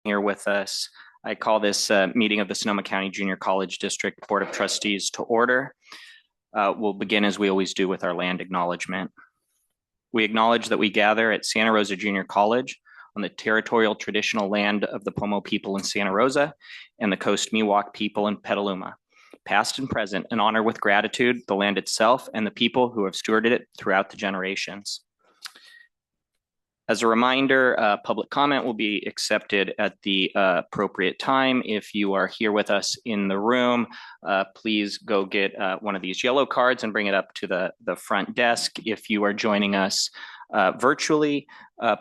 Here with us. I call this meeting of the Sonoma County Junior College District Board of Trustees to order. We'll begin as we always do with our land acknowledgement. We acknowledge that we gather at Santa Rosa Junior College on the territorial traditional land of the Pomo people in Santa Rosa and the Coast Miwok people in Petaluma, past and present, and honor with gratitude the land itself and the people who have stewarded it throughout the generations. As a reminder, public comment will be accepted at the appropriate time. If you are here with us in the room, please go get one of these yellow cards and bring it up to the front desk. If you are joining us virtually,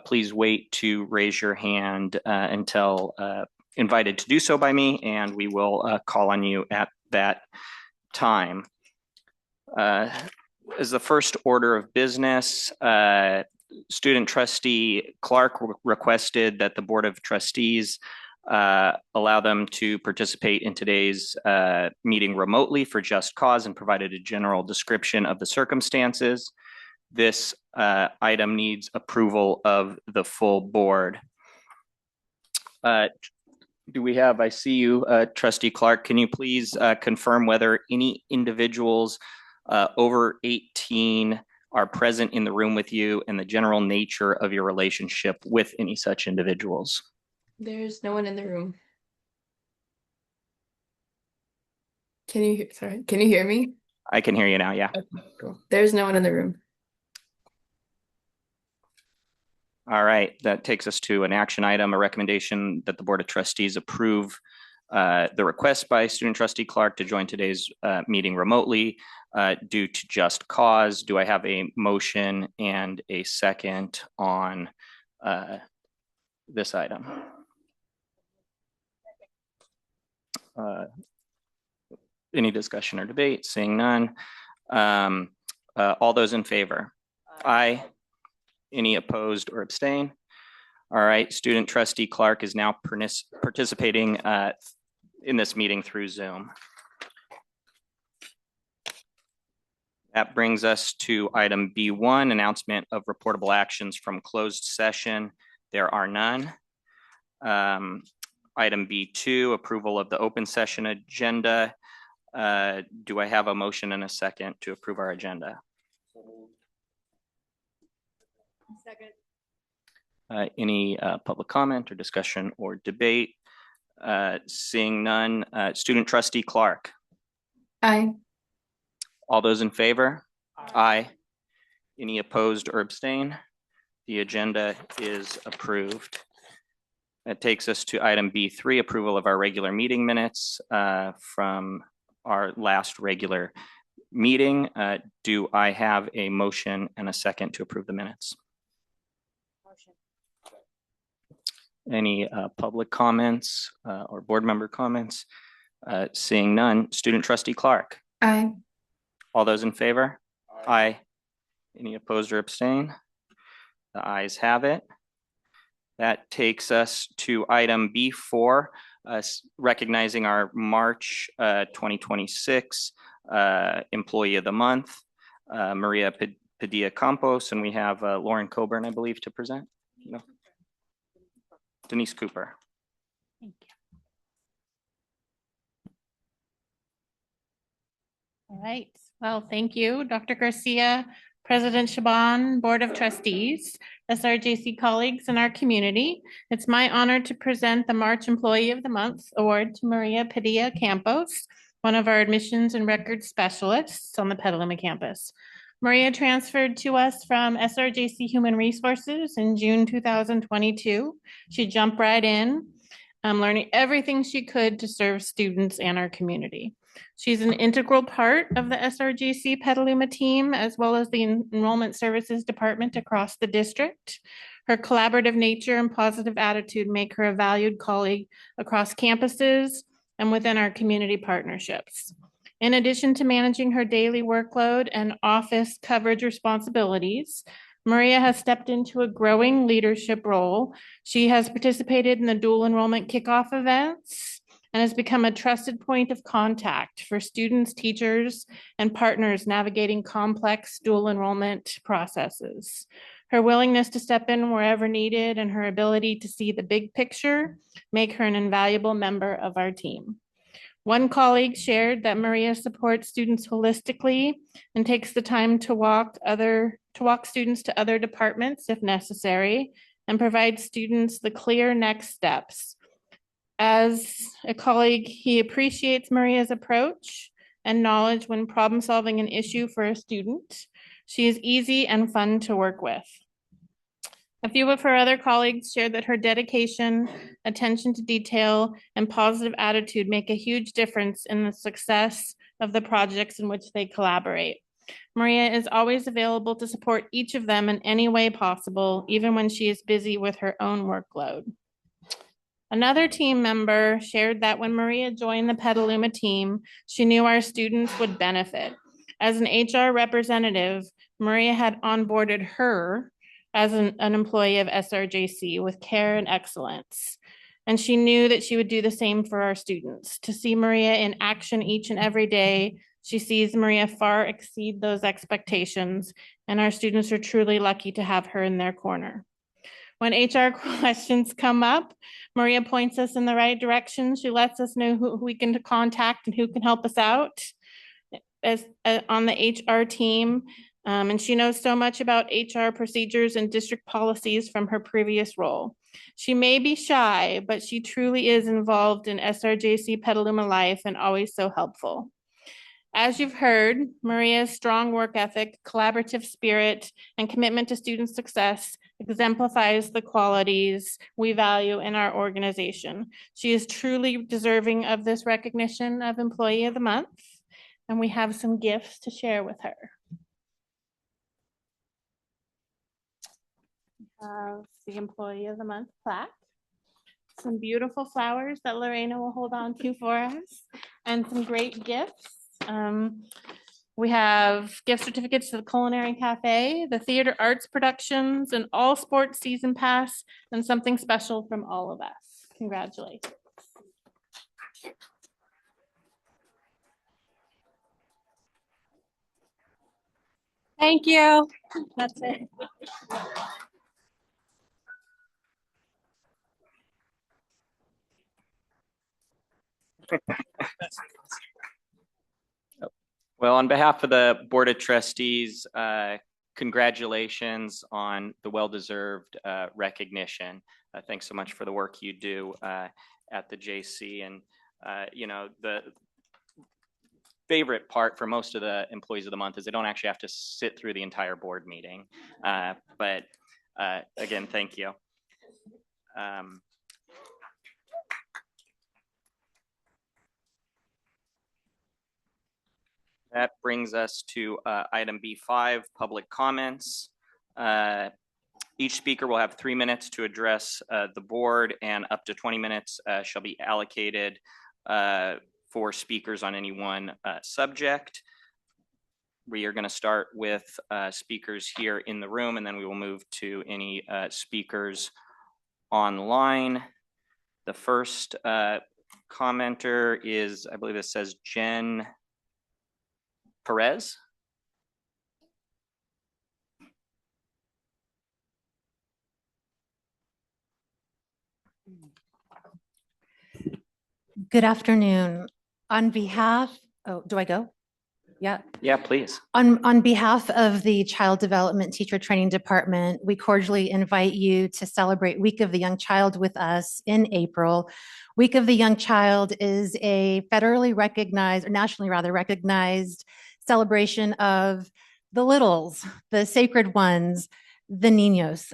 please wait to raise your hand until invited to do so by me, and we will call on you at that time. As the first order of business, Student Trustee Clark requested that the Board of Trustees allow them to participate in today's meeting remotely for just cause and provided a general description of the circumstances. This item needs approval of the full board. Do we have, I see you, Trustee Clark, can you please confirm whether any individuals over 18 are present in the room with you and the general nature of your relationship with any such individuals? There's no one in the room. Can you hear me? I can hear you now, yeah. Okay, cool. There's no one in the room. All right, that takes us to an action item, a recommendation that the Board of Trustees approve the request by Student Trustee Clark to join today's meeting remotely due to just cause. Do I have a motion and a second on this item? Any discussion or debate? Seeing none. All those in favor? Aye. Any opposed or abstain? All right, Student Trustee Clark is now participating in this meeting through Zoom. That brings us to item B1, announcement of reportable actions from closed session. There are none. Item B2, approval of the open session agenda. Do I have a motion and a second to approve our agenda? Second. Any public comment or discussion or debate? Seeing none, Student Trustee Clark. Aye. All those in favor? Aye. Any opposed or abstain? The agenda is approved. That takes us to item B3, approval of our regular meeting minutes from our last regular meeting. Do I have a motion and a second to approve the minutes? Motion. Any public comments or board member comments? Seeing none, Student Trustee Clark. Aye. All those in favor? Aye. Any opposed or abstain? The ayes have it. That takes us to item B4, recognizing our March 2026 Employee of the Month, Maria Padilla Campos, and we have Lauren Coburn, I believe, to present. No? Denise Cooper. Thank you. All right. Well, thank you, Dr. Garcia, President Shaban, Board of Trustees, SRJC colleagues in our community. It's my honor to present the March Employee of the Month Award to Maria Padilla Campos, one of our admissions and records specialists on the Petaluma campus. Maria transferred to us from SRJC Human Resources in June 2022. She jumped right in, learning everything she could to serve students and our community. She's an integral part of the SRJC Petaluma team, as well as the Enrollment Services Department across the district. Her collaborative nature and positive attitude make her a valued colleague across campuses and within our community partnerships. In addition to managing her daily workload and office coverage responsibilities, Maria has stepped into a growing leadership role. She has participated in the dual enrollment kickoff events and has become a trusted point of contact for students, teachers, and partners navigating complex dual enrollment processes. Her willingness to step in wherever needed and her ability to see the big picture make her an invaluable member of our team. One colleague shared that Maria supports students holistically and takes the time to walk students to other departments if necessary and provides students the clear next steps. As a colleague, he appreciates Maria's approach and knowledge when problem solving an issue for a student. She is easy and fun to work with. A few of her other colleagues shared that her dedication, attention to detail, and positive attitude make a huge difference in the success of the projects in which they collaborate. Maria is always available to support each of them in any way possible, even when she is busy with her own workload. Another team member shared that when Maria joined the Petaluma team, she knew our students would benefit. As an HR representative, Maria had onboarded her as an employee of SRJC with care and excellence. And she knew that she would do the same for our students. To see Maria in action each and every day, she sees Maria far exceed those expectations, and our students are truly lucky to have her in their corner. When HR questions come up, Maria points us in the right direction. She lets us know who we can contact and who can help us out on the HR team. And she knows so much about HR procedures and district policies from her previous role. She may be shy, but she truly is involved in SRJC Petaluma life and always so helpful. As you've heard, Maria's strong work ethic, collaborative spirit, and commitment to student success exemplifies the qualities we value in our organization. She is truly deserving of this recognition of Employee of the Month, and we have some gifts to share with her. The Employee of the Month plaque, some beautiful flowers that Lorena will hold on to for us, and some great gifts. We have gift certificates to the Culinary Cafe, the Theater Arts Productions, an all sports season pass, and something special from all of us. Congratulations. Thank you. That's it. Well, on behalf of the Board of Trustees, congratulations on the well-deserved recognition. Thanks so much for the work you do at the JC. And, the favorite part for most of the employees of the month is they don't actually have to sit through the entire board meeting. But again, thank you. That brings us to item B5, public comments. Each speaker will have 3 minutes to address the board, and up to 20 minutes shall be allocated for speakers on any one subject. We are going to start with speakers here in the room, and then we will move to any speakers online. The first commenter is, I believe it says Jen Perez. Good afternoon. On behalf, do I go? Yeah. Yeah, please. On behalf of the Child Development Teacher Training Department, we cordially invite you to celebrate Week of the Young Child with us in April. Week of the Young Child is a federally recognized, or nationally rather recognized, celebration of the littles, the sacred ones, the niños.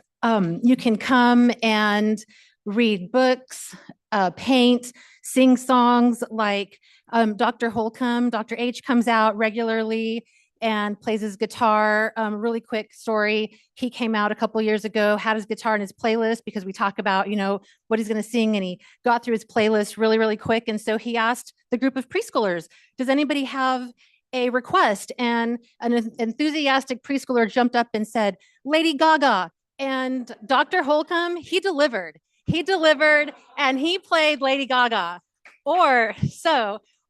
You can come and read books, paint, sing songs like Dr. Holcomb. Dr. H comes out regularly and plays his guitar. Really quick story. He came out a couple years ago, had his guitar in his playlist because we talk about, what he's going to sing, and he got through his playlist really, really quick. And so he asked the group of preschoolers, does anybody have a request? And an enthusiastic preschooler jumped up and said, Lady Gaga. And Dr. Holcomb, he delivered, and he played Lady Gaga. Or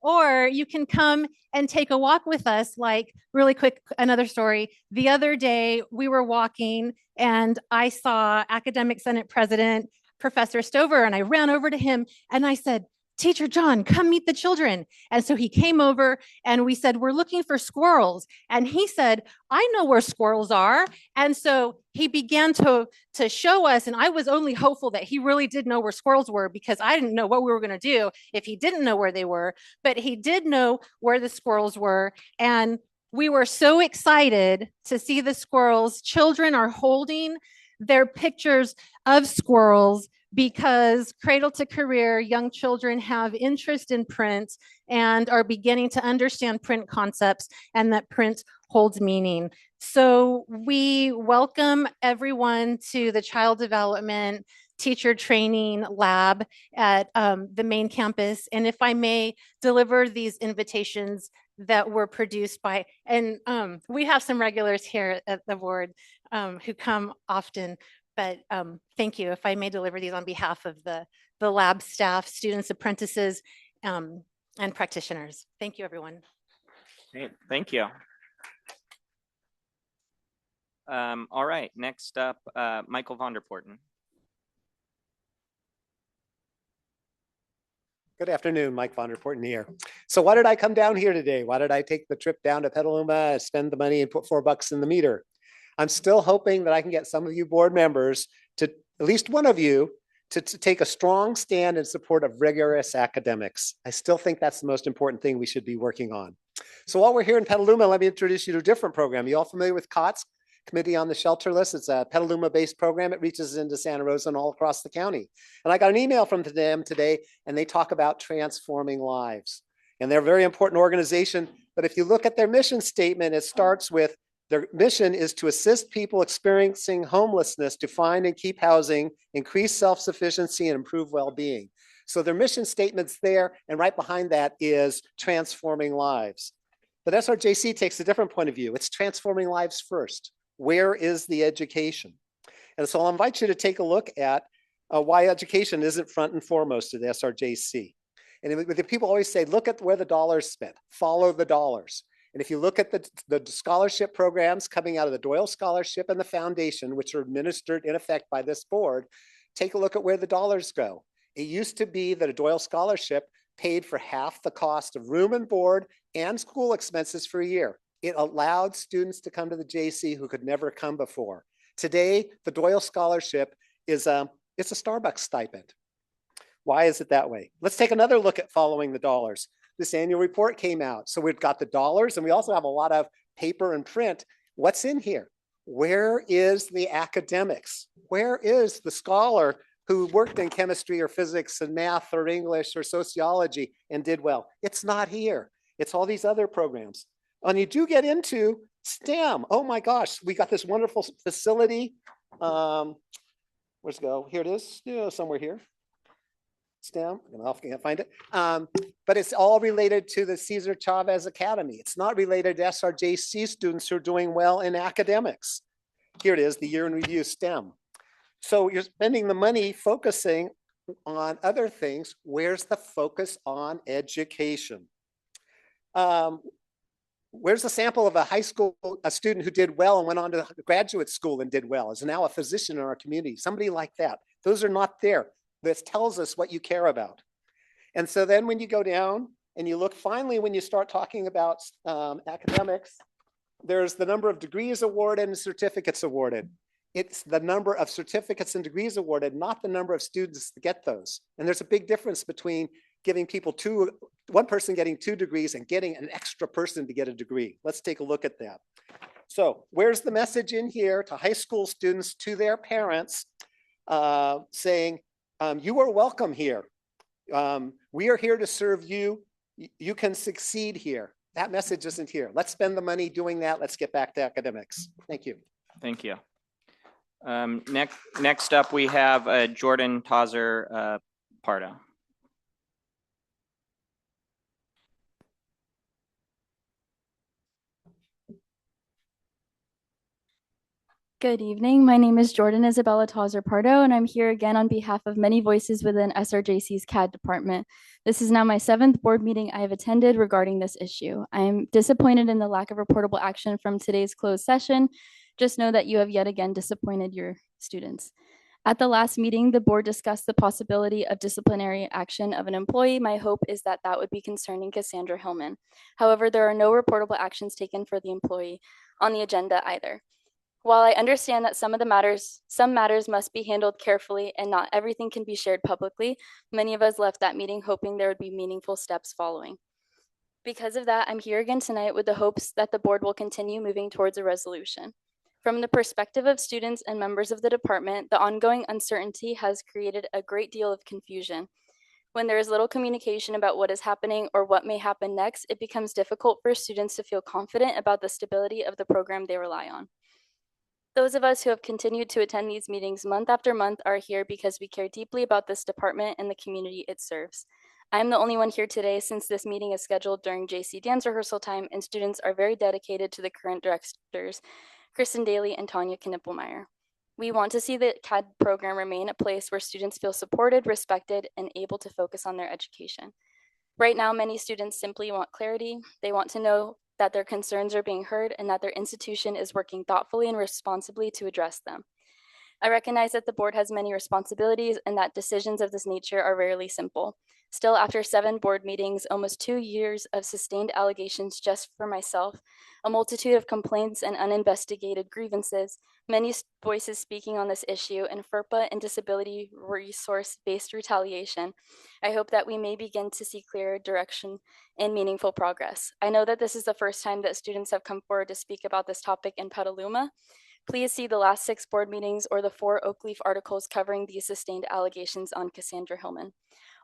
or you can come and take a walk with us. Like, really quick, another story. The other day we were walking and I saw Academic Senate President Professor Stover, and I ran over to him and I said, "Teacher John, come meet the children." And so he came over and we said, "We're looking for squirrels." And he said, "I know where squirrels are." And so he began to show us, and I was only hopeful that he really did know where squirrels were, because I didn't know what we were going to do if he didn't know where they were, but he did know where the squirrels were. And we were so excited to see the squirrels. Children are holding their pictures of squirrels because cradle to career, young children have interest in print and are beginning to understand print concepts and that print holds meaning. So we welcome everyone to the Child Development Teacher Training Lab at the main campus. And if I may deliver these invitations that were produced by, and we have some regulars here at the board who come often, but thank you. If I may deliver these on behalf of the lab staff, students, apprentices, and practitioners. Thank you, everyone. Great, thank you. All right, next up, Michael Vonderpoorten. Good afternoon, Mike Vonderpoorten here. So why did I come down here today? Why did I take the trip down to Petaluma, spend the money and put $4 in the meter? I'm still hoping that I can get some of you board members to, at least one of you, to take a strong stand in support of rigorous academics. I still think that's the most important thing we should be working on. So while we're here in Petaluma, let me introduce you to a different program. You all familiar with COTS, Committee on the Shelterless? It's a Petaluma-based program. It reaches into Santa Rosa and all across the county. And I got an email from them today, and they talk about transforming lives. And they're a very important organization. But if you look at their mission statement, it starts with, their mission is to assist people experiencing homelessness to find and keep housing, increase self-sufficiency, and improve well-being. So their mission statement's there, and right behind that is transforming lives. But SRJC takes a different point of view. It's transforming lives first. Where is the education? And so I'll invite you to take a look at why education isn't front and foremost at SRJC. And the people always say, look at where the dollars spent, follow the dollars. And if you look at the scholarship programs coming out of the Doyle Scholarship and the Foundation, which are administered in effect by this board, take a look at where the dollars go. It used to be that a Doyle Scholarship paid for half the cost of room and board and school expenses for a year. It allowed students to come to the JC who could never come before. Today, the Doyle Scholarship is it's a Starbucks stipend. Why is it that way? Let's take another look at following the dollars. This annual report came out. So we've got the dollars, and we also have a lot of paper and print. What's in here? Where is the academics? Where is the scholar who worked in chemistry or physics and math or English or sociology and did well? It's not here. It's all these other programs. And you do get into STEM. Oh my gosh, we got this wonderful facility. Where's it go? Here it is, somewhere here. STEM, I can't find it. But it's all related to the Cesar Chavez Academy. It's not related to SRJC students who are doing well in academics. Here it is, the year in review STEM. So you're spending the money focusing on other things. Where's the focus on education? Where's the sample of a student who did well and went on to graduate school and did well, is now a physician in our community, somebody like that. Those are not there. This tells us what you care about. And so then when you go down and you look, finally, when you start talking about academics, there's the number of degrees awarded and certificates awarded. It's the number of certificates and degrees awarded, not the number of students that get those. And there's a big difference between giving people one person getting 2 degrees and getting an extra person to get a degree. Let's take a look at that. So where's the message in here to high school students, to their parents, saying, you are welcome here. We are here to serve you. You can succeed here. That message isn't here. Let's spend the money doing that. Let's get back to academics. Thank you. Thank you. Next up, we have Jordan Tauser Parda. Good evening. My name is Jordan Isabella Tauser-Pardo, and I'm here again on behalf of many voices within SRJC's CAD department. This is now my 7th board meeting I have attended regarding this issue. I am disappointed in the lack of reportable action from today's closed session. Just know that you have yet again disappointed your students. At the last meeting, the board discussed the possibility of disciplinary action of an employee. My hope is that that would be concerning Cassandra Hillman. However, there are no reportable actions taken for the employee on the agenda either. While I understand that some matters must be handled carefully and not everything can be shared publicly, many of us left that meeting hoping there would be meaningful steps following. Because of that, I'm here again tonight with the hopes that the board will continue moving towards a resolution. From the perspective of students and members of the department, the ongoing uncertainty has created a great deal of confusion. When there is little communication about what is happening or what may happen next, it becomes difficult for students to feel confident about the stability of the program they rely on. Those of us who have continued to attend these meetings month after month are here because we care deeply about this department and the community it serves. I am the only one here today since this meeting is scheduled during JC dance rehearsal time and students are very dedicated to the current directors, Kristen Daly and Tanya Knippelmeyer. We want to see the CAD program remain a place where students feel supported, respected, and able to focus on their education. Right now, many students simply want clarity. They want to know that their concerns are being heard and that their institution is working thoughtfully and responsibly to address them. I recognize that the board has many responsibilities and that decisions of this nature are rarely simple. Still, after 7 board meetings, almost 2 years of sustained allegations just for myself, a multitude of complaints and uninvestigated grievances, many voices speaking on this issue, and FERPA and disability resource-based retaliation, I hope that we may begin to see clearer direction and meaningful progress. I know that this is the first time that students have come forward to speak about this topic in Petaluma. Please see the last 6 board meetings or the 4 Oakleaf articles covering these sustained allegations on Cassandra Hillman.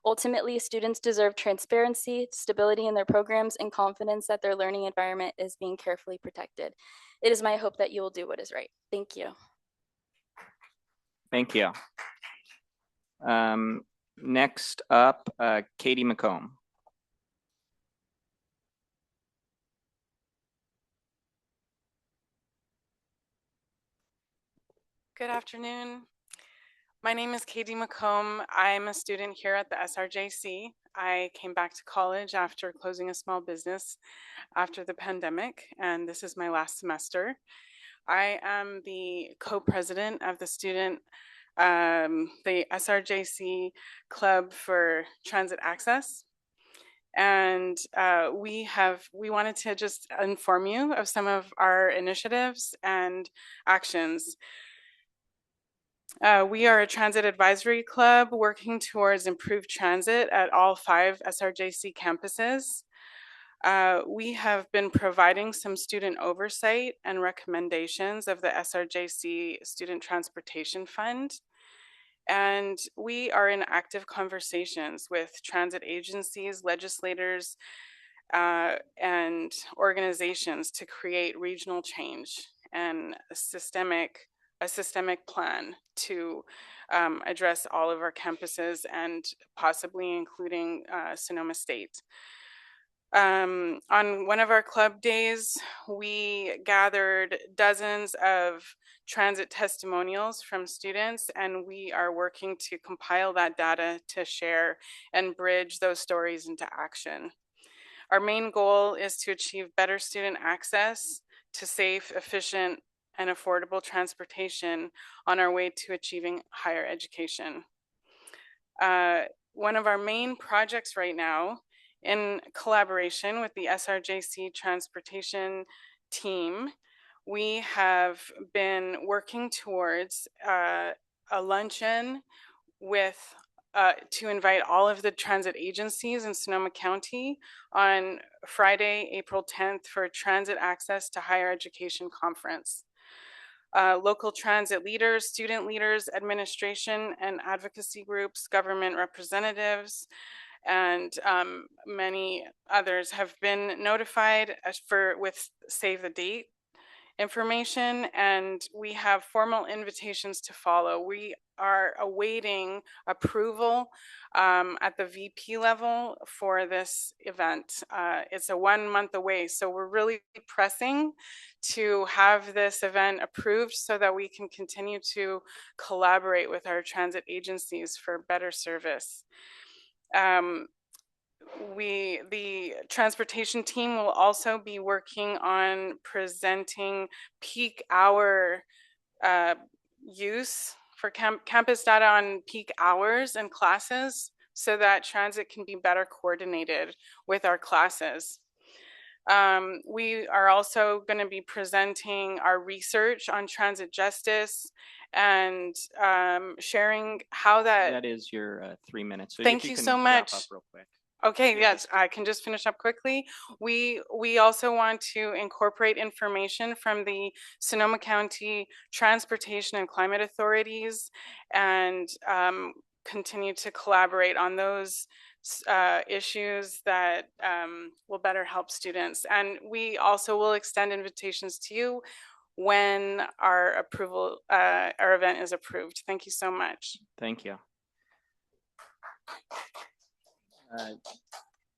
Ultimately, students deserve transparency, stability in their programs, and confidence that their learning environment is being carefully protected. It is my hope that you will do what is right. Thank you. Thank you. Next up, Katie McComb. Good afternoon. My name is Katie McComb. I'm a student here at the SRJC. I came back to college after closing a small business after the pandemic, and this is my last semester. I am the co-president of the SRJC Club for Transit Access. And we wanted to just inform you of some of our initiatives and actions. We are a transit advisory club working towards improved transit at all 5 SRJC campuses. We have been providing some student oversight and recommendations of the SRJC Student Transportation Fund. And we are in active conversations with transit agencies, legislators, and organizations to create regional change and a systemic plan to address all of our campuses and possibly including Sonoma State. On one of our club days, we gathered dozens of transit testimonials from students, and we are working to compile that data to share and bridge those stories into action. Our main goal is to achieve better student access to safe, efficient, and affordable transportation on our way to achieving higher education. One of our main projects right now, in collaboration with the SRJC transportation team, we have been working towards a luncheon with to invite all of the transit agencies in Sonoma County on Friday, April 10th for Transit Access to Higher Education Conference. Local transit leaders, student leaders, administration and advocacy groups, government representatives, and many others have been notified with save the date information, and we have formal invitations to follow. We are awaiting approval at the VP level for this event. It's a 1 month away, so we're really pressing to have this event approved so that we can continue to collaborate with our transit agencies for better service. The transportation team will also be working on presenting peak hour use for campus data on peak hours and classes so that transit can be better coordinated with our classes. We are also going to be presenting our research on transit justice and sharing how That is your 3 minutes. So Thank if you can so wrap much. up real quick. Okay, Yeah, yes, I can just finish up quickly. We also want to incorporate information from the Sonoma County Transportation and Climate Authorities and continue to collaborate on those issues that will better help students. And we also will extend invitations to you when our event is approved. Thank you so much. Thank you.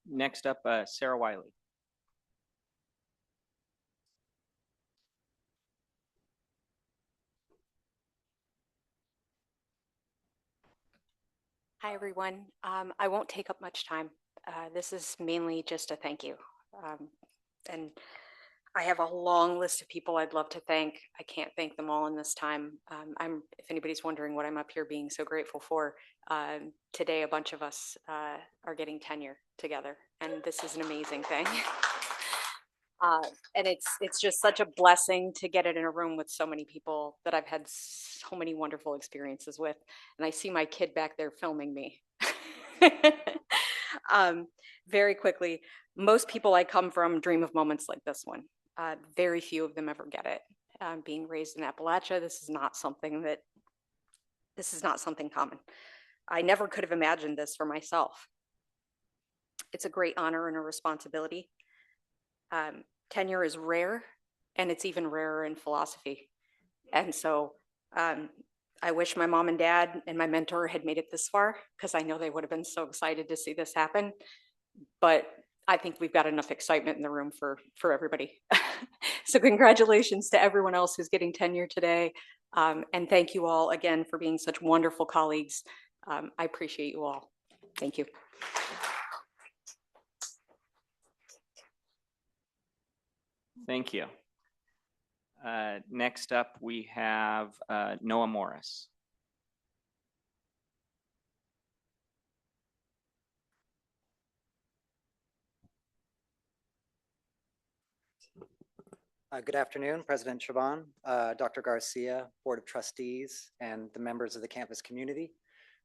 Next up, Sarah Wiley. Hi, everyone. I won't take up much time. This is mainly just a thank you. And I have a long list of people I'd love to thank. I can't thank them all in this time. If anybody's wondering what I'm up here being so grateful for, today a bunch of us are getting tenure together, and this is an amazing thing. And it's just such a blessing to get it in a room with so many people that I've had so many wonderful experiences with. And I see my kid back there filming me. Very quickly, most people I come from dream of moments like this one. Very few of them ever get it. Being raised in Appalachia, this is not something common. I never could have imagined this for myself. It's a great honor and a responsibility. Tenure is rare, and it's even rarer in philosophy. And so I wish my mom and dad and my mentor had made it this far, because I know they would have been so excited to see this happen. But I think we've got enough excitement in the room for everybody. So congratulations to everyone else who's getting tenure today. And thank you all again for being such wonderful colleagues. I appreciate you all. Thank you. Thank you. Next up, we have Noah Morris. Good afternoon, President Shaban, Dr. Garcia, Board of Trustees, and the members of the campus community.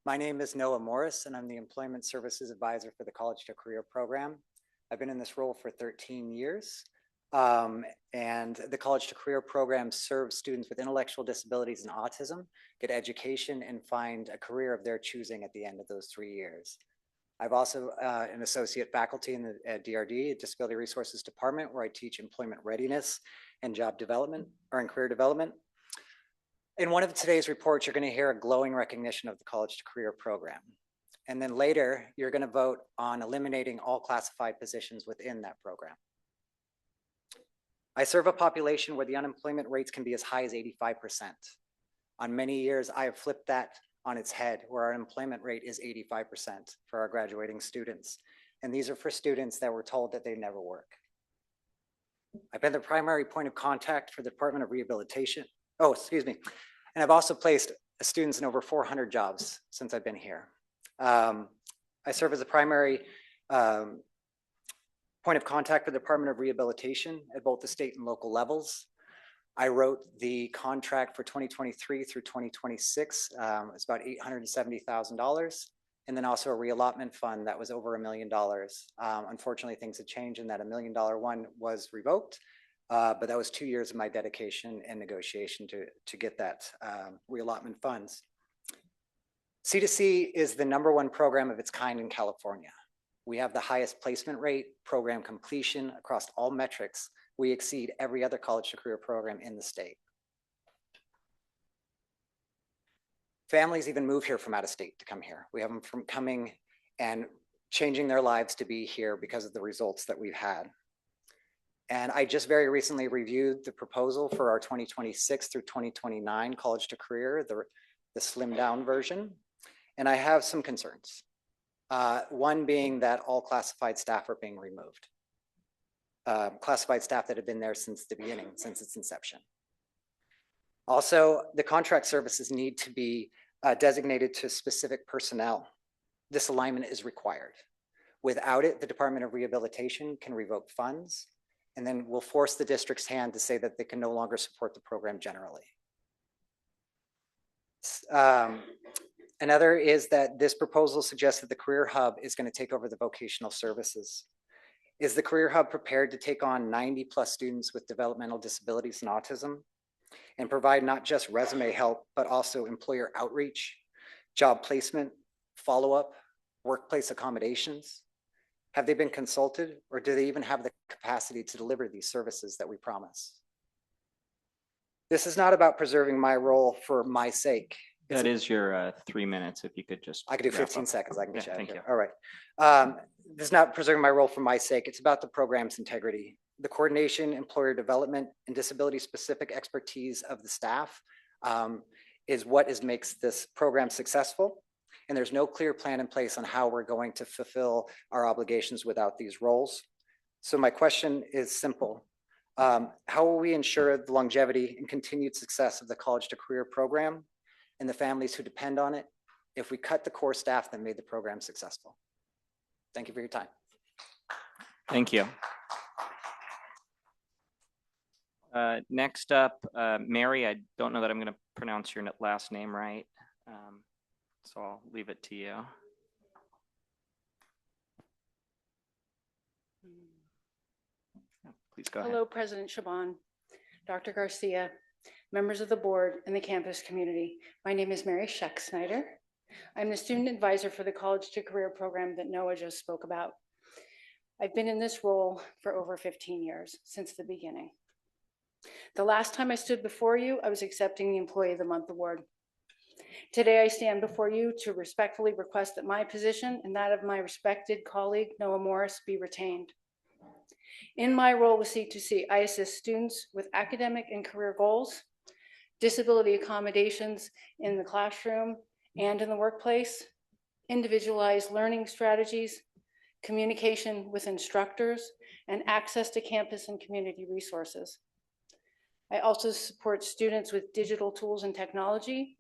My name is Noah Morris, and I'm the Employment Services Advisor for the College to Career Program. I've been in this role for 13 years. And the College to Career Program serves students with intellectual disabilities and autism get education and find a career of their choosing at the end of those 3 years. I've also an associate faculty in the DRD, Disability Resources Department, where I teach employment readiness and job development, or in career development. In one of today's reports, you're going to hear a glowing recognition of the College to Career Program. And then later, you're going to vote on eliminating all classified positions within that program. I serve a population where the unemployment rates can be as high as 85%. On many years, I have flipped that on its head, where our employment rate is 85% for our graduating students. And these are for students that were told that they never work. I've been the primary point of contact for the Department of Rehabilitation. Oh, excuse me. And I've also placed students in over 400 jobs since I've been here. I serve as a primary point of contact for the Department of Rehabilitation at both the state and local levels. I wrote the contract for 2023 through 2026. It's about $870,000. And then also a reallotment fund that was over $1 million. Unfortunately, things have changed and that $1 million one was revoked. But that was 2 years of my dedication and negotiation to get that reallotment funds. C2C is the #1 program of its kind in California. We have the highest placement rate, program completion across all metrics we exceed every other college to career program in the state. Families even move here from out of state to come here. We have them from coming and changing their lives to be here because of the results that we've had. And I just very recently reviewed the proposal for our 2026 through 2029 college to career, the slimmed down version. And I have some concerns. One being that all classified staff are being removed. Classified staff that have been there since the beginning, since its inception. Also, the contract services need to be designated to specific personnel. This alignment is required. Without it, the Department of Rehabilitation can revoke funds and then will force the district's hand to say that they can no longer support the program generally. Another is that this proposal suggests that the Career Hub is going to take over the vocational services. Is the Career Hub prepared to take on 90+ students with developmental disabilities and autism and provide not just resume help, but also employer outreach, job placement, follow-up, workplace accommodations? Have they been consulted, or do they even have the capacity to deliver these services that we promise? This is not about preserving my role for my sake. That is your 3 minutes, if you could just. I could do wrap 15 up. seconds. I can get Yeah, you out of thank here. you. All right. This is not preserving my role for my sake. It's about the program's integrity. The coordination, employer development, and disability-specific expertise of the staff is what makes this program successful. And there's no clear plan in place on how we're going to fulfill our obligations without these roles. So my question is simple. How will we ensure the longevity and continued success of the college to career program and the families who depend on it if we cut the core staff that made the program successful? Thank you for your time. Thank you. Next up, Mary, I don't know that I'm going to pronounce your last name right, so I'll leave it to you. Please go ahead. Hello, President Shaban, Dr. Garcia, members of the board, and the campus community. My name is Mary Scheck-Snyder. I'm the student advisor for the College to Career program that Noah just spoke about. I've been in this role for over 15 years, since the beginning. The last time I stood before you, I was accepting the Employee of the Month award. Today, I stand before you to respectfully request that my position and that of my respected colleague, Noah Morris, be retained. In my role with C2C, I assist students with academic and career goals, disability accommodations in the classroom and in the workplace, individualized learning strategies, communication with instructors, and access to campus and community resources. I also support students with digital tools and technology,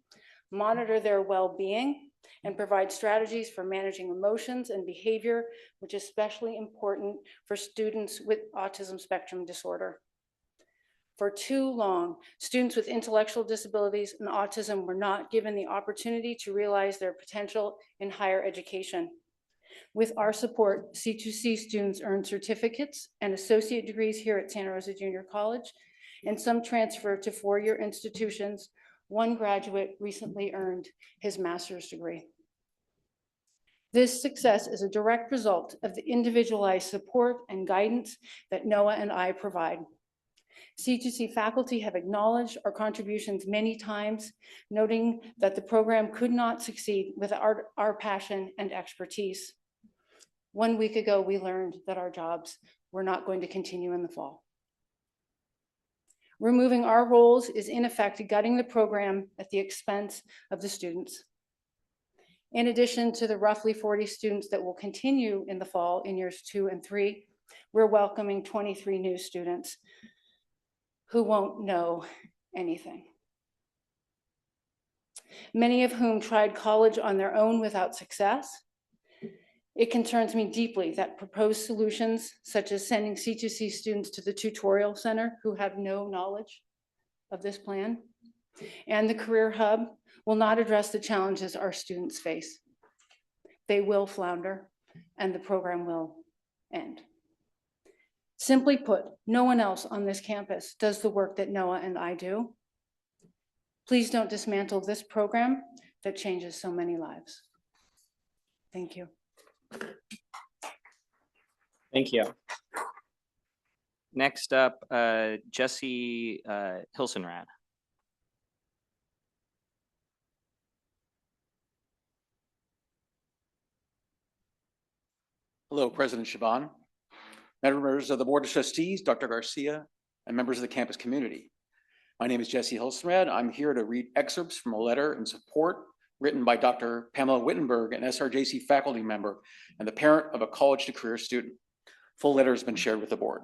monitor their well-being, and provide strategies for managing emotions and behavior, which is especially important for students with autism spectrum disorder. For too long, students with intellectual disabilities and autism were not given the opportunity to realize their potential in higher education. With our support, C2C students earn certificates and associate degrees here at Santa Rosa Junior College, and some transfer to four-year institutions. One graduate recently earned his master's degree. This success is a direct result of the individualized support and guidance that Noah and I provide. C2C faculty have acknowledged our contributions many times, noting that the program could not succeed without our passion and expertise. 1 week ago, we learned that our jobs were not going to continue in the fall. Removing our roles is in effect gutting the program at the expense of the students. In addition to the roughly 40 students that will continue in the fall in years 2 and 3, we're welcoming 23 new students who won't know anything. Many of whom tried college on their own without success. It concerns me deeply that proposed solutions, such as sending C2C students to the tutorial center who have no knowledge of this plan, and the Career Hub will not address the challenges our students face. They will flounder, and the program will end. Simply put, no one else on this campus does the work that Noah and I do. Please don't dismantle this program that changes so many lives. Thank you. Thank you. Next up, Jesse Hilsenrad. Hello, President Shaban, members of the Board of Trustees, Dr. Garcia, and members of the campus community. My name is Jesse Hilsenrad. I'm here to read excerpts from a letter in support written by Dr. Pamela Wittenberg, an SRJC faculty member and the parent of a college to career student. Full letter has been shared with the board.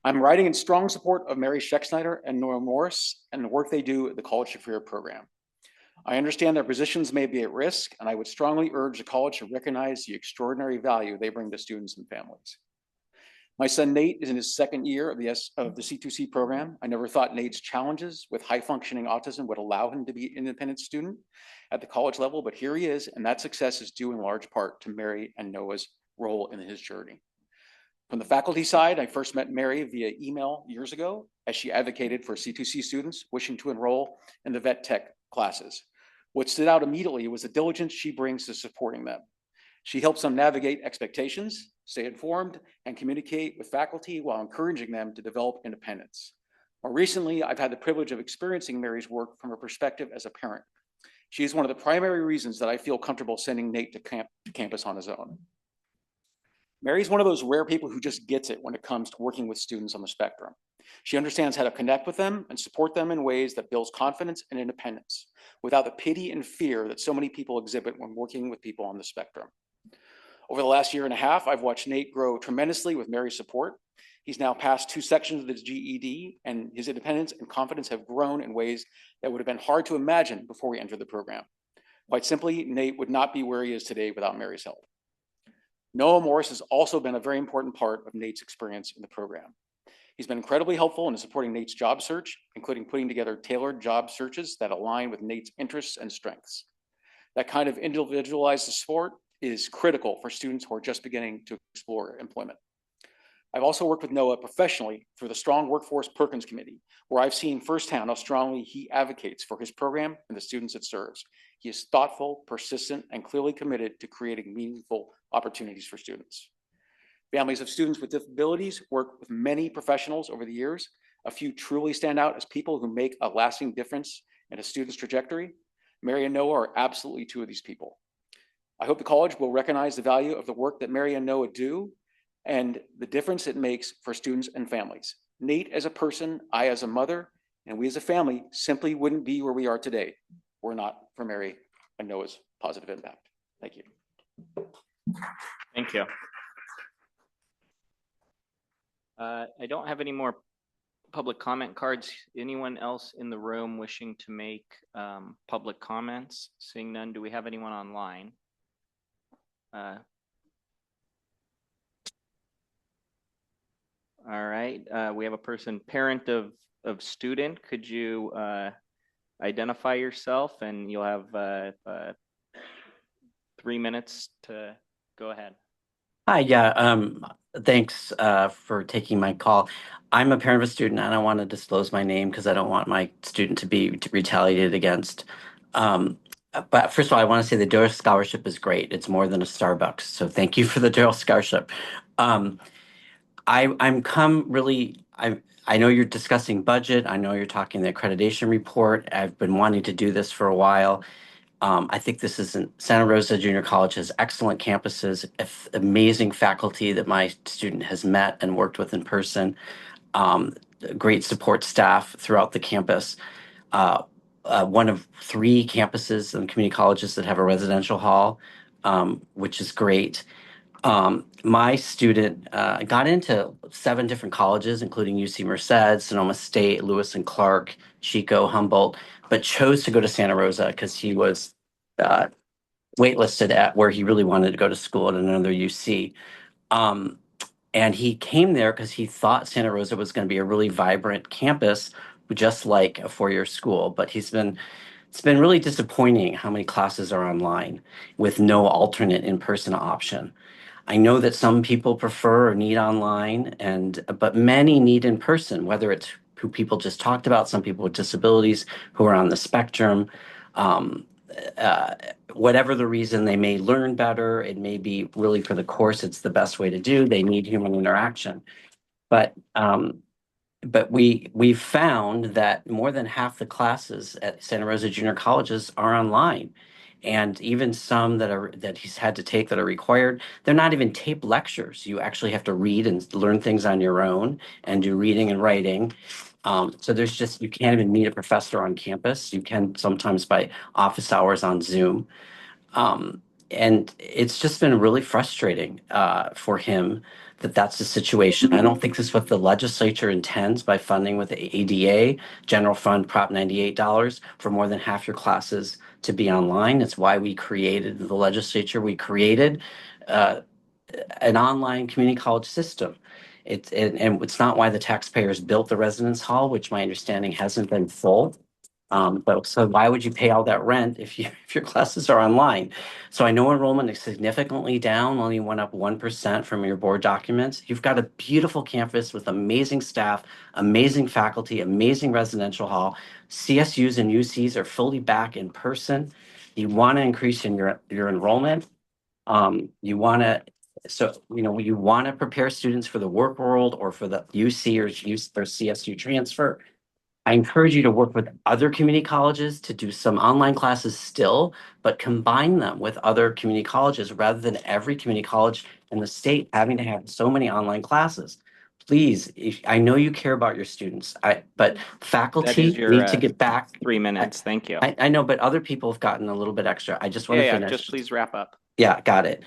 I'm writing in strong support of Mary Schexnayder and Noah Morris and the work they do at the College to Career program. I understand their positions may be at risk, and I would strongly urge the college to recognize the extraordinary value they bring to students and families. My son Nate is in his second year of the C2C program. I never thought Nate's challenges with high functioning autism would allow him to be an independent student at the college level, but here he is, and that success is due in large part to Mary and Noah's role in his journey. From the faculty side, I first met Mary via email years ago as she advocated for C2C students wishing to enroll in the vet tech classes. What stood out immediately was the diligence she brings to supporting them. She helps them navigate expectations, stay informed, and communicate with faculty while encouraging them to develop independence. More recently, I've had the privilege of experiencing Mary's work from her perspective as a parent. She is one of the primary reasons that I feel comfortable sending Nate to campus on his own. Mary's one of those rare people who just gets it when it comes to working with students on the spectrum. She understands how to connect with them and support them in ways that builds confidence and independence without the pity and fear that so many people exhibit when working with people on the spectrum. Over the last year and a half, I've watched Nate grow tremendously with Mary's support. He's now passed 2 sections of his GED, and his independence and confidence have grown in ways that would have been hard to imagine before we entered the program. Quite simply, Nate would not be where he is today without Mary's help. Noah Morris has also been a very important part of Nate's experience in the program. He's been incredibly helpful in supporting Nate's job search, including putting together tailored job searches that align with Nate's interests and strengths. That kind of individualized support is critical for students who are just beginning to explore employment. I've also worked with Noah professionally through the Strong Workforce Perkins Committee, where I've seen firsthand how strongly he advocates for his program and the students it serves. He is thoughtful, persistent, and clearly committed to creating meaningful opportunities for students. Families of students with disabilities work with many professionals over the years. A few truly stand out as people who make a lasting difference in a student's trajectory. Mary and Noah are absolutely 2 of these people. I hope the college will recognize the value of the work that Mary and Noah do and the difference it makes for students and families. Nate as a person, I as a mother, and we as a family simply wouldn't be where we are today were not for Mary and Noah's positive impact. Thank you. Thank you. I don't have any more public comment cards. Anyone else in the room wishing to make public comments? Seeing none, do we have anyone online? All right, we have a person, parent of student. Could you identify yourself, and you'll have 3 minutes to go ahead. Hi, yeah, thanks for taking my call. I'm a parent of a student. I don't want to disclose my name because I don't want my student to be retaliated against. But first of all, I want to say the Doyle Scholarship is great. It's more than a Starbucks. So thank you for the Doyle Scholarship. I know you're discussing budget. I know you're talking the accreditation report. I've been wanting to do this for a while. I think this is Santa Rosa Junior College has excellent campuses, amazing faculty that my student has met and worked with in person, great support staff throughout the campus. One of 3 campuses and community colleges that have a residential hall, which is great. My student got into 7 different colleges, including UC Merced, Sonoma State, Lewis and Clark, Chico, Humboldt, but chose to go to Santa Rosa because he was waitlisted at where he really wanted to go to school at another UC. And he came there because he thought Santa Rosa was going to be a really vibrant campus, just like a 4-year school. But it's been really disappointing how many classes are online with no alternate in-person option. I know that some people prefer or need online, but many need in person, whether it's who people just talked about, some people with disabilities who are on the spectrum. Whatever the reason, they may learn better. It may be really for the course, it's the best way to do. They need human interaction. But we found that more than half the classes at Santa Rosa Junior Colleges are online. And even some that he's had to take that are required, they're not even taped lectures. You actually have to read and learn things on your own and do reading and writing. So you can't even meet a professor on campus. You can sometimes by office hours on Zoom. And it's just been really frustrating for him that that's the situation. I don't think this is what the legislature intends by funding with the ADA, General Fund Prop $98 for more than half your classes to be online. It's why we created the legislature. We created an online community college system. And it's not why the taxpayers built the residence hall, which my understanding hasn't been full. But so why would you pay all that rent if your classes are online? So I know enrollment is significantly down, only went up 1% from your board documents. You've got a beautiful campus with amazing staff, amazing faculty, amazing residential hall. CSUs and UCs are fully back in person. You want to increase in your enrollment. You want to you want to prepare students for the work world or for the UC or CSU transfer. I encourage you to work with other community colleges to do some online classes still, but combine them with other community colleges rather than every community college in the state having to have so many online classes. Please, I know you care about your students, but faculty your, need to get back. 3 minutes. Thank you. I know, but other people have gotten a little bit extra. I just want to finish. Just please wrap up. Yeah, got it.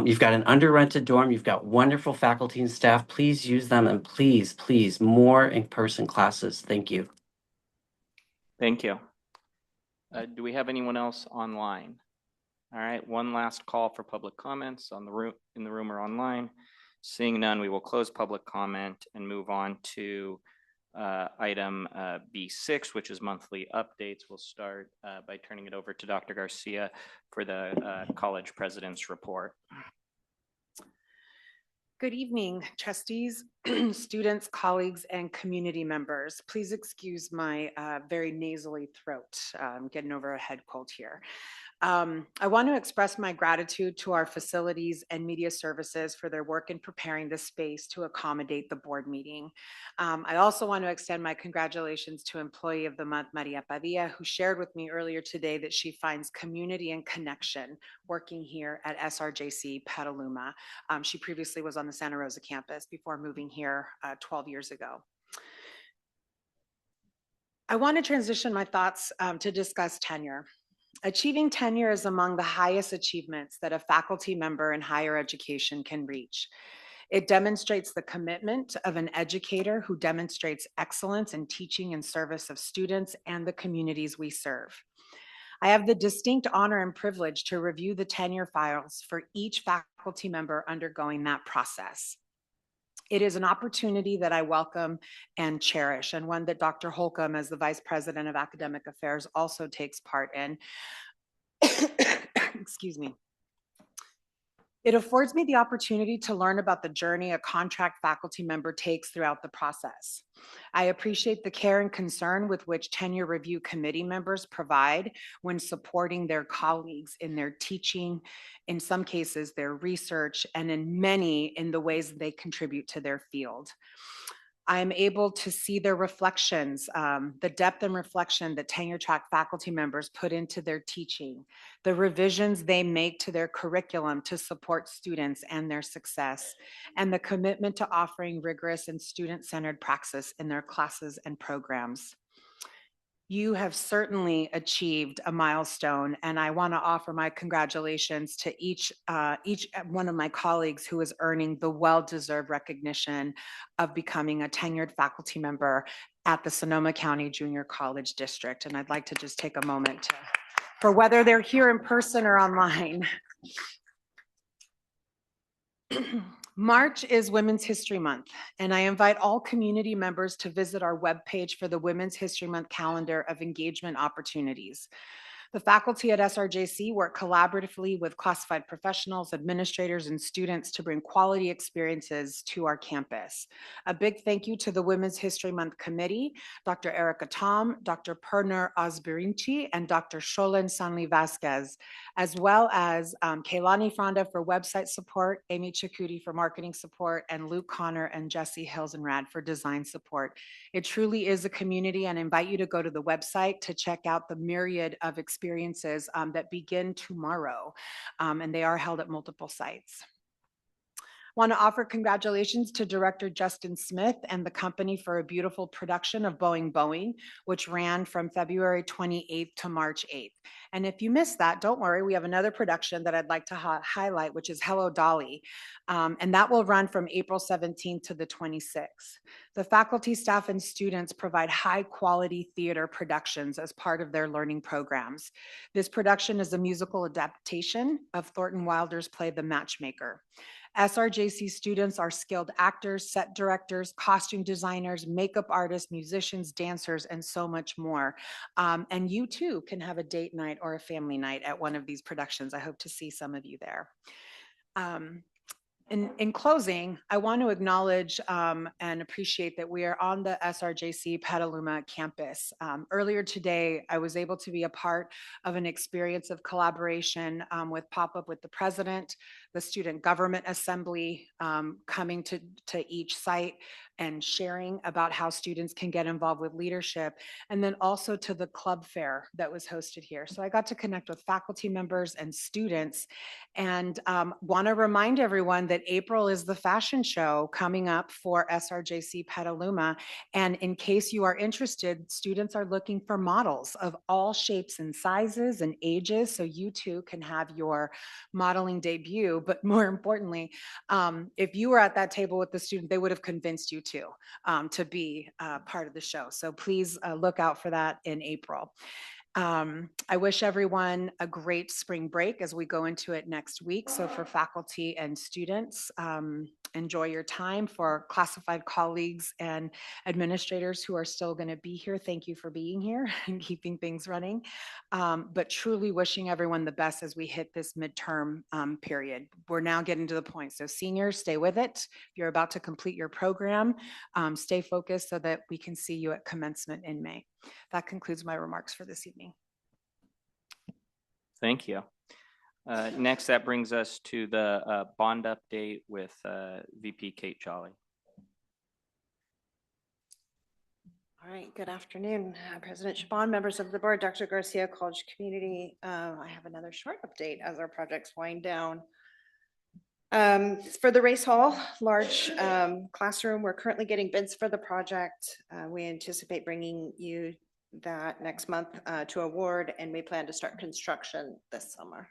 You've got an under-rented dorm. You've got wonderful faculty and staff. Please use them, and please, more in-person classes. Thank you. Thank you. Do we have anyone else online? All right, one last call for public comments in the room or online. Seeing none, we will close public comment and move on to item B6, which is monthly updates. We'll start by turning it over to Dr. Garcia for the college president's report. Good evening, trustees, students, colleagues, and community members. Please excuse my very nasally throat. I'm getting over a head cold here. I want to express my gratitude to our facilities and media services for their work in preparing this space to accommodate the board meeting. I also want to extend my congratulations to Employee of the Month, Maria Padilla, who shared with me earlier today that she finds community and connection working here at SRJC Petaluma. She previously was on the Santa Rosa campus before moving here 12 years ago. I want to transition my thoughts to discuss tenure. Achieving tenure is among the highest achievements that a faculty member in higher education can reach. It demonstrates the commitment of an educator who demonstrates excellence in teaching and service of students and the communities we serve. I have the distinct honor and privilege to review the tenure files for each faculty member undergoing that process. It is an opportunity that I welcome and cherish, and one that Dr. Holcomb, as the Vice President of Academic Affairs, also takes part in. Excuse me. It affords me the opportunity to learn about the journey a contract faculty member takes throughout the process. I appreciate the care and concern with which tenure review committee members provide when supporting their colleagues in their teaching, in some cases their research, and in many in the ways they contribute to their field. I'm able to see their reflections, the depth and reflection that tenure track faculty members put into their teaching, the revisions they make to their curriculum to support students and their success, and the commitment to offering rigorous and student-centered praxis in their classes and programs. You have certainly achieved a milestone, and I want to offer my congratulations to each one of my colleagues who is earning the well-deserved recognition of becoming a tenured faculty member at the Sonoma County Junior College District. And I'd like to just take a moment for whether they're here in person or online. March is Women's History Month, and I invite all community members to visit our webpage for the Women's History Month calendar of engagement opportunities. The faculty at SRJC work collaboratively with classified professionals, administrators, and students to bring quality experiences to our campus. A big thank you to the Women's History Month Committee, Dr. Erica Tom, Dr. Perner Osbirinci, and Dr. Sholen Sanli Vasquez, as well as Kaylani Fronda for website support, Amy Chakudi for marketing support, and Luke Connor and Jesse Hilsenrad for design support. It truly is a community, and I invite you to go to the website to check out the myriad of experiences that begin tomorrow, and they are held at multiple sites. Want to offer congratulations to Director Justin Smith and the company for a beautiful production of Boeing, which ran from February 28th to March 8th. And if you missed that, don't worry, we have another production that I'd like to highlight, which is Hello Dolly. And that will run from April 17th to the 26th. The faculty, staff, and students provide high quality theater productions as part of their learning programs. This production is a musical adaptation of Thornton Wilder's play, The Matchmaker. SRJC students are skilled actors, set directors, costume designers, makeup artists, musicians, dancers, and so much more. And you too can have a date night or a family night at one of these productions. I hope to see some of you there. In closing, I want to acknowledge and appreciate that we are on the SRJC Petaluma campus. Earlier today, I was able to be a part of an experience of collaboration with Pop-Up with the President, the Student Government Assembly, coming to each site and sharing about how students can get involved with leadership, and then also to the club fair that was hosted here. So I got to connect with faculty members and students, and want to remind everyone that April is the fashion show coming up for SRJC Petaluma. And in case you are interested, students are looking for models of all shapes and sizes and ages, so you too can have your modeling debut. But more importantly, if you were at that table with the student, they would have convinced you to be part of the show. So please look out for that in April. I wish everyone a great spring break as we go into it next week. So for faculty and students, enjoy your time. For classified colleagues and administrators who are still going to be here, thank you for being here and keeping things running. But truly wishing everyone the best as we hit this midterm period. We're now getting to the point. So seniors, stay with it. If you're about to complete your program, stay focused so that we can see you at commencement in May. That concludes my remarks for this evening. Thank you. Next, that brings us to the bond update with VP Kate Jolly. All right, good afternoon, President Chabon, members of the board, Dr. Garcia, college community. I have another short update as our projects wind down. For the Race Hall large classroom, we're currently getting bids for the project. We anticipate bringing you that next month to award, and we plan to start construction this summer.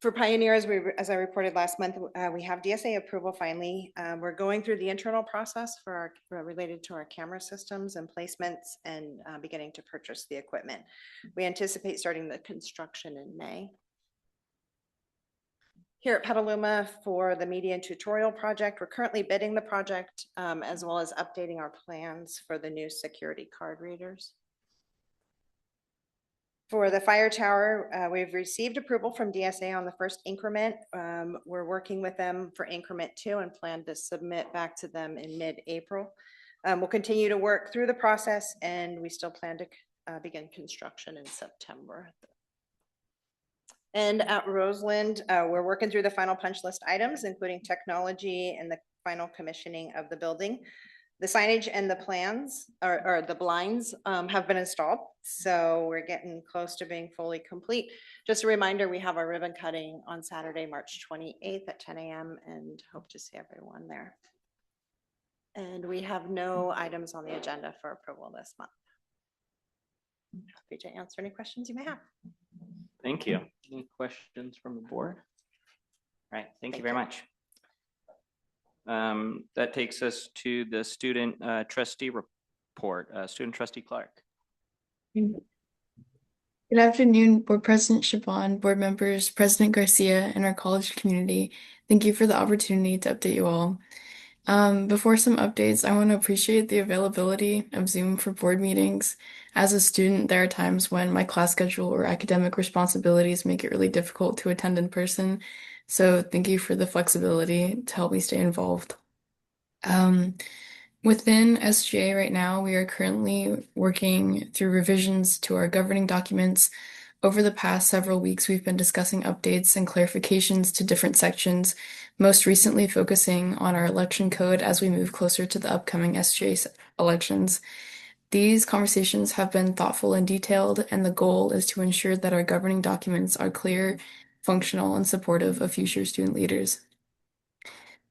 For Pioneer, as I reported last month, we have DSA approval finally. We're going through the internal process for related to our camera systems and placements, and beginning to purchase the equipment. We anticipate starting the construction in May. Here at Petaluma for the media and tutorial project, we're currently bidding the project as well as updating our plans for the new security card readers. For the fire tower, we've received approval from DSA on the first increment. We're working with them for increment 2 and plan to submit back to them in mid-April. We'll continue to work through the process, and we still plan to begin construction in September. And at Roseland, we're working through the final punch list items, including technology and the final commissioning of the building. The signage and the plans or the blinds have been installed. So we're getting close to being fully complete. Just a reminder, we have our ribbon cutting on Saturday, March 28th at 10 a.m. and hope to see everyone there. And we have no items on the agenda for approval this month. Happy to answer any questions you may have. Thank you. Any questions from the board? All right, thank you very much. That takes us to the student trustee report. Student trustee Clark. Good afternoon, Board President Chabon, board members, President Garcia, and our college community. Thank you for the opportunity to update you all. Before some updates, I want to appreciate the availability of Zoom for board meetings. As a student, there are times when my class schedule or academic responsibilities make it really difficult to attend in person. So thank you for the flexibility to help me stay involved. Um, Within SGA right now, we are currently working through revisions to our governing documents. Over the past several weeks, we've been discussing updates and clarifications to different sections, most recently focusing on our election code as we move closer to the upcoming SGA elections. These conversations have been thoughtful and detailed, and the goal is to ensure that our governing documents are clear, functional, and supportive of future student leaders.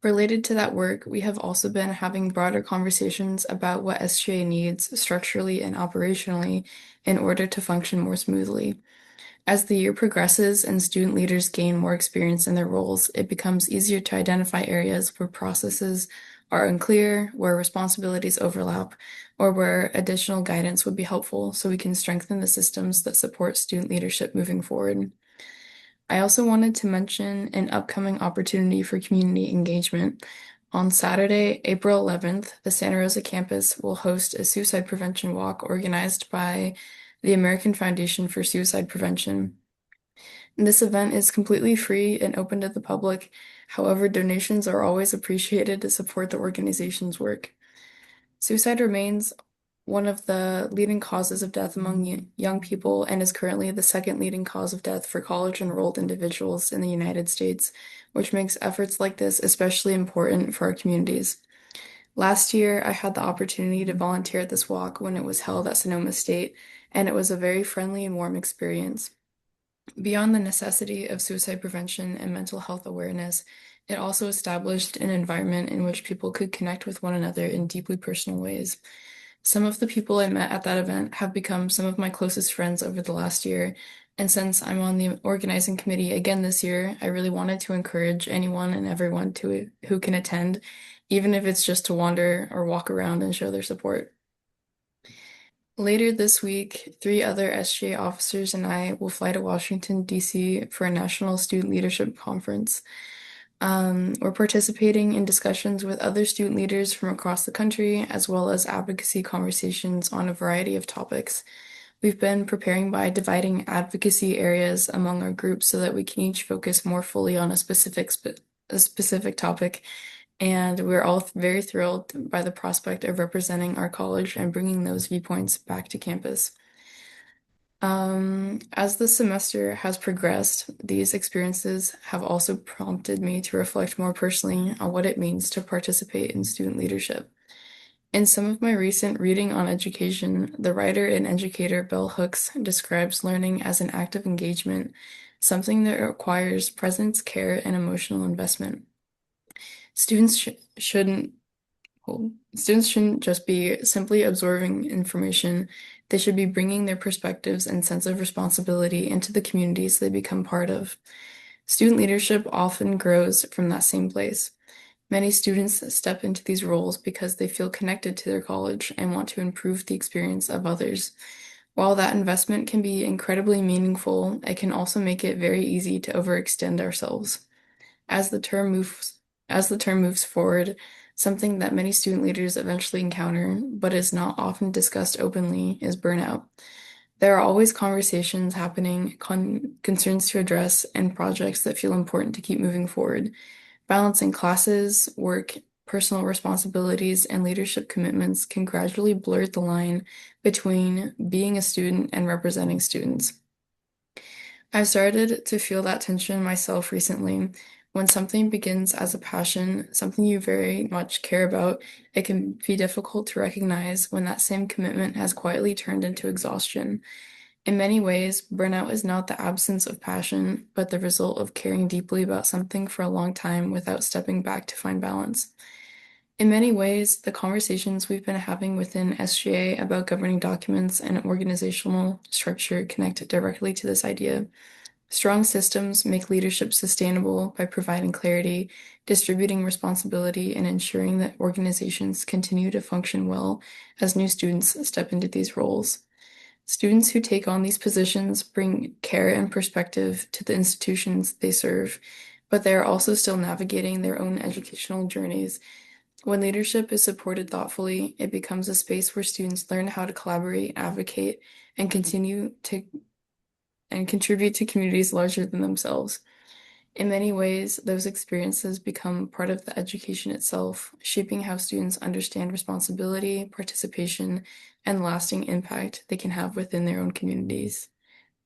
Related to that work, we have also been having broader conversations about what SGA needs structurally and operationally in order to function more smoothly. As the year progresses and student leaders gain more experience in their roles, it becomes easier to identify areas where processes are unclear, where responsibilities overlap, or where additional guidance would be helpful so we can strengthen the systems that support student leadership moving forward. I also wanted to mention an upcoming opportunity for community engagement. On Saturday, April 11th, the Santa Rosa campus will host a suicide prevention walk organized by the American Foundation for Suicide Prevention. This event is completely free and open to the public. However, donations are always appreciated to support the organization's work. Suicide remains one of the leading causes of death among young people and is currently the second leading cause of death for college-enrolled individuals in the United States, which makes efforts like this especially important for our communities. Last year, I had the opportunity to volunteer at this walk when it was held at Sonoma State, and it was a very friendly and warm experience. Beyond the necessity of suicide prevention and mental health awareness, it also established an environment in which people could connect with one another in deeply personal ways. Some of the people I met at that event have become some of my closest friends over the last year, and since I'm on the organizing committee again this year, I really wanted to encourage anyone and everyone who can attend, even if it's just to wander or walk around and show their support. Later this week, 3 other SGA officers and I will fly to Washington, D.C. for a National Student Leadership Conference. We're participating in discussions with other student leaders from across the country, as well as advocacy conversations on a variety of topics. We've been preparing by dividing advocacy areas among our groups so that we can each focus more fully on a specific topic, and we're all very thrilled by the prospect of representing our college and bringing those viewpoints back to campus. As the semester has progressed, these experiences have also prompted me to reflect more personally on what it means to participate in student leadership. In some of my recent reading on education, the writer and educator Bell Hooks describes learning as an act of engagement, something that requires presence, care, and emotional investment. Students shouldn't Students shouldn't just be simply absorbing information. They should be bringing their perspectives and sense of responsibility into the communities they become part of. Student leadership often grows from that same place. Many students step into these roles because they feel connected to their college and want to improve the experience of others. While that investment can be incredibly meaningful, it can also make it very easy to overextend ourselves. As the term moves as the term moves forward, something that many student leaders eventually encounter, but is not often discussed openly, is burnout. There are always conversations happening, concerns to address, and projects that feel important to keep moving forward. Balancing classes, work, personal responsibilities, and leadership commitments can gradually blur the line between being a student and representing students. I've started to feel that tension myself recently. When something begins as a passion, something you very much care about, it can be difficult to recognize when that same commitment has quietly turned into exhaustion. In many ways, burnout is not the absence of passion, but the result of caring deeply about something for a long time without stepping back to find balance. In many ways, the conversations we've been having within SGA about governing documents and organizational structure connect directly to this idea. Strong systems make leadership sustainable by providing clarity, distributing responsibility, and ensuring that organizations continue to function well as new students step into these roles. Students who take on these positions bring care and perspective to the institutions they serve, but they are also still navigating their own educational journeys When leadership is supported thoughtfully, it becomes a space where students learn how to collaborate, advocate, and contribute to communities larger than themselves. In many ways, those experiences become part of the education itself, shaping how students understand responsibility, participation, and lasting impact they can have within their own communities.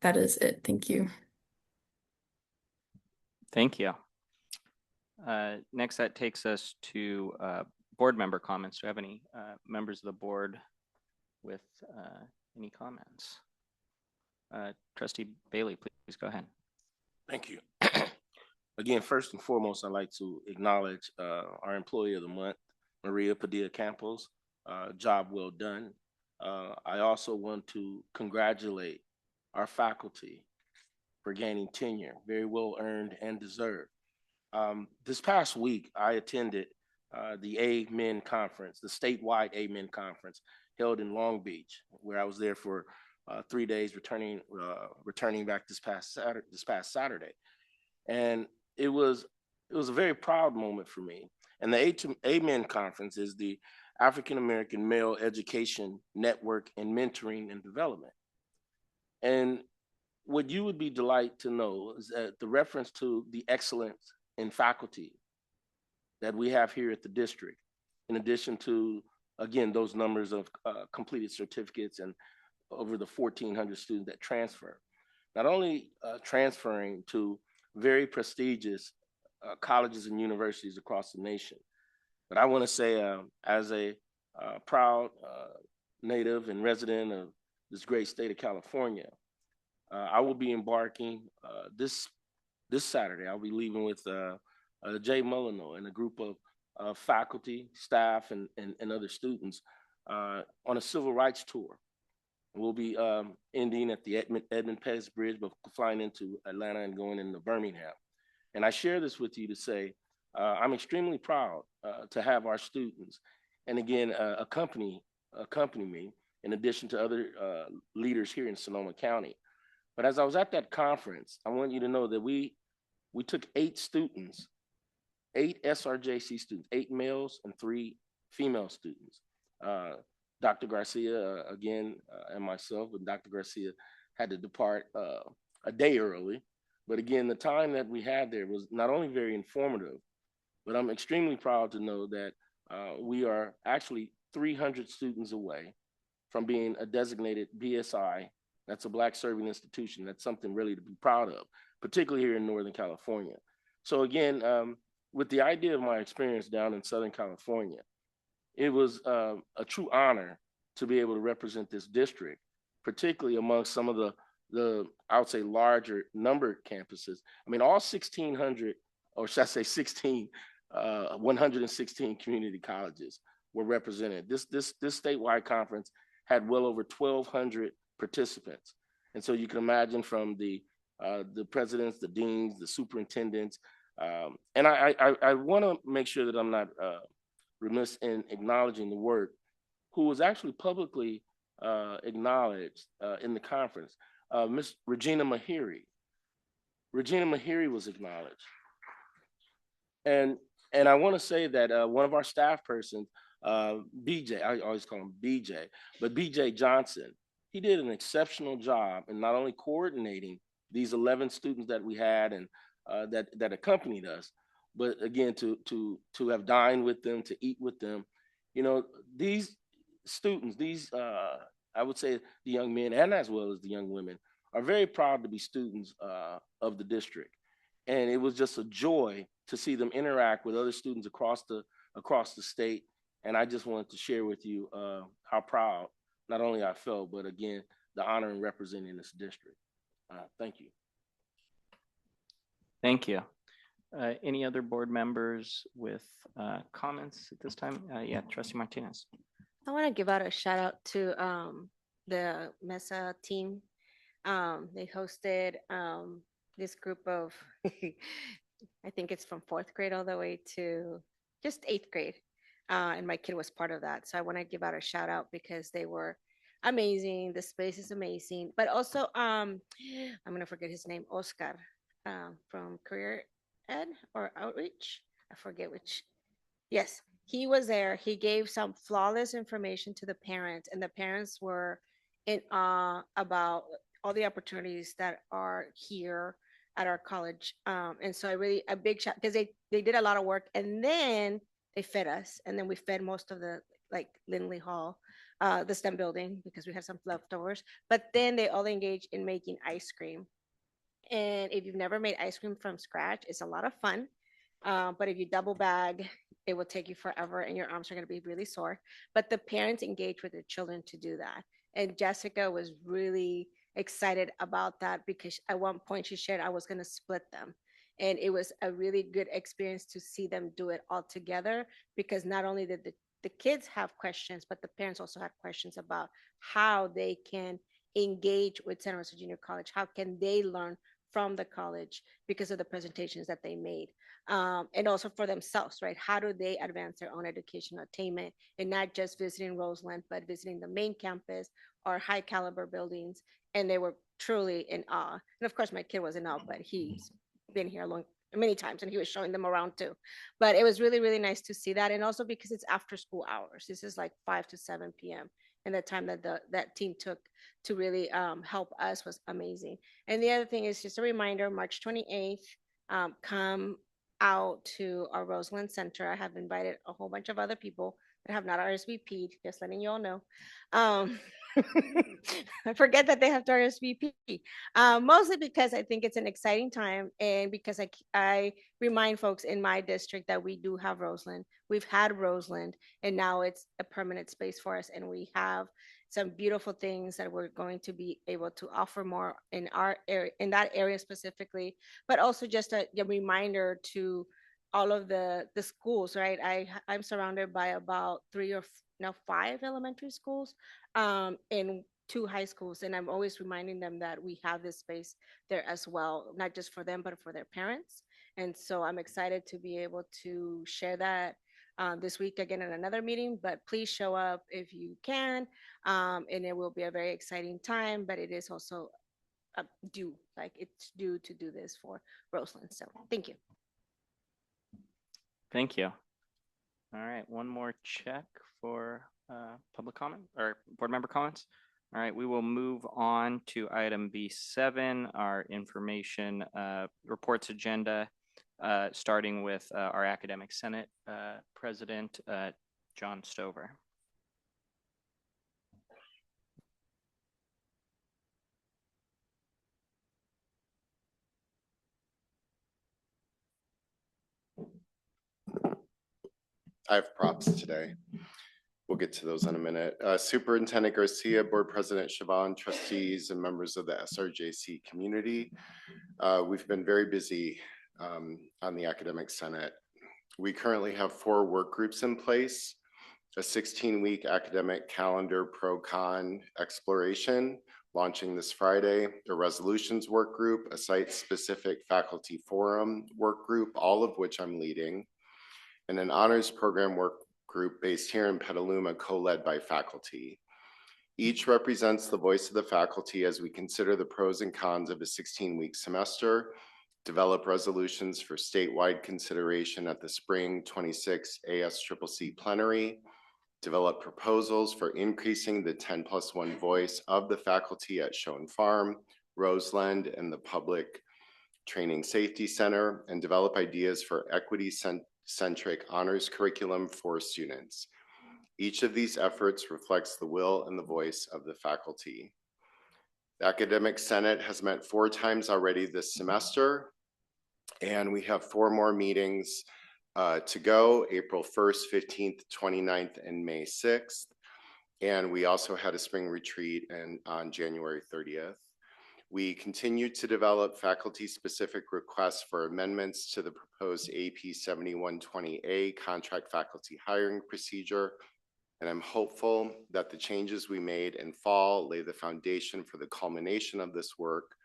That is it. Thank you. Thank you. Next, that takes us to board member comments. Do we have any members of the board with any comments? Trustee Bailey, please go ahead. Thank you. Again, first and foremost, I'd like to acknowledge our Employee of the Month, Maria Padilla Campos. Job well done. I also want to congratulate our faculty for gaining tenure, very well earned and deserved. This past week, I attended the Amen Conference, the statewide Amen Conference held in Long Beach, where I was there for 3 days, returning back this past Saturday. And it was a very proud moment for me. And the Amen Conference is the African American Male Education Network and Mentoring and Development. And what you would be delighted to know is that the reference to the excellence in faculty that we have here at the district, in addition to, again, those numbers of completed certificates and over the 1,400 students that transfer, not only transferring to very prestigious colleges and universities across the nation, but I want to say as a proud native and resident of this great state of California, I will be embarking this Saturday. I'll be leaving with Jay Molyneux and a group of faculty, staff, and other students on a civil rights tour. We'll be ending at the Edmund Pettus Bridge, but flying into Atlanta and going into Birmingham. And I share this with you to say I'm extremely proud to have our students, and again, accompany me, in addition to other leaders here in Sonoma County. But as I was at that conference, I want you to know that we took 8 students, 8 SRJC students, 8 males and 3 female students. Dr. Garcia, again, and myself, and Dr. Garcia had to depart a day early. But again, the time that we had there was not only very informative, but I'm extremely proud to know that we are actually 300 students away from being a designated BSI. That's a Black serving institution. That's something really to be proud of, particularly here in Northern California. So again, with the idea of my experience down in Southern California, it was a true honor to be able to represent this district, particularly among some of the I would say larger numbered campuses. I mean, all 1,600, or should I say 116 community colleges were represented. This statewide conference had well over 1,200 participants. And so you can imagine from the presidents, the deans, the superintendents, and I want to make sure that I'm not remiss in acknowledging the work who was actually publicly acknowledged in the conference. Miss Regina Mahiri. Regina Mahiri was acknowledged. And I want to say that one of our staff persons, BJ, I always call him BJ, but BJ Johnson, he did an exceptional job in not only coordinating these 11 students that we had and that accompanied us, but again, to have dined with them, to eat with them. You know, these students, these, I would say the young men and as well as the young women are very proud to be students of the district. And it was just a joy to see them interact with other students across the state. And I just wanted to share with you how proud not only I felt, but again, the honor in representing this district. Thank you. Thank you. Any other board members with comments at this time? Yeah, Trustee Martinez. I want to give out a shout out to the MESA team. They hosted this group of, I think it's from 4th grade all the way to just 8th grade. And my kid was part of that. So I want to give out a shout out because they were amazing. The space is amazing. But also, I'm going to forget his name, Oscar, from Career Ed or Outreach. I forget which. Yes, he was there. He gave some flawless information to the parents, and the parents were in awe about all the opportunities that are here at our college. And so I really, a big shout, because they did a lot of work, and then they fed us, and then we fed most of the, like, Lindley Hall, the STEM building, because we had some leftovers. But then they all engaged in making ice cream. And if you've never made ice cream from scratch, it's a lot of fun. But if you double bag, it will take you forever and your arms are going to be really sore. But the parents engage with their children to do that. And Jessica was really excited about that because at one point she shared I was going to split them. And it was a really good experience to see them do it all together, because not only did the kids have questions, but the parents also had questions about how they can engage with Santa Rosa Junior College. How can they learn from the college because of the presentations that they made? And also for themselves, right? How do they advance their own educational attainment and not just visiting Roseland, but visiting the main campus or high caliber buildings? And they were truly in awe. And of course, my kid was in awe, but he's been here many times and he was showing them around too. But it was really, really nice to see that. And also because it's after school hours. This is like 5 to 7 p.m. And the time that that team took to really help us was amazing. And the other thing is just a reminder, March 28th, come out to our Roseland Center. I have invited a whole bunch of other people that have not RSVP'd, just letting you all know. I forget that they have to RSVP, mostly because I think it's an exciting time, and because I remind folks in my district that we do have Roseland. We've had Roseland, and now it's a permanent space for us, and we have some beautiful things that we're going to be able to offer more in our area, in that area specifically, but also just a reminder to all of the schools, right? I'm surrounded by about 5 elementary schools, and 2 high schools, and I'm always reminding them that we have this space there as well, not just for them but for their parents. And so I'm excited to be able to share that this week again in another meeting. But please show up if you can, and it will be a very exciting time. But it is also due, like it's due to do this for Roseland. So thank you. Thank you. All right, one more check for public comment or board member comments. All right, we will move on to item B7, our information reports agenda, starting with our Academic Senate President, John Stover. I have props today. We'll get to those in a minute. Superintendent Garcia, Board President Chabon, trustees, and members of the SRJC community. We've been very busy on the Academic Senate. We currently have 4 work groups in place, a 16-week academic calendar pro-con exploration launching this Friday, a resolutions work group, a site-specific faculty forum work group, all of which I'm leading, and an honors program work group based here in Petaluma, co-led by faculty. Each represents the voice of the faculty as we consider the pros and cons of a 16-week semester, develop resolutions for statewide consideration at the spring 26 ASCCC plenary, develop proposals for increasing the 10+1 voice of the faculty at Schoen Farm, Roseland, and the Public Training Safety Center, and develop ideas for equity-centric honors curriculum for students. Each of these efforts reflects the will and the voice of the faculty. The Academic Senate has met 4 times already this semester, and we have 4 more meetings to go, April 1st, 15th, 29th, and May 6th. And we also had a spring retreat on January 30th. We continue to develop faculty-specific requests for amendments to the proposed AP 7120A contract faculty hiring procedure, and I'm hopeful that the changes we made in fall lay the foundation for the culmination of this work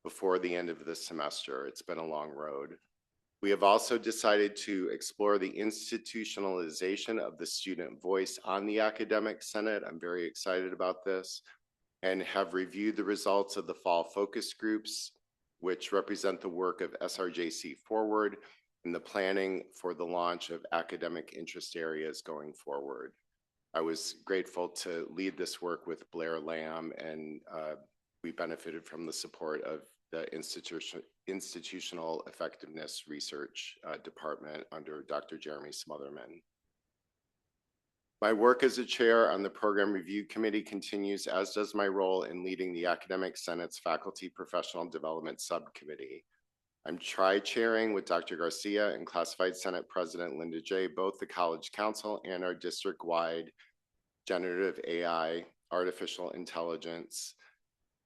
before the end of this semester. It's been a long road. We have also decided to explore the institutionalization of the student voice on the Academic Senate. I'm very excited about this, and have reviewed the results of the fall focus groups, which represent the work of SRJC Forward and the planning for the launch of academic interest areas going forward. I was grateful to lead this work with Blair Lamb, and we benefited from the support of the Institutional Effectiveness Research Department under Dr. Jeremy Smotherman. My work as a chair on the Program Review Committee continues, as does my role in leading the Academic Senate's Faculty Professional Development Subcommittee. I'm tri-chairing with Dr. Garcia and Classified Senate President Linda J, both the College Council and our district-wide Generative AI, Artificial Intelligence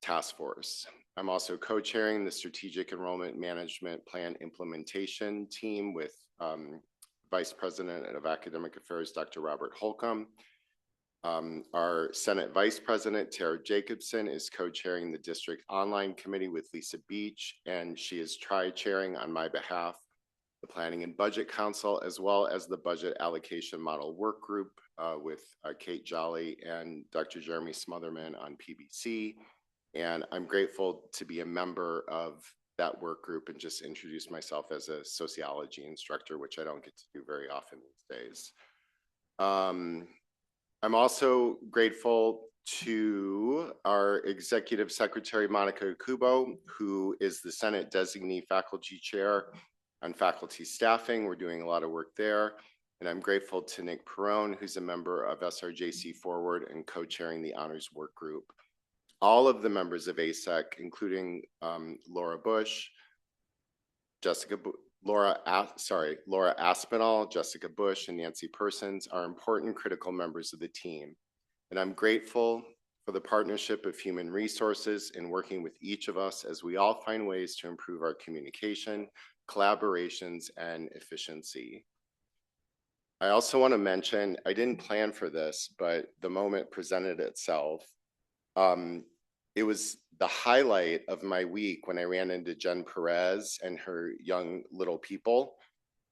Task Force. I'm also co-chairing the Strategic Enrollment Management Plan Implementation Team with Vice President of Academic Affairs, Dr. Robert Holcomb. Our Senate Vice President, Tara Jacobson, is co-chairing the District Online Committee with Lisa Beach, and she is tri-chairing on my behalf the Planning and Budget Council, as well as the Budget Allocation Model Work Group with Kate Jolly and Dr. Jeremy Smotherman on PBC. And I'm grateful to be a member of that work group and just introduce myself as a sociology instructor, which I don't get to do very often these days. I'm also grateful to our Executive Secretary, Monica Kubo, who is the Senate Designee Faculty Chair on faculty staffing. We're doing a lot of work there. And I'm grateful to Nick Perrone, who's a member of SRJC Forward and co-chairing the Honors Work Group. All of the members of ASEC, including Laura Bush, Laura Aspinall, Jessica Bush, and Nancy Persons are important critical members of the team. And I'm grateful for the partnership of human resources in working with each of us as we all find ways to improve our communication, collaborations, and efficiency. I also want to mention, I didn't plan for this, but the moment presented itself. It was the highlight of my week when I ran into Jen Perez and her young little people.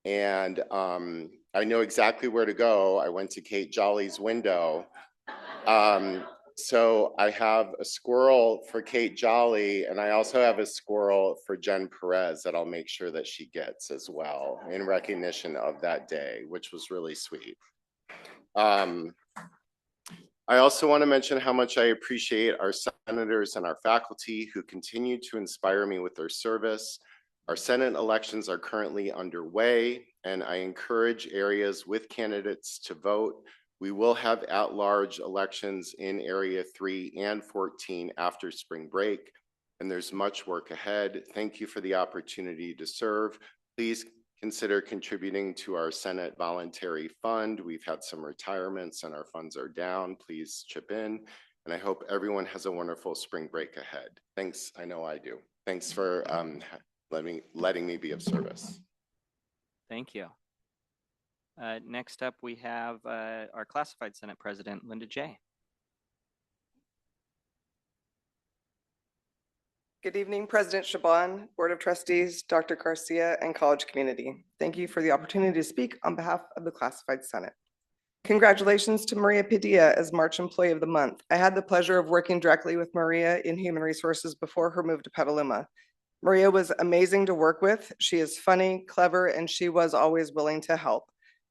And I know exactly where to go. I went to Kate Jolly's window. So I have a squirrel for Kate Jolly, and I also have a squirrel for Jen Perez that I'll make sure that she gets as well in recognition of that day, which was really sweet. I also want to mention how much I appreciate our senators and our faculty who continue to inspire me with their service. Our Senate elections are currently underway, and I encourage areas with candidates to vote. We will have at-large elections in Area 3 and 14 after spring break, and there's much work ahead. Thank you for the opportunity to serve. Please consider contributing to our Senate Voluntary Fund. We've had some retirements and our funds are down. Please chip in. And I hope everyone has a wonderful spring break ahead. Thanks, I know I do. Thanks for letting me be of service. Thank you. Next up, we have our Classified Senate President, Linda J. Good evening, President Shaban, Board of Trustees, Dr. Garcia, and college community. Thank you for the opportunity to speak on behalf of the Classified Senate. Congratulations to Maria Padilla as March Employee of the Month. I had the pleasure of working directly with Maria in Human Resources before her move to Petaluma. Maria was amazing to work with. She is funny, clever, and she was always willing to help.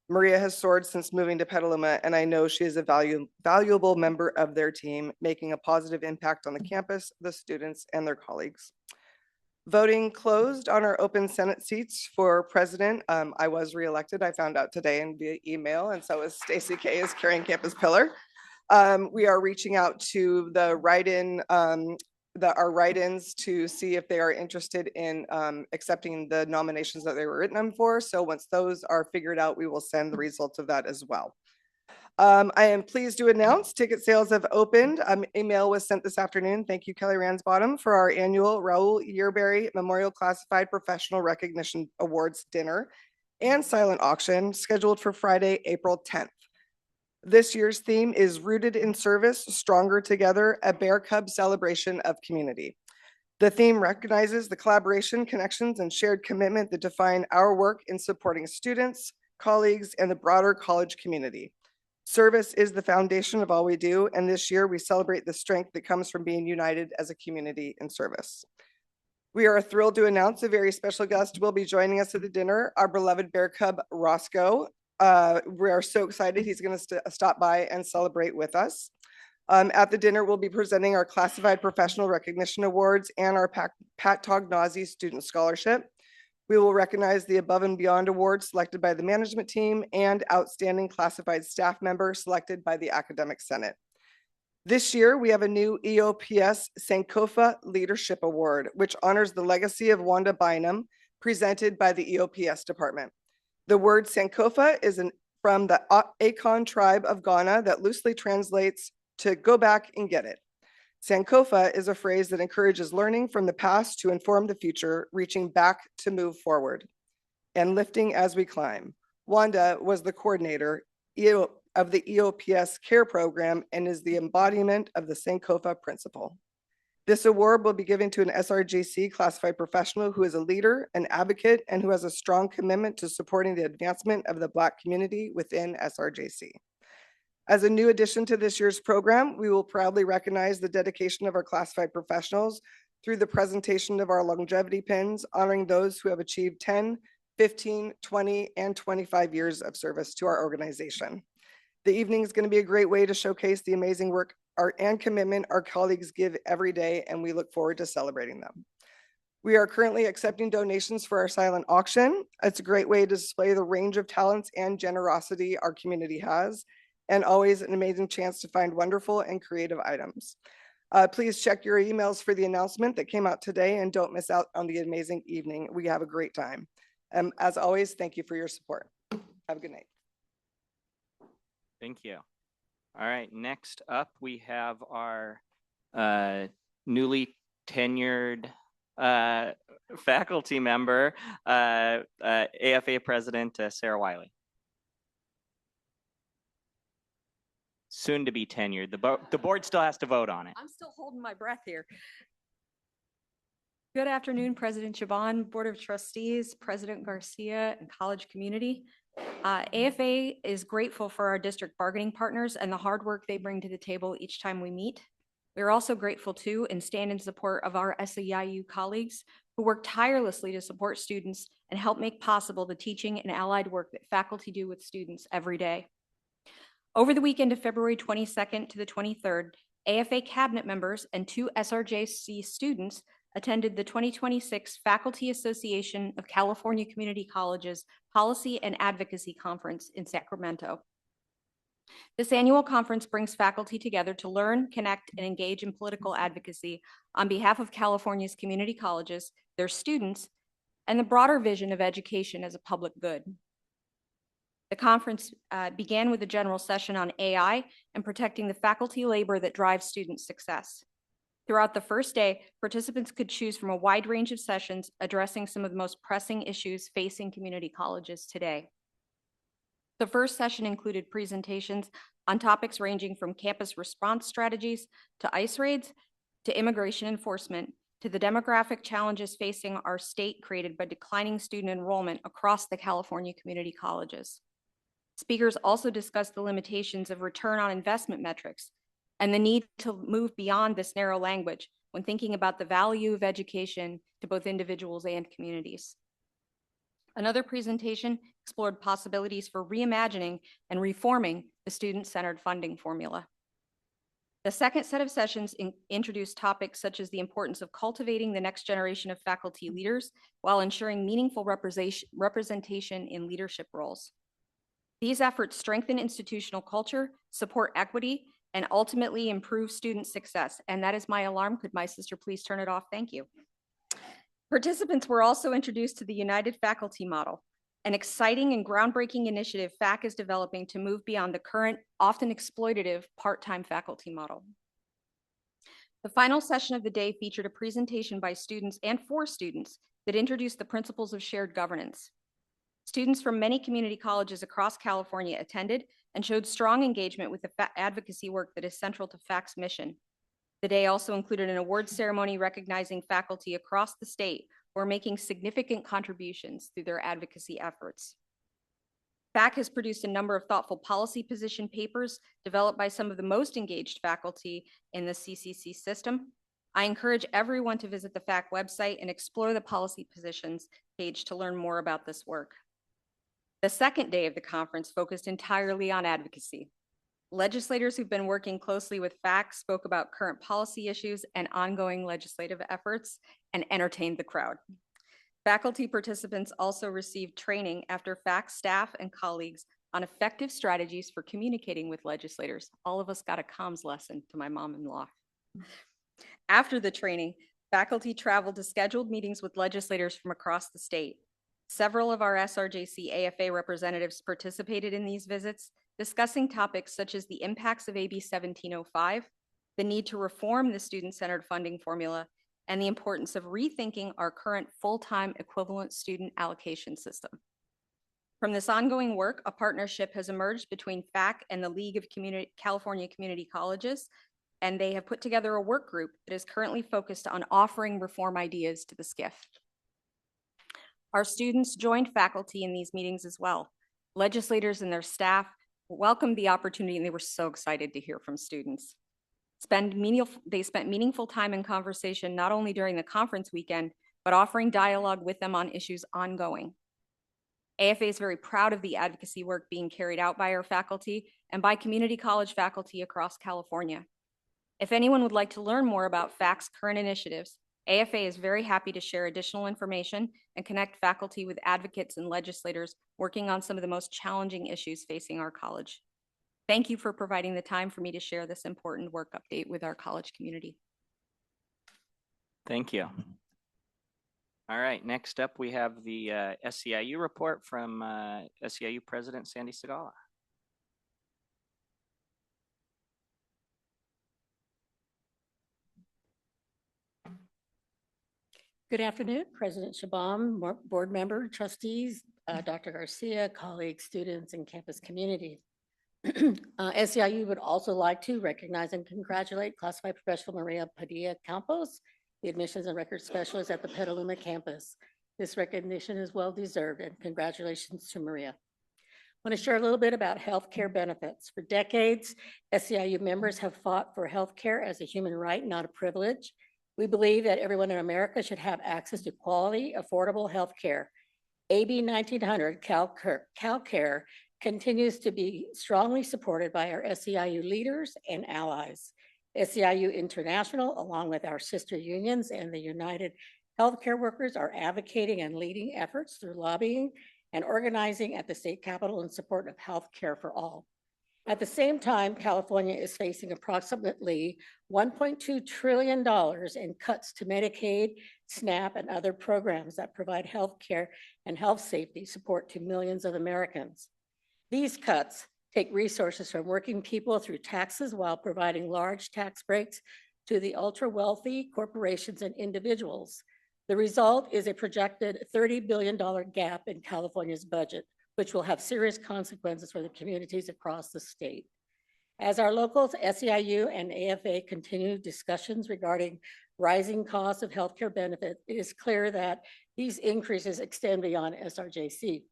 Maria has soared since moving to Petaluma, and I know she is a valuable member of their team, making a positive impact on the campus, the students, and their colleagues. Voting closed on our open Senate seats for president. I was reelected, I found out today and via email, and so is Stacy K as carrying campus pillar. We are reaching out to the our write-ins to see if they are interested in accepting the nominations that they were written in for. So once those are figured out, we will send the results of that as well. I am pleased to announce ticket sales have opened. Email was sent this afternoon. Thank you, Kelly Ransbottom, for our annual Raul Yearberry Memorial Classified Professional Recognition Awards dinner and silent auction scheduled for Friday, April 10th. This year's theme is Rooted in Service, Stronger Together, a Bear Cub celebration of community. The theme recognizes the collaboration, connections, and shared commitment that define our work in supporting students, colleagues, and the broader college community. Service is the foundation of all we do, and this year we celebrate the strength that comes from being united as a community in service. We are thrilled to announce a very special guest will be joining us at the dinner, our beloved bear cub, Roscoe. We are so excited he's going to stop by and celebrate with us. At the dinner, we'll be presenting our Classified Professional Recognition Awards and our Pat Tognazzi Student Scholarship. We will recognize the Above and Beyond Award selected by the management team and Outstanding Classified Staff Member selected by the Academic Senate. This year, we have a new EOPS Sankofa Leadership Award, which honors the legacy of Wanda Bynum, presented by the EOPS department. The word Sankofa is from the Akan tribe of Ghana that loosely translates to go back and get it. Sankofa is a phrase that encourages learning from the past to inform the future, reaching back to move forward, and lifting as we climb. Wanda was the coordinator of the EOPS CARE program and is the embodiment of the Sankofa principle. This award will be given to an SRJC classified professional who is a leader, an advocate, and who has a strong commitment to supporting the advancement of the Black community within SRJC. As a new addition to this year's program, we will proudly recognize the dedication of our classified professionals through the presentation of our longevity pins, honoring those who have achieved 10, 15, 20, and 25 years of service to our organization. The evening is going to be a great way to showcase the amazing work and commitment our colleagues give every day, and we look forward to celebrating them. We are currently accepting donations for our silent auction. It's a great way to display the range of talents and generosity our community has, and always an amazing chance to find wonderful and creative items. Please check your emails for the announcement that came out today and don't miss out on the amazing evening. We have a great time. As always, thank you for your support. Have a good night. Thank you. All right, next up we have our newly tenured faculty member, AFA President Sarah Wiley. Soon to be tenured. The board still has to vote on it. I'm still holding my breath here. Good afternoon, President Shaban, Board of Trustees, President Garcia, and college community. AFA is grateful for our district bargaining partners and the hard work they bring to the table each time we meet. We are also grateful to and stand in support of our SEIU colleagues who work tirelessly to support students and help make possible the teaching and allied work that faculty do with students every day. Over the weekend of February 22nd to the 23rd, AFA cabinet members and 2 SRJC students attended the 2026 Faculty Association of California Community Colleges Policy and Advocacy Conference in Sacramento. This annual conference brings faculty together to learn, connect, and engage in political advocacy on behalf of California's community colleges, their students, and the broader vision of education as a public good. The conference began with a general session on AI and protecting the faculty labor that drives student success. Throughout the first day, participants could choose from a wide range of sessions addressing some of the most pressing issues facing community colleges today. The first session included presentations on topics ranging from campus response strategies to ICE raids to immigration enforcement to the demographic challenges facing our state created by declining student enrollment across the California community colleges. Speakers also discussed the limitations of return on investment metrics and the need to move beyond this narrow language when thinking about the value of education to both individuals and communities. Another presentation explored possibilities for reimagining and reforming the student-centered funding formula. The second set of sessions introduced topics such as the importance of cultivating the next generation of faculty leaders while ensuring meaningful representation in leadership roles. These efforts strengthen institutional culture, support equity, and ultimately improve student success. And that is my alarm. Could my sister please turn it off? Thank you. Participants were also introduced to the United Faculty Model, an exciting and groundbreaking initiative FAC is developing to move beyond the current, often exploitative part-time faculty model. The final session of the day featured a presentation by students and for students that introduced the principles of shared governance. Students from many community colleges across California attended and showed strong engagement with the advocacy work that is central to FAC's mission. The day also included an awards ceremony recognizing faculty across the state who are making significant contributions through their advocacy efforts. FAC has produced a number of thoughtful policy position papers developed by some of the most engaged faculty in the CCC system. I encourage everyone to visit the FAC website and explore the policy positions page to learn more about this work. The second day of the conference focused entirely on advocacy. Legislators who've been working closely with FAC spoke about current policy issues and ongoing legislative efforts and entertained the crowd. Faculty participants also received training after FAC staff and colleagues on effective strategies for communicating with legislators. All of us got a comms lesson to my mom-in-law. After the training, faculty traveled to scheduled meetings with legislators from across the state. Several of our SRJC AFA representatives participated in these visits, discussing topics such as the impacts of AB 1705, the need to reform the student-centered funding formula, and the importance of rethinking our current full-time equivalent student allocation system. From this ongoing work, a partnership has emerged between FAC and the League of California Community Colleges, and they have put together a work group that is currently focused on offering reform ideas to the SCIF. Our students joined faculty in these meetings as well. Legislators and their staff welcomed the opportunity, and they were so excited to hear from students. They spent meaningful time in conversation not only during the conference weekend, but offering dialogue with them on issues ongoing. AFA is very proud of the advocacy work being carried out by our faculty and by community college faculty across California. If anyone would like to learn more about FAC's current initiatives, AFA is very happy to share additional information and connect faculty with advocates and legislators working on some of the most challenging issues facing our college. Thank you for providing the time for me to share this important work update with our college community. Thank you. All right, next up we have the SEIU report from SEIU President Sandy Segala. Good afternoon, President Shaban, board member, trustees, Dr. Garcia, colleagues, students, and campus community. SEIU would also like to recognize and congratulate classified professional Maria Padilla Campos, the admissions and records specialist at the Petaluma campus. This recognition is well deserved, and congratulations to Maria. I want to share a little bit about healthcare benefits. For decades, SEIU members have fought for healthcare as a human right, not a privilege. We believe that everyone in America should have access to quality, affordable health care. AB 1900, CalCare, continues to be strongly supported by our SEIU leaders and allies. SEIU International, along with our sister unions and the United Healthcare Workers, are advocating and leading efforts through lobbying and organizing at the state capitol in support of health care for all. At the same time, California is facing approximately $1.2 trillion in cuts to Medicaid, SNAP, and other programs that provide health care and health safety support to millions of Americans. These cuts take resources from working people through taxes while providing large tax breaks to the ultra-wealthy corporations and individuals. The result is a projected $30 billion gap in California's budget, which will have serious consequences for the communities across the state. As our locals, SEIU and AFA continue discussions regarding rising costs of healthcare benefits, it is clear that these increases extend beyond SRJC.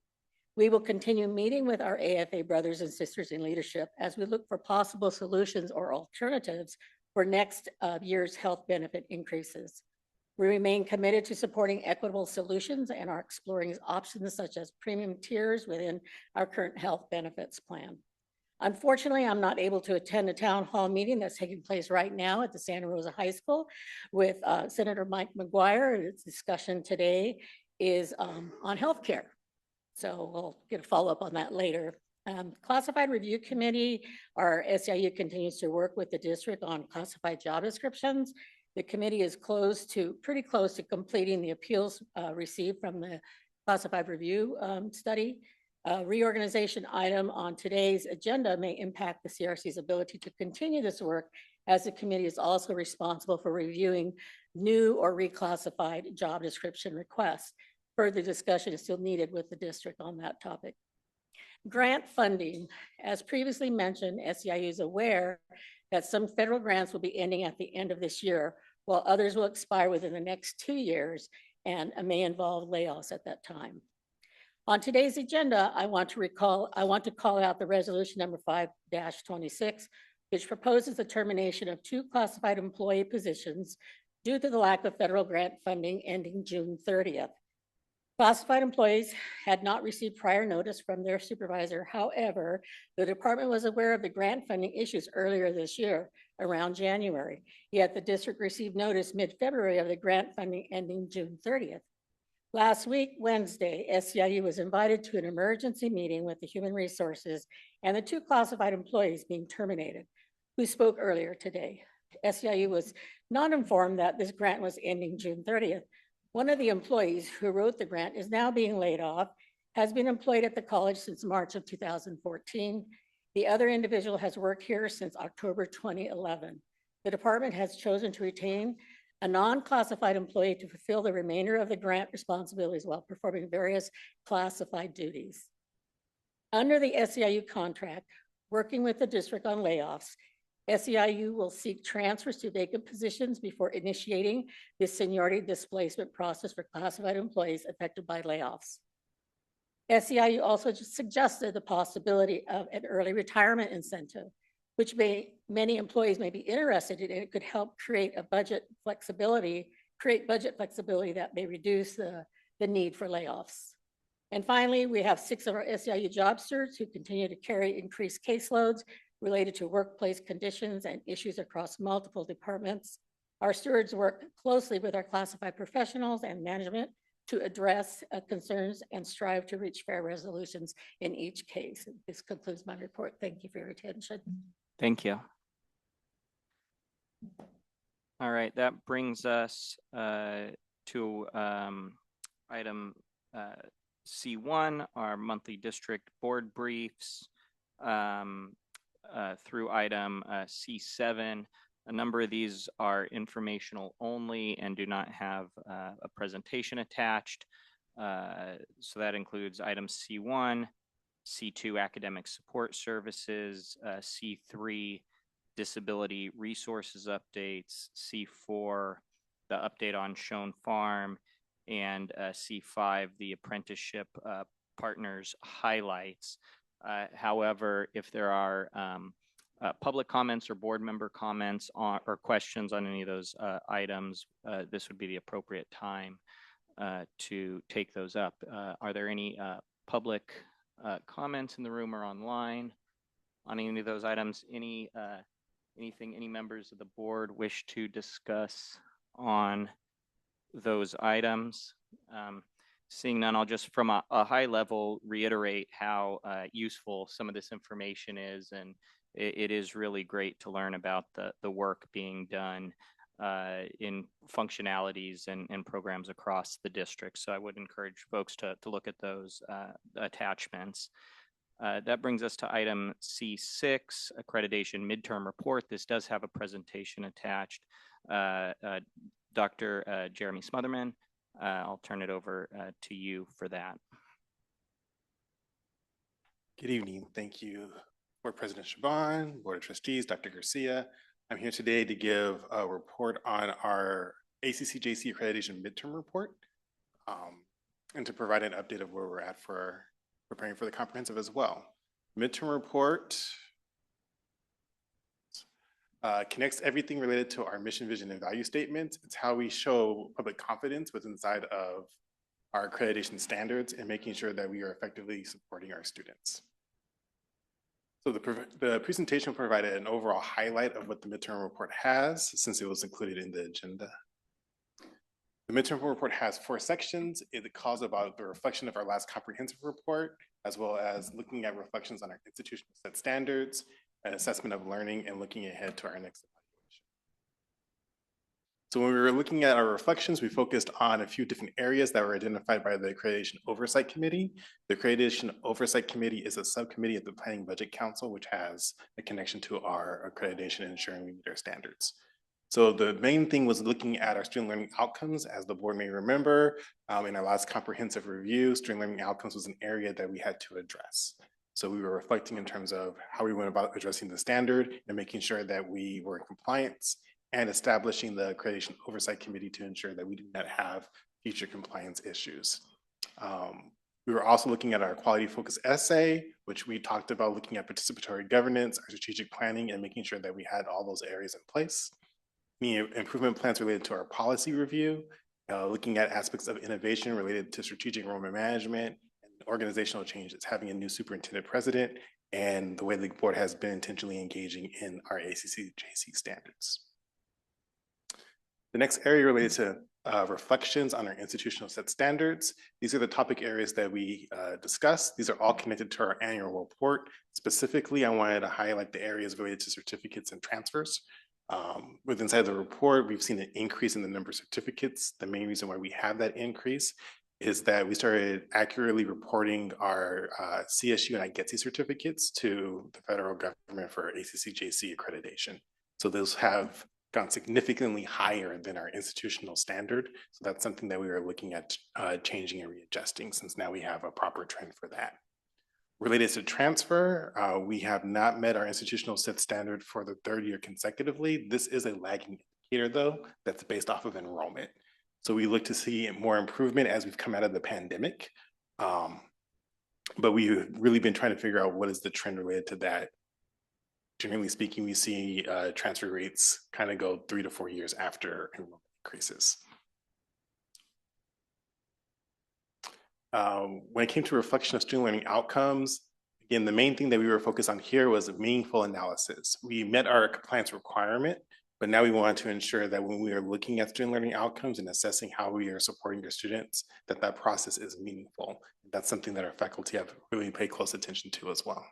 We will continue meeting with our AFA brothers and sisters in leadership as we look for possible solutions or alternatives for next year's health benefit increases. We remain committed to supporting equitable solutions and are exploring options such as premium tiers within our current health benefits plan. Unfortunately, I'm not able to attend a town hall meeting that's taking place right now at the Santa Rosa High School with Senator Mike McGuire. Its discussion today is on healthcare. So we'll get a follow-up on that later. Classified Review Committee, our SEIU continues to work with the district on classified job descriptions. The committee is pretty close to completing the appeals received from the classified review study. Reorganization item on today's agenda may impact the CRC's ability to continue this work, as the committee is also responsible for reviewing new or reclassified job description requests. Further discussion is still needed with the district on that topic. Grant funding. As previously mentioned, SEIU is aware that some federal grants will be ending at the end of this year, while others will expire within the next 2 years and may involve layoffs at that time. On today's agenda, I want to call out the resolution number 5-26, which proposes the termination of 2 classified employee positions due to the lack of federal grant funding ending June 30th. Classified employees had not received prior notice from their supervisor. However, the department was aware of the grant funding issues earlier this year, around January. Yet the district received notice mid-February of the grant funding ending June 30th. Last week, Wednesday, SEIU was invited to an emergency meeting with the human resources and the 2 classified employees being terminated, who spoke earlier today. SEIU was not informed that this grant was ending June 30th. One of the employees who wrote the grant is now being laid off, has been employed at the college since March of 2014. The other individual has worked here since October 2011. The department has chosen to retain a non-classified employee to fulfill the remainder of the grant responsibilities while performing various classified duties. Under the SEIU contract, working with the district on layoffs, SEIU will seek transfers to vacant positions before initiating the seniority displacement process for classified employees affected by layoffs. SEIU also just suggested the possibility of an early retirement incentive, which many employees may be interested in. It could help create budget flexibility that may reduce the need for layoffs. And finally, we have 6 of our SEIU job certs who continue to carry increased caseloads related to workplace conditions and issues across multiple departments. Our stewards work closely with our classified professionals and management to address concerns and strive to reach fair resolutions in each case. This concludes my report. Thank you for your attention. Thank you. All right, that brings us to item C1, our monthly district board briefs. Through item C7. A number of these are informational only and do not have a presentation attached. So that includes item C1, C2 academic support services, C3 disability resources updates, C4 the update on Schoen Farm, and C5 the apprenticeship partners highlights. However, if there are public comments or board member comments or questions on any of those items, this would be the appropriate time to take those up. Are there any public comments in the room or online on any of those items? Anything any members of the board wish to discuss on those items? Seeing none, I'll just from a high level reiterate how useful some of this information is, and it is really great to learn about the work being done in functionalities and programs across the district. So I would encourage folks to look at those attachments. That brings us to item C6, accreditation midterm report. This does have a presentation attached. Dr. Jeremy Smotherman, I'll turn it over to you for that. Good evening. Thank you, Board President Shaban, Board of Trustees, Dr. Garcia. I'm here today to give a report on our ACCJC accreditation midterm report and to provide an update of where we're at for preparing for the comprehensive as well. Midterm report connects everything related to our mission, vision, and value statements. It's how we show public confidence within inside of our accreditation standards and making sure that we are effectively supporting our students. So the presentation provided an overall highlight of what the midterm report has, since it was included in the agenda. The midterm report has 4 sections. It calls about the reflection of our last comprehensive report, as well as looking at reflections on our institutional set standards, an assessment of learning, and looking ahead to our next evaluation. So when we were looking at our reflections, we focused on a few different areas that were identified by the Accreditation Oversight Committee. The Accreditation Oversight Committee is a subcommittee of the Planning Budget Council, which has a connection to our accreditation and ensuring we meet our standards. So the main thing was looking at our student learning outcomes. As the board may remember, in our last comprehensive review, student learning outcomes was an area that we had to address. So we were reflecting in terms of how we went about addressing the standard and making sure that we were in compliance and establishing the Accreditation Oversight Committee to ensure that we do not have future compliance issues. We were also looking at our quality focus essay, which we talked about looking at participatory governance, our strategic planning, and making sure that we had all those areas in place. any improvement plans related to our policy review, looking at aspects of innovation related to strategic enrollment management and organizational changes, having a new superintendent president, and the way the board has been intentionally engaging in our ACC-JC standards. The next area related to reflections on our institutional set standards. These are the topic areas that we discussed. These are all connected to our annual report. Specifically, I wanted to highlight the areas related to certificates and transfers. Inside the report, we've seen an increase in the number of certificates. The main reason why we have that increase is that we started accurately reporting our CSU and IGETC certificates to the federal government for ACC-JC accreditation. So those have gone significantly higher than our institutional standard. So that's something that we are looking at changing and readjusting, since now we have a proper trend for that. Related to transfer, we have not met our institutional set standard for the third year consecutively. This is a lagging indicator, though, that's based off of enrollment. So we look to see more improvement as we've come out of the pandemic. But we've really been trying to figure out what is the trend related to that. Generally speaking, we see transfer rates kind of go 3 to 4 years after enrollment increases. When it came to reflection of student learning outcomes, again, the main thing that we were focused on here was meaningful analysis. We met our compliance requirement, but now we want to ensure that when we are looking at student learning outcomes and assessing how we are supporting our students, that that process is meaningful. That's something that our faculty have really paid close attention to as well.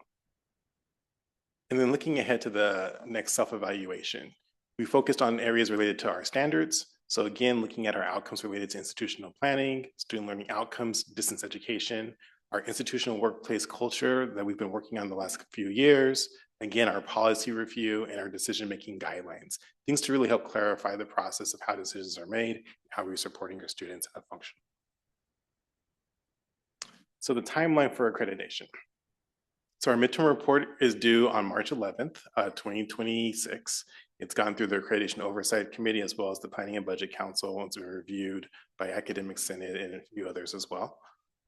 And then looking ahead to the next self-evaluation, we focused on areas related to our standards. So again, looking at our outcomes related to institutional planning, student learning outcomes, distance education, our institutional workplace culture that we've been working on the last few years, again, our policy review and our decision-making guidelines, things to really help clarify the process of how decisions are made, and how we're supporting our students at function. So the timeline for accreditation. So our midterm report is due on March 11th, 2026. It's gone through the Accreditation Oversight Committee as well as the Planning and Budget Council, once reviewed by Academic Senate and a few others as well.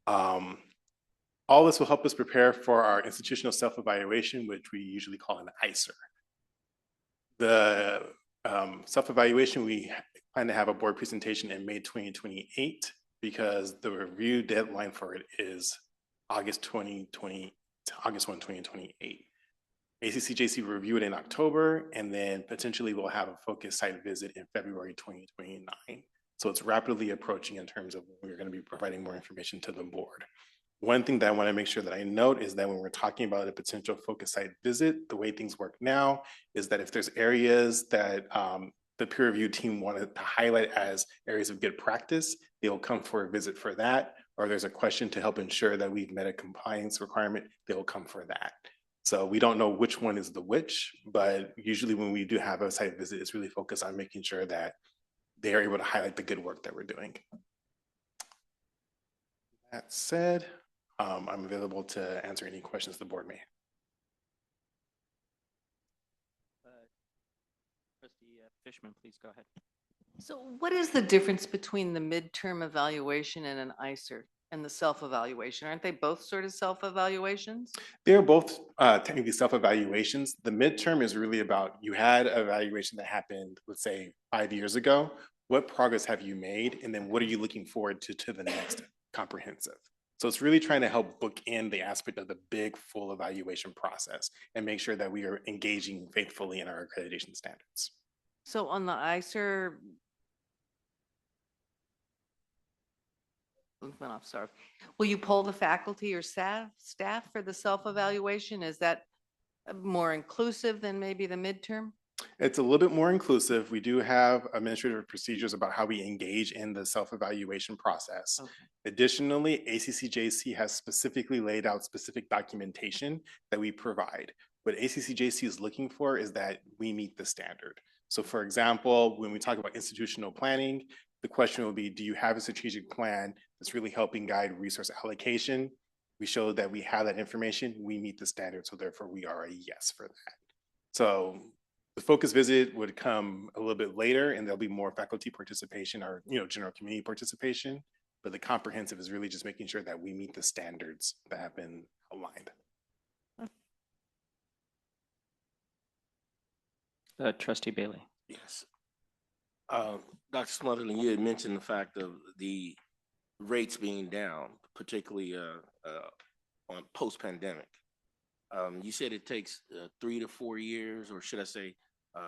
All this will help us prepare for our institutional self-evaluation, which we usually call an ICER. The self-evaluation, we plan to have a board presentation in May 2028 because the review deadline for it is August 1, 2028. ACC-JC will review it in October, and then potentially we'll have a focus site visit in February 2029. So it's rapidly approaching in terms of when we're going to be providing more information to the board. One thing that I want to make sure that I note is that when we're talking about a potential focus site visit, the way things work now is that if there's areas that the peer review team wanted to highlight as areas of good practice, they'll come for a visit for that. Or there's a question to help ensure that we've met a compliance requirement, they'll come for that. So we don't know which one is the which, but usually when we do have a site visit, it's really focused on making sure that they are able to highlight the good work that we're doing. That said, I'm available to answer any questions the board may have. Trustee Fishman, please go ahead. So what is the difference between the midterm evaluation and an ICER and the self-evaluation? Aren't they both sort of self-evaluations? They're both technically self-evaluations. The midterm is really about, you had an evaluation that happened, let's say 5 years ago. What progress have you made? And then what are you looking forward to the next comprehensive? So it's really trying to help book in the aspect of the big full evaluation process and make sure that we are engaging faithfully in our accreditation standards. So on the ICER, sorry. Will you poll the faculty or staff for the self-evaluation? Is that more inclusive than maybe the midterm? It's a little bit more inclusive. We do have administrative procedures about how we engage in the self-evaluation process. Okay. Additionally, ACC-JC has specifically laid out specific documentation that we provide. What ACC-JC is looking for is that we meet the standard. So for example, when we talk about institutional planning, the question will be, do you have a strategic plan that's really helping guide resource allocation? We show that we have that information, we meet the standard, so therefore we are a yes for that. So the focus visit would come a little bit later, and there'll be more faculty participation or general community participation, but the comprehensive is really just making sure that we meet the standards that have been aligned. Trustee Bailey. Yes. Dr. Smotherland, you had mentioned the fact of the rates being down, particularly on post-pandemic. You said it takes 3 to 4 years, or should I say,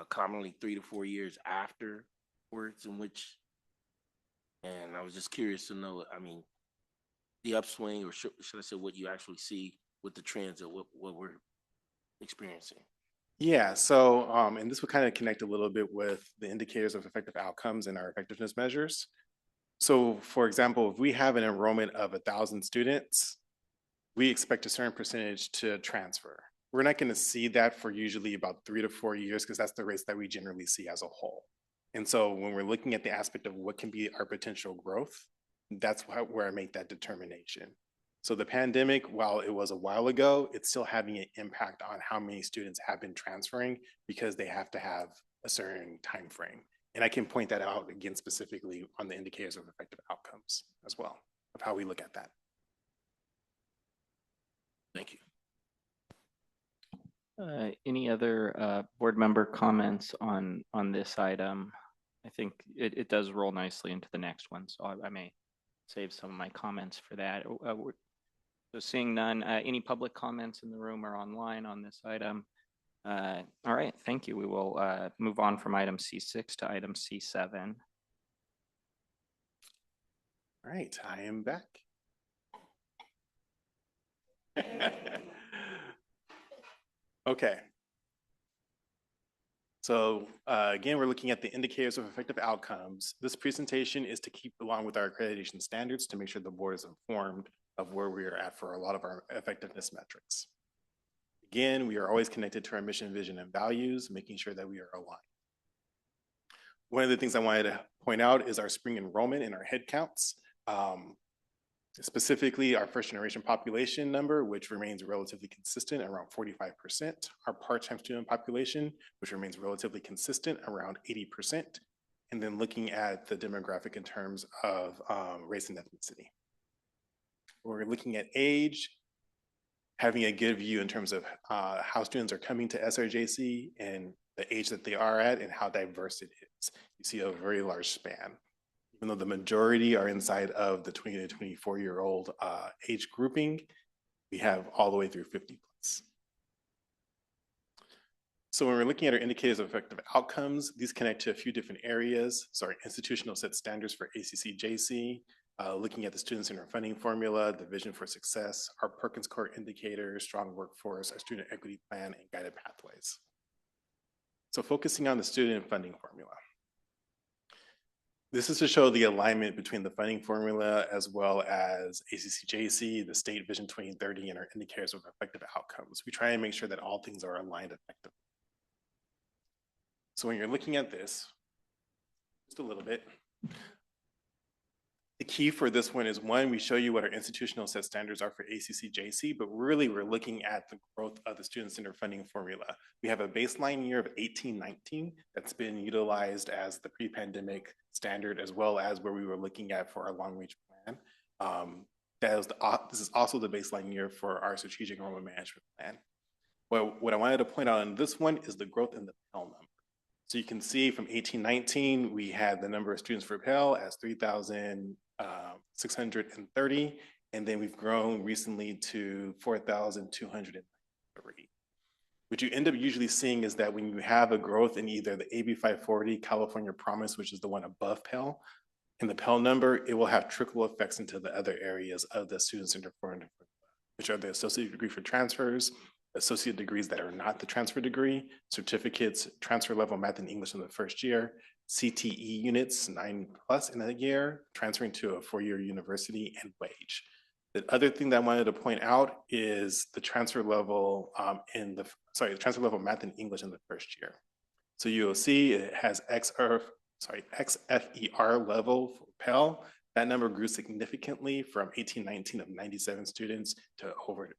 commonly 3 to 4 years afterwards, in which, and I was just curious to know, I mean, the upswing, or should I say, what you actually see with the trends of what we're experiencing. Yeah, so, and this would kind of connect a little bit with the indicators of effective outcomes and our effectiveness measures. So for example, if we have an enrollment of 1,000 students, we expect a certain percentage to transfer. We're not going to see that for usually about 3 to 4 years because that's the rates that we generally see as a whole. And so when we're looking at the aspect of what can be our potential growth, that's where I make that determination. So the pandemic, while it was a while ago, it's still having an impact on how many students have been transferring because they have to have a certain time frame. And I can point that out again specifically on the indicators of effective outcomes as well, of how we look at that. Thank you. Any other board member comments on this item? I think it does roll nicely into the next one, so I may save some of my comments for that. So seeing none, any public comments in the room or online on this item? All right, thank you. We will move on from item C6 to item C7. All right, I am back. Okay. So again, we're looking at the indicators of effective outcomes. This presentation is to keep along with our accreditation standards to make sure the board is informed of where we are at for a lot of our effectiveness metrics. Again, we are always connected to our mission, vision, and values, making sure that we are aligned. One of the things I wanted to point out is our spring enrollment and our head counts. Specifically, our first generation population number, which remains relatively consistent around 45%. Our part-time student population, which remains relatively consistent around 80%. And then looking at the demographic in terms of race and ethnicity. We're looking at age, having a good view in terms of how students are coming to SRJC and the age that they are at and how diverse it is. You see a very large span. Even though the majority are inside of the 20 to 24-year-old age grouping, we have all the way through 50 plus. So when we're looking at our indicators of effective outcomes, these connect to a few different areas. So our institutional set standards for ACC-JC, looking at the student center funding formula, the vision for success, our Perkins Core indicators, strong workforce, our student equity plan, and guided pathways. So focusing on the student funding formula. This is to show the alignment between the funding formula as well as ACC-JC, the State Vision 2030, and our indicators of effective outcomes. We try and make sure that all things are aligned effectively. So when you're looking at this, just a little bit, the key for this one is one, we show you what our institutional set standards are for ACC-JC, but really we're looking at the growth of the student center funding formula. We have a baseline year of 18-19 that's been utilized as the pre-pandemic standard, as well as where we were looking at for our long-range plan. This is also the baseline year for our strategic enrollment management plan. Well, what I wanted to point out on this one is the growth in the Pell number. So you can see from 18-19, we had the number of students for Pell as 3,630, and then we've grown recently to 4,203. What you end up usually seeing is that when you have a growth in either the AB 540, California Promise, which is the one above Pell, and the Pell number, it will have trickle effects into the other areas of the Student Center Funding, which are the associate degree for transfers, associate degrees that are not the transfer degree, certificates, transfer level math and English in the first year, CTE units, 9+ in a year, transferring to a 4-year university, and wage. The other thing that I wanted to point out is the transfer level transfer level math and English in the first year. So you'll see it has XFER level for Pell. That number grew significantly from 18-19 of 97 students to 200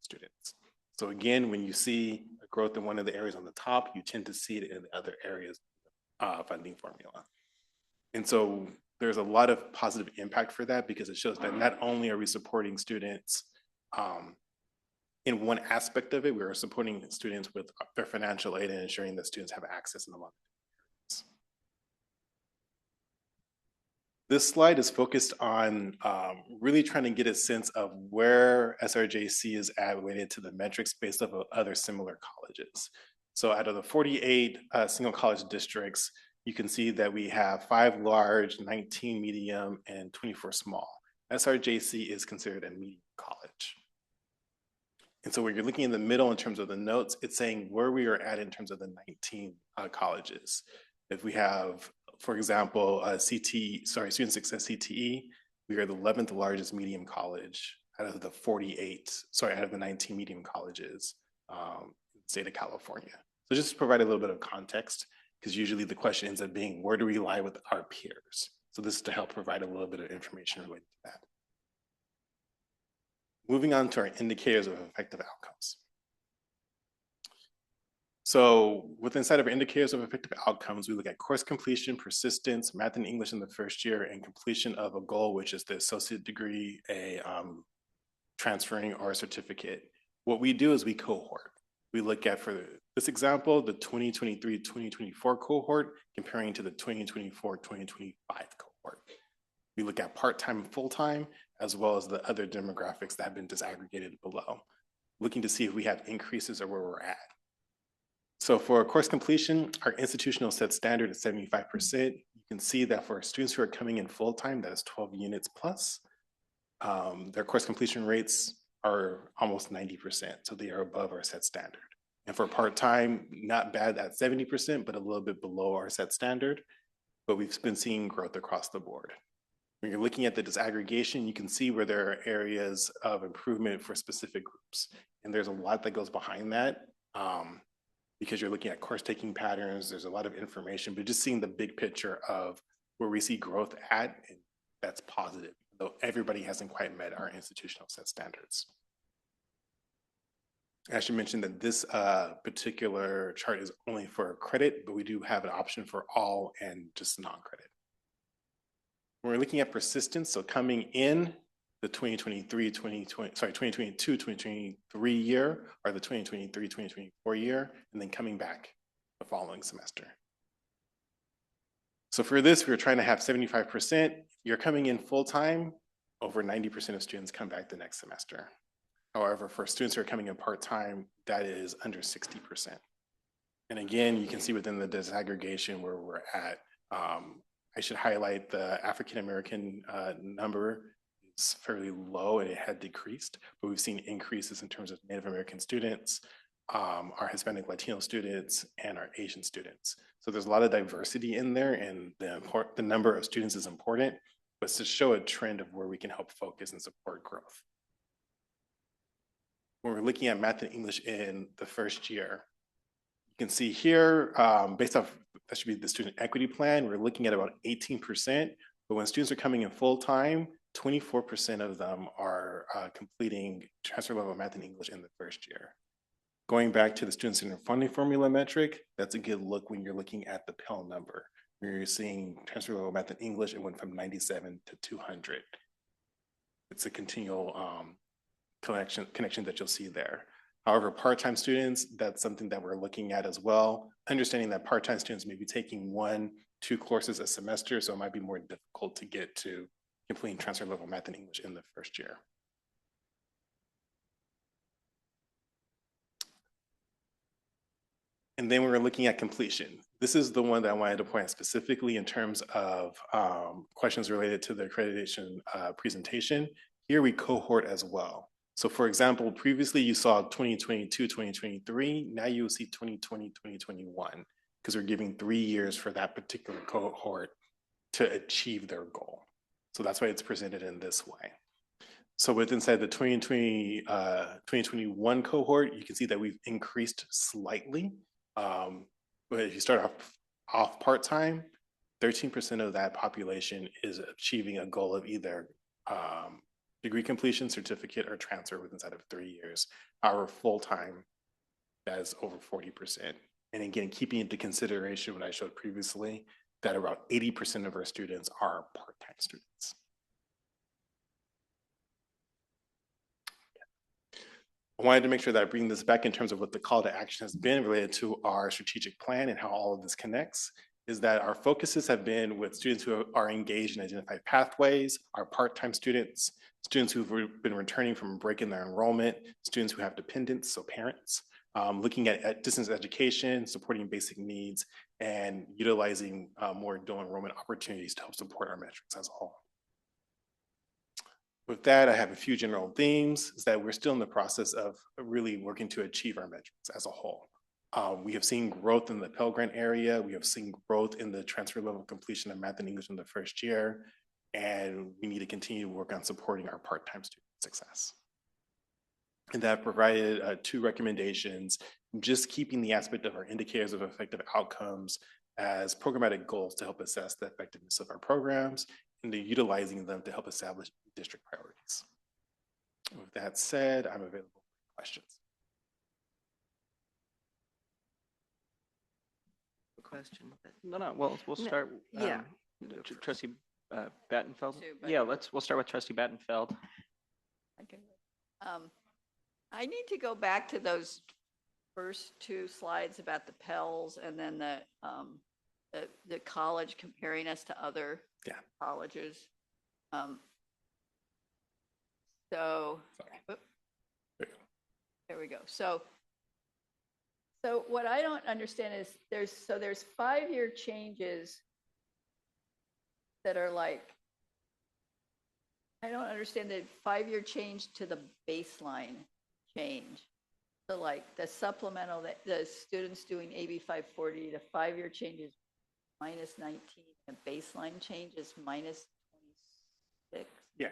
students. So again, when you see a growth in one of the areas on the top, you tend to see it in the other areas funding formula. And so there's a lot of positive impact for that because it shows that not only are we supporting students in one aspect of it, we are supporting students with their financial aid and ensuring that students have access in a lot of areas. This slide is focused on really trying to get a sense of where SRJC is at related to the metrics based off of other similar colleges. So out of the 48 single college districts, you can see that we have 5 large, 19 medium, and 24 small. SRJC is considered a medium college. And so when you're looking in the middle in terms of the notes, it's saying where we are at in terms of the 19 colleges. If we have, for example, student success CTE, we are the 11th largest medium college out of the 19 medium colleges in the state of California. So just to provide a little bit of context, because usually the question ends up being, where do we lie with our peers? So this is to help provide a little bit of information related to that. Moving on to our indicators of effective outcomes. So inside of our indicators of effective outcomes, we look at course completion, persistence, math and English in the first year, and completion of a goal, which is the associate degree, a transferring or a certificate. What we do is we cohort. We look at, for this example, the 2023-2024 cohort comparing to the 2024-2025 cohort. We look at part-time and full-time, as well as the other demographics that have been disaggregated below, looking to see if we have increases or where we're at. So for course completion, our institutional set standard is 75%. You can see that for students who are coming in full-time, that is 12 units plus, their course completion rates are almost 90%, so they are above our set standard. And for part-time, not bad at 70%, but a little bit below our set standard, but we've been seeing growth across the board. When you're looking at the disaggregation, you can see where there are areas of improvement for specific groups. And there's a lot that goes behind that because you're looking at course taking patterns, there's a lot of information, but just seeing the big picture of where we see growth at, that's positive, though everybody hasn't quite met our institutional set standards. I should mention that this particular chart is only for credit, but we do have an option for all and just non-credit. When we're looking at persistence, so coming in the 2022-2023 year, or the 2023-2024 year, and then coming back the following semester. So for this, we were trying to have 75%. You're coming in full-time, over 90% of students come back the next semester. However, for students who are coming in part-time, that is under 60%. And again, you can see within the disaggregation where we're at. I should highlight the African-American number is fairly low and it had decreased, but we've seen increases in terms of Native American students, our Hispanic Latino students, and our Asian students. So there's a lot of diversity in there, and the number of students is important, but to show a trend of where we can help focus and support growth. When we're looking at math and English in the first year, you can see here, based off, that should be the student equity plan, we're looking at about 18%, but when students are coming in full-time, 24% of them are completing transfer level math and English in the first year. Going back to the student centered funding formula metric, that's a good look when you're looking at the Pell number. Where you're seeing transfer level math and English, it went from 97 to 200. It's a continual connection that you'll see there. However, part-time students, that's something that we're looking at as well. Understanding that part-time students may be taking 1-2 courses a semester, so it might be more difficult to get to completing transfer level math and English in the first year. And then we were looking at completion. This is the one that I wanted to point out specifically in terms of questions related to the accreditation presentation. Here we cohort as well. So for example, previously you saw 2022, 2023, now you will see 2020, 2021, because we're giving 3 years for that particular cohort to achieve their goal. So that's why it's presented in this way. So with inside the 2021 cohort, you can see that we've increased slightly. But if you start off part-time, 13% of that population is achieving a goal of either degree completion, certificate, or transfer within inside of 3 years. Our full-time, that is over 40%. And again, keeping into consideration what I showed previously, that about 80% of our students are part-time students. I wanted to make sure that I bring this back in terms of what the call to action has been related to our strategic plan and how all of this connects. is that our focuses have been with students who are engaged in identified pathways, our part-time students, students who've been returning from break in their enrollment, students who have dependents, so parents, looking at distance education, supporting basic needs, and utilizing more dual enrollment opportunities to help support our metrics as a whole. With that, I have a few general themes, is that we're still in the process of really working to achieve our metrics as a whole. We have seen growth in the Pell Grant area. We have seen growth in the transfer level completion of math and English in the first year. And we need to continue to work on supporting our part-time student success. And that provided 2 recommendations, just keeping the aspect of our indicators of effective outcomes as programmatic goals to help assess the effectiveness of our programs and utilizing them to help establish district priorities. With that said, I'm available for questions. Question? No, we'll start. Yeah. Trustee Battenfeld. Yeah, we'll start with Trustee Battenfeld. Okay. I need to go back to those first 2 slides about the Pels and then the college comparing us to other colleges. So there we go. So what I don't understand is there's 5-year changes that are like, I don't understand the 5-year change to the baseline change. So like the supplemental, that the students doing AB 540, the 5-year change is minus 19, and baseline change is minus 26. Yeah.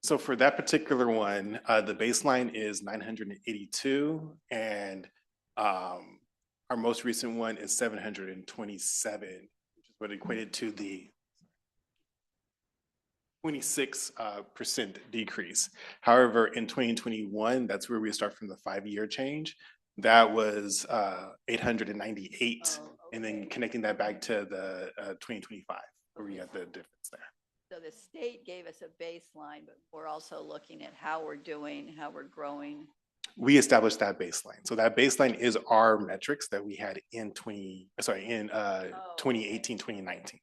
So for that particular one, the baseline is 982, and our most recent one is 727, which is what equated to the 26% decrease. However, in 2021, that's where we start from the 5-year change. That was 898, and then connecting that back to the 2025, where we got the difference there. So the state gave us a baseline, but we're also looking at how we're doing, how we're growing. We established that baseline. So that baseline is our metrics that we had in 2018, 2019.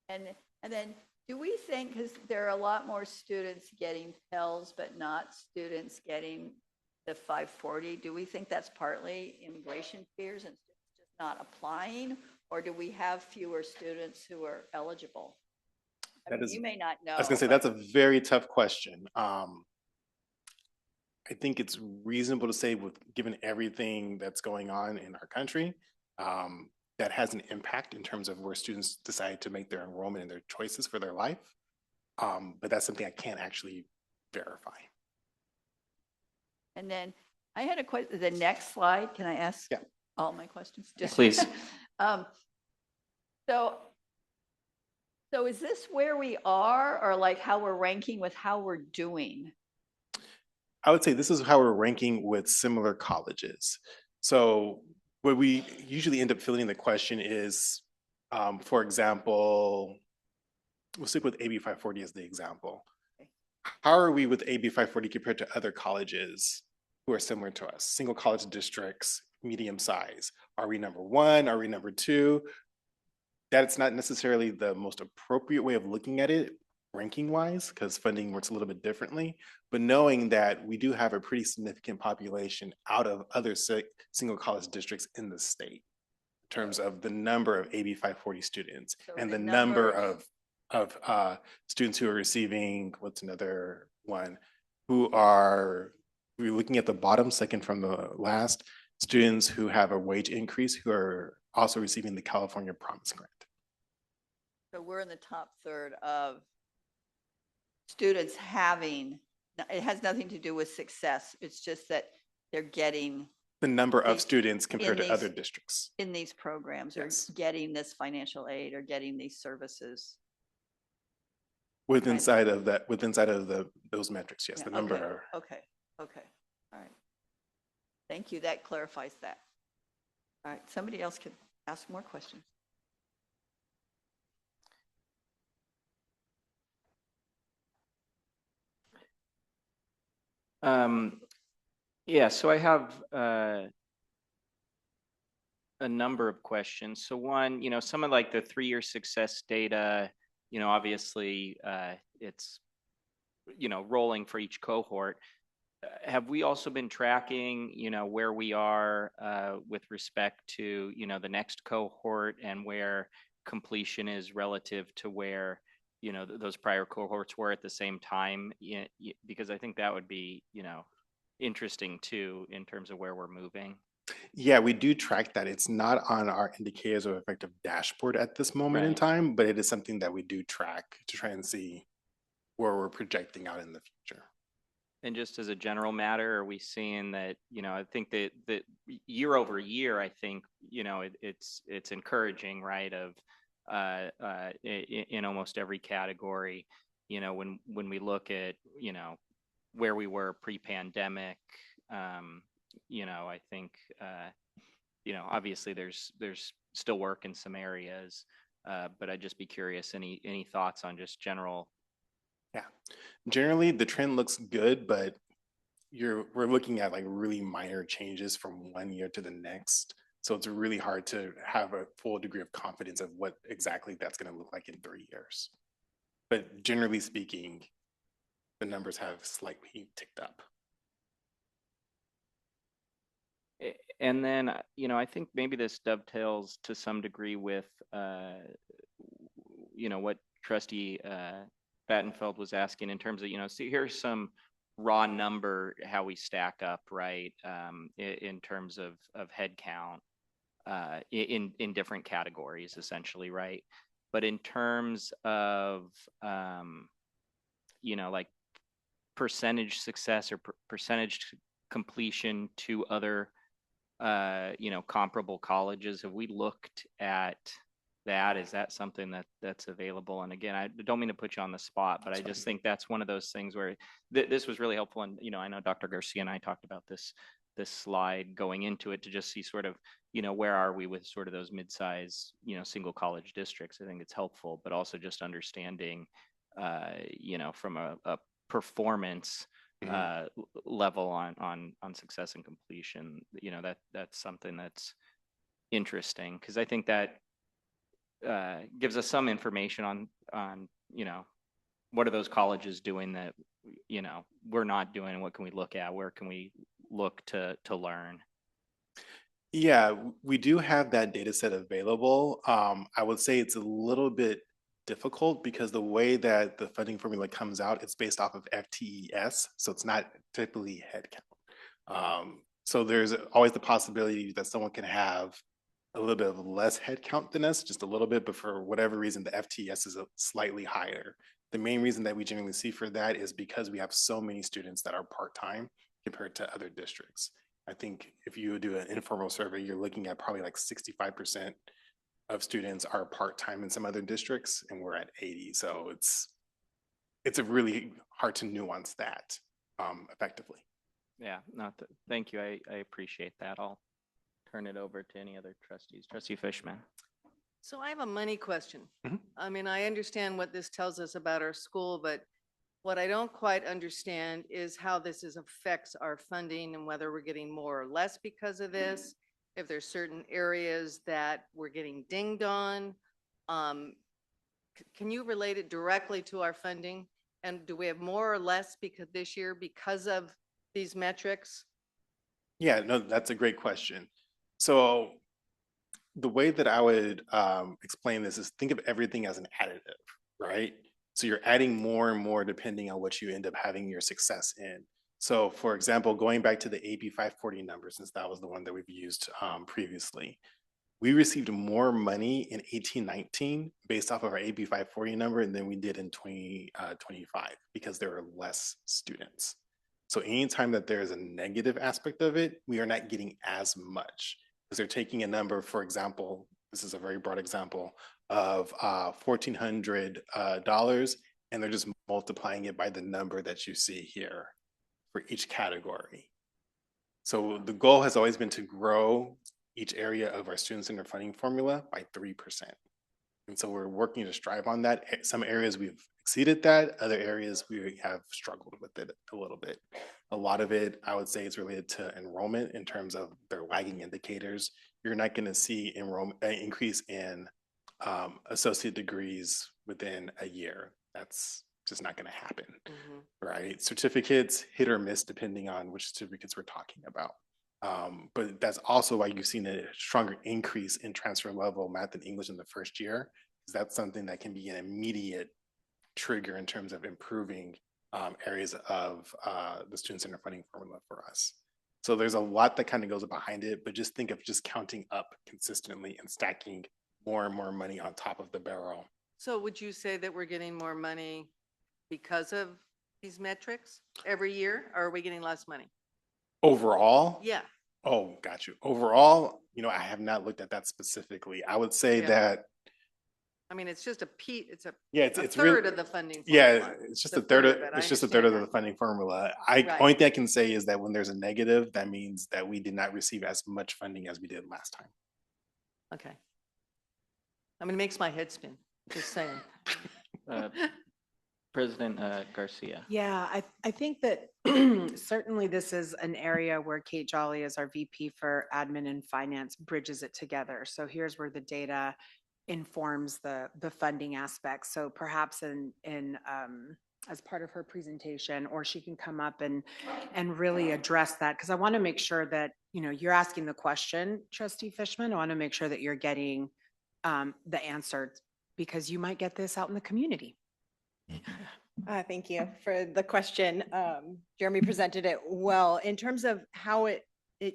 And then do we think, because there are a lot more students getting Pels, but not students getting the 540, do we think that's partly immigration fears and students just not applying? Or do we have fewer students who are eligible? You may not know. I was gonna say, that's a very tough question. I think it's reasonable to say, given everything that's going on in our country, that has an impact in terms of where students decide to make their enrollment and their choices for their life. But that's something I can't actually verify. And then I had a question, the next slide, can I ask all my questions? Please. So is this where we are, or like how we're ranking with how we're doing? I would say this is how we're ranking with similar colleges. So what we usually end up filling in the question is, for example, we'll stick with AB 540 as the example. How are we with AB 540 compared to other colleges who are similar to us? Single college districts, medium size. Are we number 1? Are we number 2? That's not necessarily the most appropriate way of looking at it, ranking wise, because funding works a little bit differently, but knowing that we do have a pretty significant population out of other single college districts in the state in terms of the number of AB 540 students and the number of students who are receiving, what's another one, we're looking at the bottom, second from the last, students who have a wage increase who are also receiving the California Promise Grant. So we're in the top third of students having, it has nothing to do with success. It's just that they're getting the number of students compared to other districts in these programs, or getting this financial aid or getting these services. Inside of those metrics, yes, the number. Okay, all right. Thank you, that clarifies that. All right, somebody else could ask more questions. Yeah, so I have a number of questions. So one, some of like the 3-year success data, obviously it's, rolling for each cohort. Have we also been tracking, where we are with respect to, the next cohort and where completion is relative to where, those prior cohorts were at the same time? Because I think that would be, interesting too, in terms of where we're moving. Yeah, we do track that. It's not on our indicators of effective dashboard at this moment in Right. time, but it is something that we do track to try and see where we're projecting out in the future. And just as a general matter, are we seeing that, I think that year over year, I think, it's encouraging, right? Of in almost every category, when we look at, where we were pre-pandemic, I think, obviously there's still work in some areas, but I'd just be curious, any thoughts on just general? Yeah, generally the trend looks good, but we're looking at like really minor changes from one year to the next. So it's really hard to have a full degree of confidence of what exactly that's going to look like in 3 years. But generally speaking, the numbers have slightly ticked up. And then, I think maybe this dovetails to some degree with, what Trustee Battenfeld was asking in terms of, see, here's some raw number, how we stack up, right, in terms of head count in different categories, essentially, right? But in terms of, like percentage success or percentage completion to other comparable colleges, have we looked at that? Is that something that's available? And again, I don't mean to put you on the spot, but I just think that's one of those things where this was really helpful. And, I know Dr. Garcia and I talked about this slide going into it to just see sort of, where are we with sort of those mid-size, single college districts. I think it's helpful, but also just understanding, from a performance level on success and completion, that's something that's interesting, because I think that gives us some information on what are those colleges doing that we're not doing, and what can we look at, where can we look to learn. Yeah, we do have that data set available. I would say it's a little bit difficult because the way that the funding formula comes out, it's based off of FTES, so it's not typically headcount. So there's always the possibility that someone can have a little bit of less headcount than us, just a little bit, but for whatever reason, the FTES is slightly higher. The main reason that we generally see for that is because we have so many students that are part-time compared to other districts. I think if you do an informal survey, you're looking at probably like 65% of students are part-time in some other districts, and we're at 80. So it's a really hard to nuance that effectively. Yeah, thank you. I appreciate that. I'll turn it over to any other trustees. Trustee Fishman. So I have a money question. I mean, I understand what this tells us about our school, but what I don't quite understand is how this affects our funding and whether we're getting more or less because of this. If there's certain areas that we're getting dinged on, can you relate it directly to our funding? And do we have more or less this year because of these metrics? Yeah, no, that's a great question. So the way that I would explain this is, think of everything as an additive, right? So you're adding more and more depending on what you end up having your success in. So for example, going back to the AB 540 number, since that was the one that we've used previously, we received more money in 1819 based off of our AB 540 number than we did in 2025 because there were less students. So anytime that there's a negative aspect of it, we are not getting as much, because they're taking a number, for example, this is a very broad example of $1,400, and they're just multiplying it by the number that you see here for each category. So the goal has always been to grow each area of our student center funding formula by 3%. And so we're working to strive on that. Some areas we've exceeded that. Other areas we have struggled with it a little bit. A lot of it, I would say, is related to enrollment in terms of their lagging indicators. You're not going to see increase in associate degrees within a year. That's just not going to happen, right? Certificates, hit or miss, depending on which certificates we're talking about. But that's also why you've seen a stronger increase in transfer level math and English in the first year, because that's something that can be an immediate trigger in terms of improving areas of the student center funding formula for us. So there's a lot that kind of goes behind it, but just think of just counting up consistently and stacking more and more money on top of the barrel. So would you say that we're getting more money because of these metrics every year, or are we getting less money? Overall? Yeah. Oh, got you. Overall, I have not looked at that specifically. I would say that. I mean, it's just it's a it's third really, of the funding formula. formula. Yeah, it's just a third of it. It's just a third of the funding formula. Only thing I can say is that when there's a negative, that means that we did not receive as much funding as we did last time. Okay. I mean, it makes my head spin, just saying. President Garcia. Yeah, I think that certainly this is an area where Kate Jolly, as our VP for Admin and Finance, bridges it together. So here's where the data informs the funding aspect. So perhaps in as part of her presentation, or she can come up and really address that, because I want to make sure that you're asking the question, Trustee Fishman. I want to make sure that you're getting the answer, because you might get this out in the community. Thank you for the question. Jeremy presented it well. In terms of how it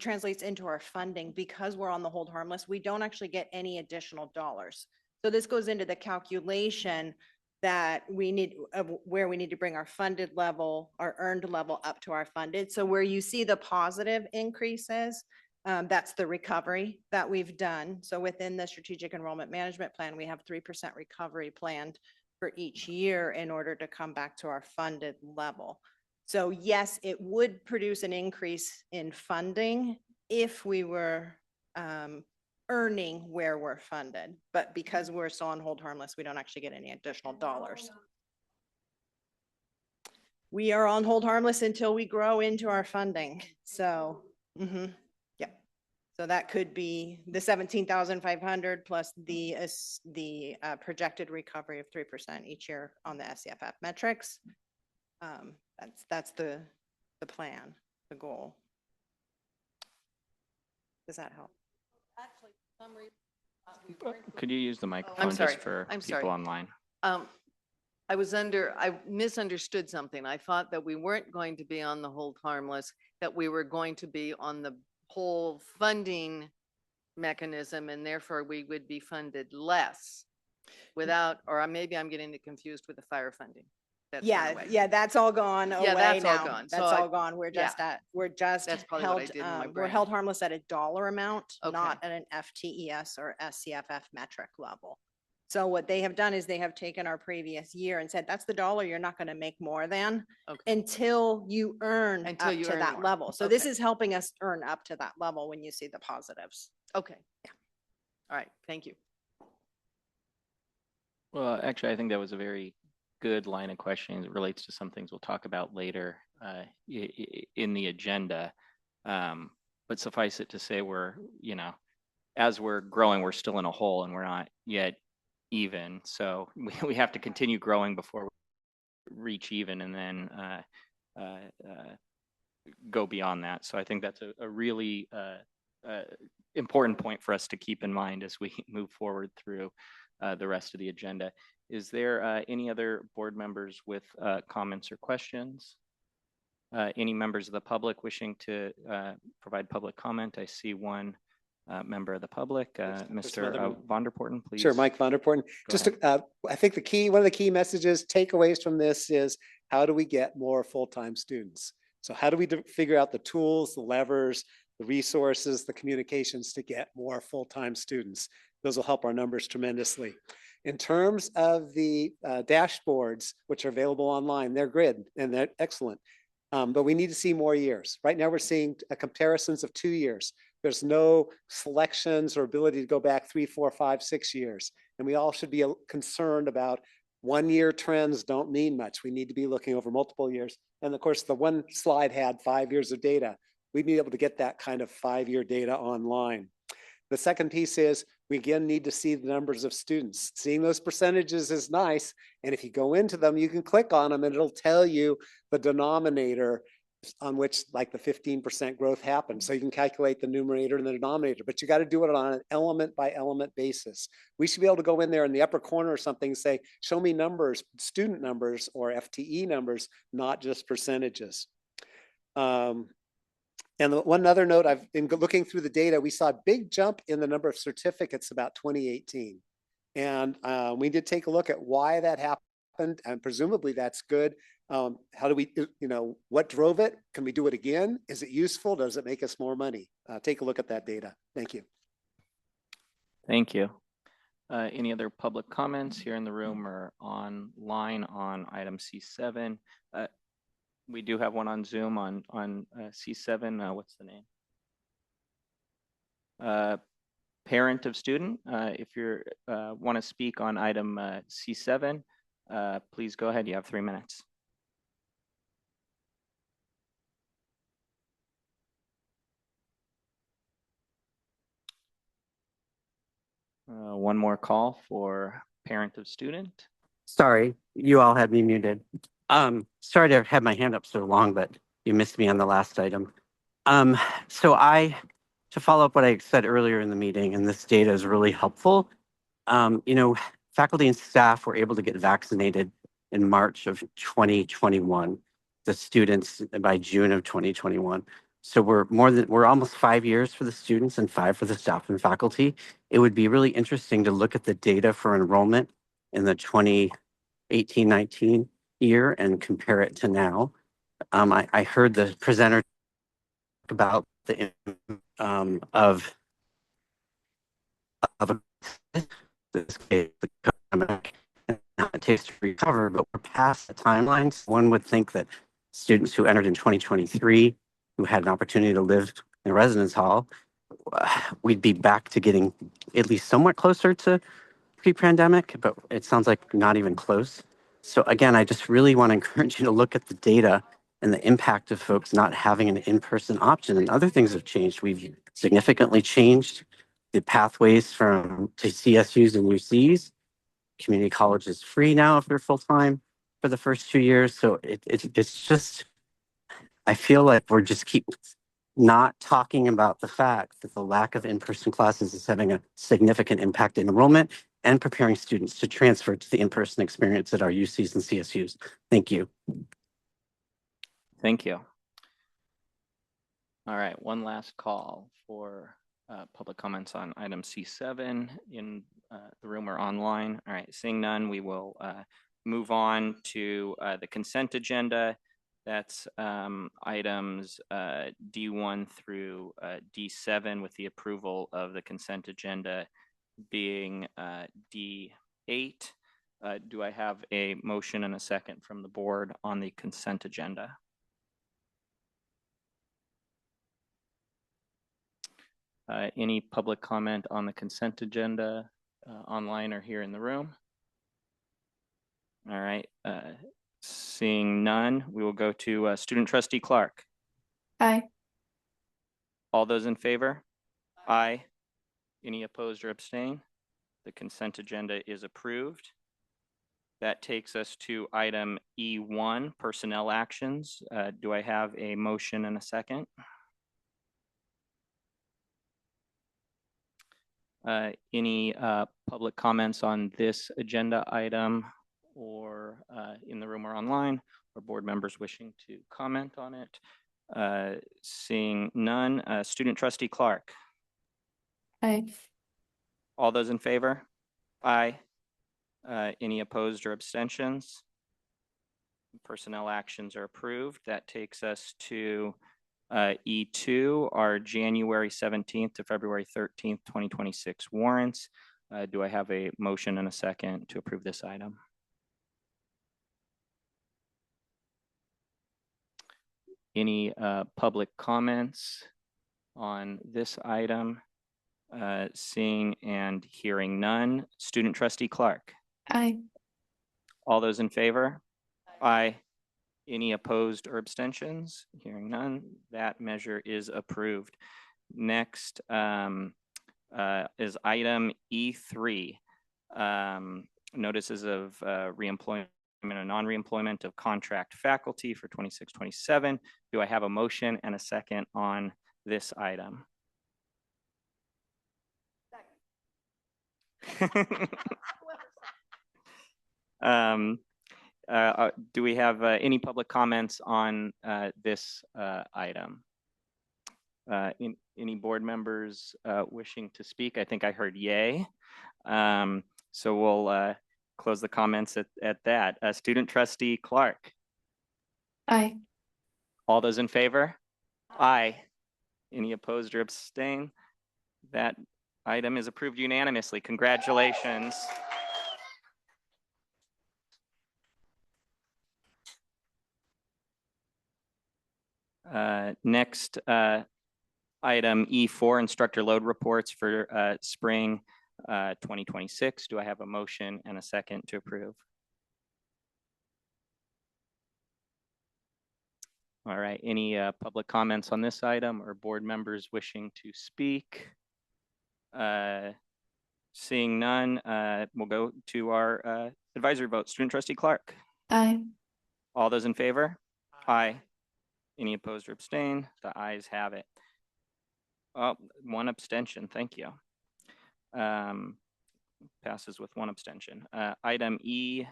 translates into our funding, because we're on the hold harmless, we don't actually get any additional dollars. So this goes into the calculation that we need, of where we need to bring our funded level, our earned level up to our funded. So where you see the positive increases, that's the recovery that we've done. So within the strategic enrollment management plan, we have 3% recovery planned for each year in order to come back to our funded level. So yes, it would produce an increase in funding if we were earning where we're funded, but because we're still on hold harmless, we don't actually get any additional dollars. We are on hold harmless until we grow into our funding. So, yeah. So that could be the 17,500 plus the projected recovery of 3% each year on the SCFF metrics. That's the plan, the goal. Does that help? Actually, for some reason, Could you use the microphone just for people online? I misunderstood something. I thought that we weren't going to be on the hold harmless, that we were going to be on the whole funding mechanism, and therefore we would be funded less without, or maybe I'm getting it confused with the fire funding. Yeah, that's all gone away now. That's all gone. That's all gone. We're just that's probably held, what I did in my brain. we're held harmless at a dollar amount, not at an FTES or SCFF metric level. So what they have done is they have taken our previous year and said, that's the dollar you're not going to make more than until you earn up to that level. So this is helping us earn up to that level when you see the positives. Okay. Yeah. All right. Thank you. Well, actually, I think that was a very good line of questioning. It relates to some things we'll talk about later in the agenda. But suffice it to say, we're, as we're growing, we're still in a hole and we're not yet even. So we have to continue growing before we reach even, and then go beyond that. So I think that's a really important point for us to keep in mind as we move forward through the rest of the agenda. Is there any other board members with comments or questions? Any members of the public wishing to provide public comment? I see one member of the public, Mr. Vonderpoorten, please. Sure, Mike Vonderpoorten. Just I think one of the key messages, takeaways from this is, how do we get more full-time students? So how do we figure out the tools, the levers, the resources, the communications to get more full-time students? Those will help our numbers tremendously. In terms of the dashboards, which are available online, they're great and they're excellent. But we need to see more years. Right now we're seeing comparisons of 2 years. There's no selections or ability to go back 3, 4, 5, 6 years. And we all should be concerned about 1-year trends don't mean much. We need to be looking over multiple years. And of course, the one slide had 5 years of data. We'd be able to get that kind of 5-year data online. The second piece is we again need to see the numbers of students. Seeing those percentages is nice. And if you go into them, you can click on them and it'll tell you the denominator on which like the 15% growth happened. So you can calculate the numerator and the denominator, but you got to do it on an element by element basis. We should be able to go in there in the upper corner or something and say, show me numbers, student numbers or FTE numbers, not just percentages. And one other note, I've been looking through the data. We saw a big jump in the number of certificates about 2018. And we did take a look at why that happened, and presumably that's good. How do we, what drove it? Can we do it again? Is it useful? Does it make us more money? Take a look at that data. Thank you. Thank you. Any other public comments here in the room or online on item C7? We do have one on Zoom on C7. What's the name? Parent of student. If you want to speak on item C7, please go ahead. You have 3 minutes. One more call for parent of student. Sorry, you all had me muted. Sorry to have my hand up so long, but you missed me on the last item. To follow up what I said earlier in the meeting, and this data is really helpful. Faculty and staff were able to get vaccinated in March of 2021. The students by June of 2021. So we're almost 5 years for the students and 5 for the staff and faculty. It would be really interesting to look at the data for enrollment in the 2018-19 year and compare it to now. I heard the presenter talk about the of this case, the pandemic, and how it takes to recover, but we're past the timelines. One would think that students who entered in 2023, who had an opportunity to live in a residence hall, we'd be back to getting at least somewhat closer to pre-pandemic, but it sounds like not even close. So again, I just really want to encourage you to look at the data and the impact of folks not having an in-person option. And other things have changed. We've significantly changed the pathways to CSUs and UCs. Community college is free now if they're full-time for the first 2 years. So it's just, I feel like we're just keep not talking about the fact that the lack of in-person classes is having a significant impact in enrollment and preparing students to transfer to the in-person experience at our UCs and CSUs. Thank you. Thank you. All right, one last call for public comments on item C7 in the room or online. All right, seeing none, we will move on to the consent agenda. That's items D1 through D7 with the approval of the consent agenda being D8. Do I have a motion and a second from the board on the consent agenda? Any public comment on the consent agenda online or here in the room? All right, seeing none, we will go to student trustee Clark. Aye. All those in favor? Aye. Any opposed or abstain? The consent agenda is approved. That takes us to item E1, personnel actions. Do I have a motion and a second? Any public comments on this agenda item or in the room or online, or board members wishing to comment on it? Seeing none, student trustee Clark. Aye. All those in favor? Aye. Any opposed or abstentions? Personnel actions are approved. That takes us to E2, our January 17th to February 13th, 2026 warrants. Do I have a motion and a second to approve this item? Any public comments on this item? Seeing and hearing none. Student trustee Clark. Aye. All those in favor? Aye. Any opposed or abstentions? Hearing none, that measure is approved. Next is item E3. Notices of reemployment and non-reemployment of contract faculty for 26-27. Do I have a motion and a second on this item? Do we have any public comments on this item? Any board members wishing to speak? I think I heard yay. So we'll close the comments at that. Student trustee Clark. Aye. All those in favor? Aye. Any opposed or abstain? That item is approved unanimously. Congratulations. Next item E4, instructor load reports for spring 2026. Do I have a motion and a second to approve? All right, any public comments on this item or board members wishing to speak? Seeing none, we'll go to our advisory vote. Student trustee Clark. Aye. All those in favor? Aye. Any opposed or abstain? The ayes have it. Oh, one abstention, thank you. Passes with one abstention. Item E5,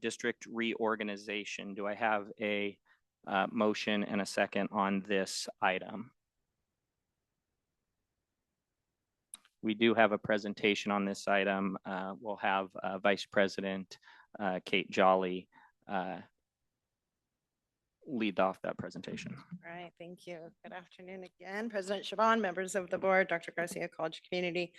district reorganization. Do I have a motion and a second on this item? We do have a presentation on this item. We'll have Vice President Kate Jolly lead off that presentation. All right, thank you. Good afternoon again, President Shaban, members of the board, Dr. Garcia, college community.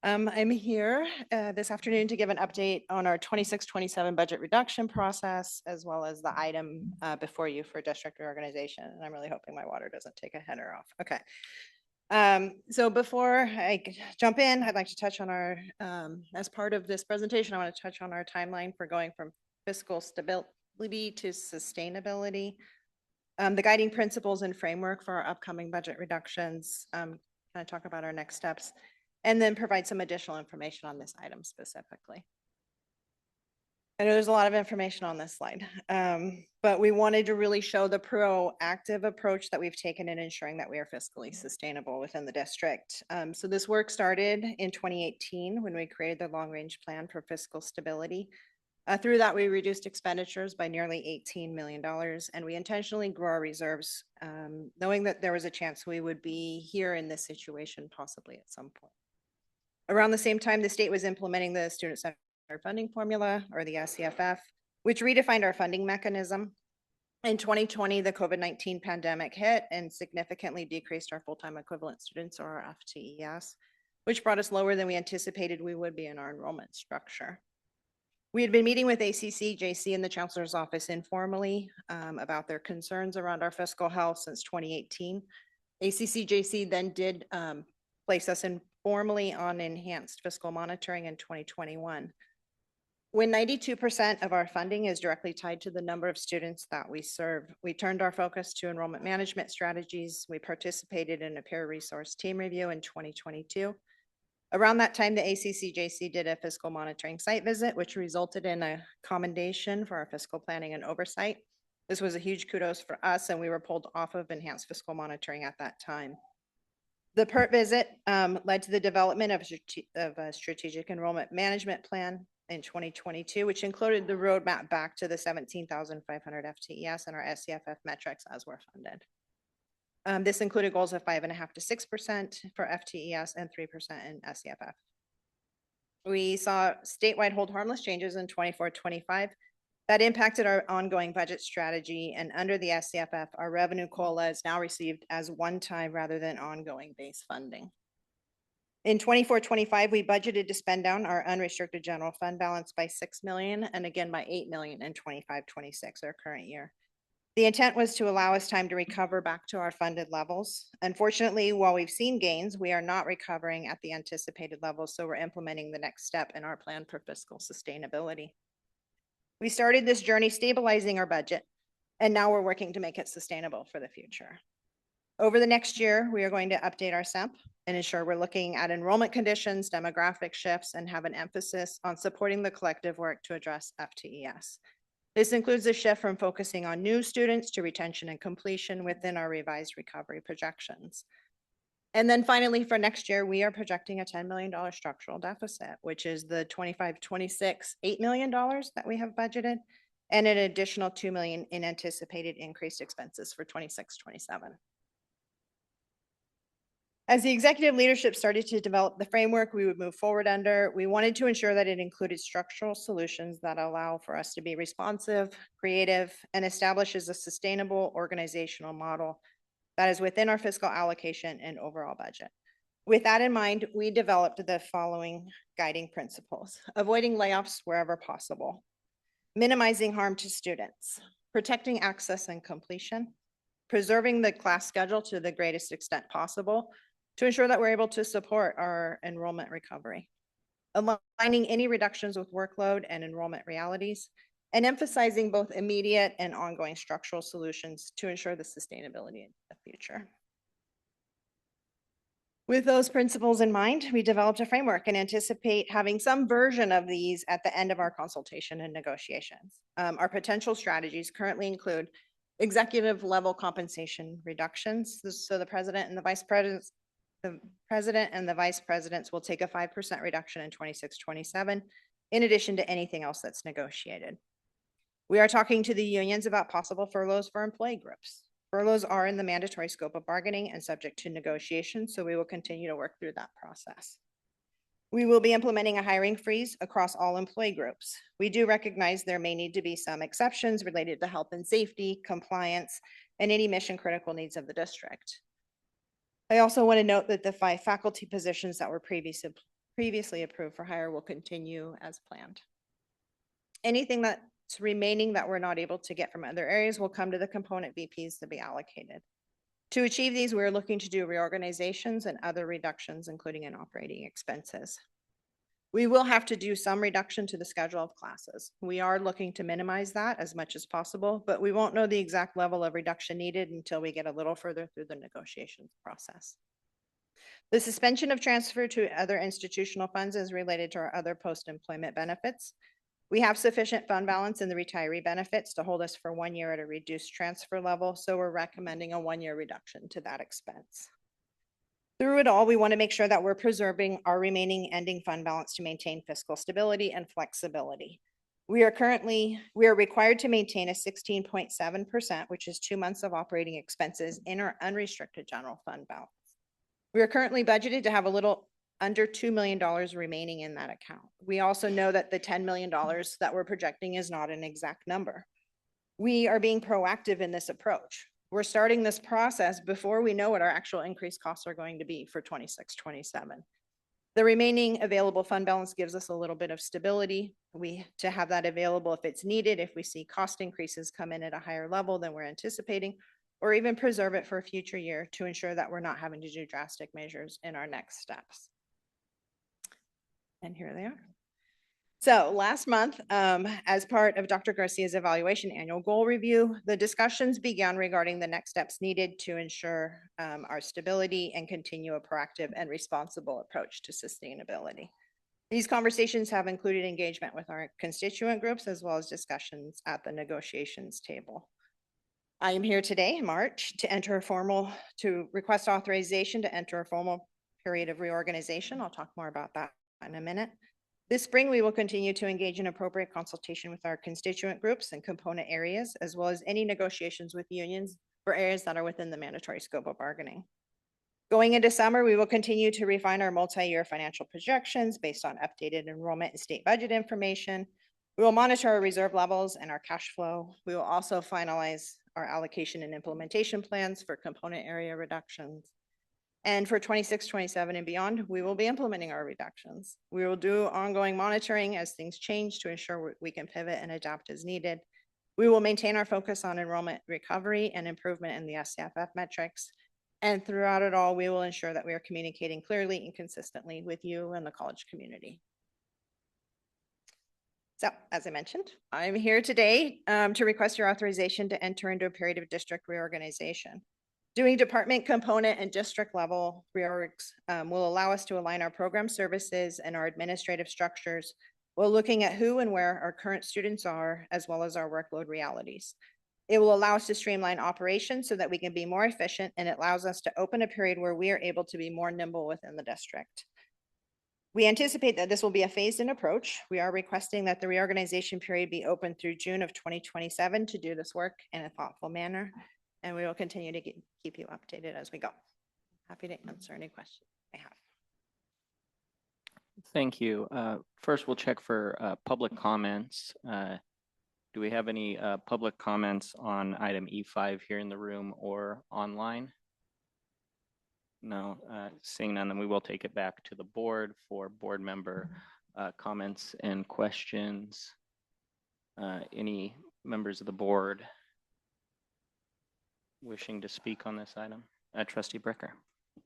I'm here this afternoon to give an update on our 26-27 budget reduction process, as well as the item before you for district reorganization. And I'm really hoping my water doesn't take a header off. Okay. So before I jump in, I'd like to touch on our, as part of this presentation, I want to touch on our timeline for going from fiscal stability to sustainability, the guiding principles and framework for our upcoming budget reductions, kind of talk about our next steps, and then provide some additional information on this item specifically. I know there's a lot of information on this slide, but we wanted to really show the proactive approach that we've taken in ensuring that we are fiscally sustainable within the district. So this work started in 2018 when we created the long-range plan for fiscal stability. Through that, we reduced expenditures by nearly $18 million, and we intentionally grew our reserves, knowing that there was a chance we would be here in this situation possibly at some point. Around the same time, the state was implementing the student-centered funding formula, or the SCFF, which redefined our funding mechanism. In 2020, the COVID-19 pandemic hit and significantly decreased our full-time equivalent students, or our FTES, which brought us lower than we anticipated we would be in our enrollment structure. We had been meeting with ACC, JC, and the chancellor's office informally about their concerns around our fiscal health since 2018. ACC, JC then did place us informally on enhanced fiscal monitoring in 2021. When 92% of our funding is directly tied to the number of students that we serve, we turned our focus to enrollment management strategies. We participated in a peer resource team review in 2022. Around that time, the ACC-JC did a fiscal monitoring site visit, which resulted in a commendation for our fiscal planning and oversight. This was a huge kudos for us, and we were pulled off of enhanced fiscal monitoring at that time. The PERT visit led to the development of a strategic enrollment management plan in 2022, which included the roadmap back to the 17,500 FTES and our SCFF metrics as we're funded. This included goals of 5.5% to 6% for FTES and 3% in SCFF. We saw statewide hold harmless changes in 24-25 that impacted our ongoing budget strategy, and under the SCFF, our revenue COLA is now received as one-time rather than ongoing base funding. In 24-25, we budgeted to spend down our unrestricted general fund balance by $6 million and again by $8 million in 25-26, our current year. The intent was to allow us time to recover back to our funded levels. Unfortunately, while we've seen gains, we are not recovering at the anticipated levels, so we're implementing the next step in our plan for fiscal sustainability. We started this journey stabilizing our budget, and now we're working to make it sustainable for the future. Over the next year, we are going to update our SEMP and ensure we're looking at enrollment conditions, demographic shifts, and have an emphasis on supporting the collective work to address FTES. This includes a shift from focusing on new students to retention and completion within our revised recovery projections. And then finally, for next year, we are projecting a $10 million structural deficit, which is the 25-26 $8 million that we have budgeted, and an additional $2 million in anticipated increased expenses for 26-27. As the executive leadership started to develop the framework we would move forward under, we wanted to ensure that it included structural solutions that allow for us to be responsive, creative, and establishes a sustainable organizational model that is within our fiscal allocation and overall budget. With that in mind, we developed the following guiding principles: avoiding layoffs wherever possible, minimizing harm to students, protecting access and completion, preserving the class schedule to the greatest extent possible to ensure that we're able to support our enrollment recovery, aligning any reductions with workload and enrollment realities, and emphasizing both immediate and ongoing structural solutions to ensure the sustainability in the future. With those principles in mind, we developed a framework and anticipate having some version of these at the end of our consultation and negotiations. Our potential strategies currently include executive level compensation reductions. So the president and the vice presidents will take a 5% reduction in 26-27, in addition to anything else that's negotiated. We are talking to the unions about possible furloughs for employee groups. Furloughs are in the mandatory scope of bargaining and subject to negotiation, so we will continue to work through that process. We will be implementing a hiring freeze across all employee groups. We do recognize there may need to be some exceptions related to health and safety, compliance, and any mission critical needs of the district. I also want to note that the 5 faculty positions that were previously approved for hire will continue as planned. Anything that's remaining that we're not able to get from other areas will come to the component VPs to be allocated. To achieve these, we're looking to do reorganizations and other reductions, including in operating expenses. We will have to do some reduction to the schedule of classes. We are looking to minimize that as much as possible, but we won't know the exact level of reduction needed until we get a little further through the negotiations process. The suspension of transfer to other institutional funds is related to our other post-employment benefits. We have sufficient fund balance in the retiree benefits to hold us for 1 year at a reduced transfer level, so we're recommending a 1-year reduction to that expense. Through it all, we want to make sure that we're preserving our remaining ending fund balance to maintain fiscal stability and flexibility. We are required to maintain a 16.7%, which is 2 months of operating expenses in our unrestricted general fund balance. We are currently budgeted to have a little under $2 million remaining in that account. We also know that the $10 million that we're projecting is not an exact number. We are being proactive in this approach. We're starting this process before we know what our actual increased costs are going to be for 26-27. The remaining available fund balance gives us a little bit of stability. To have that available if it's needed, if we see cost increases come in at a higher level than we're anticipating, or even preserve it for a future year to ensure that we're not having to do drastic measures in our next steps. And here they are. So last month, as part of Dr. Garcia's evaluation annual goal review, the discussions began regarding the next steps needed to ensure our stability and continue a proactive and responsible approach to sustainability. These conversations have included engagement with our constituent groups as well as discussions at the negotiations table. I am here today in March to request authorization to enter a formal period of reorganization. I'll talk more about that in a minute. This spring, we will continue to engage in appropriate consultation with our constituent groups and component areas, as well as any negotiations with unions for areas that are within the mandatory scope of bargaining. Going into summer, we will continue to refine our multi-year financial projections based on updated enrollment and state budget information. We will monitor our reserve levels and our cash flow. We will also finalize our allocation and implementation plans for component area reductions. And for 26-27 and beyond, we will be implementing our reductions. We will do ongoing monitoring as things change to ensure we can pivot and adapt as needed. We will maintain our focus on enrollment recovery and improvement in the SCFF metrics. And throughout it all, we will ensure that we are communicating clearly and consistently with you and the college community. So, as I mentioned, I'm here today to request your authorization to enter into a period of district reorganization. Doing department, component, and district level reorgs will allow us to align our program services and our administrative structures while looking at who and where our current students are, as well as our workload realities. It will allow us to streamline operations so that we can be more efficient, and it allows us to open a period where we are able to be more nimble within the district. We anticipate that this will be a phased-in approach. We are requesting that the reorganization period be open through June of 2027 to do this work in a thoughtful manner, and we will continue to keep you updated as we go. Happy to answer any questions I have. Thank you. First, we'll check for public comments. Do we have any public comments on item E5 here in the room or online? No, seeing none, then we will take it back to the board for board member comments and questions. Any members of the board wishing to speak on this item? Trustee Bricker.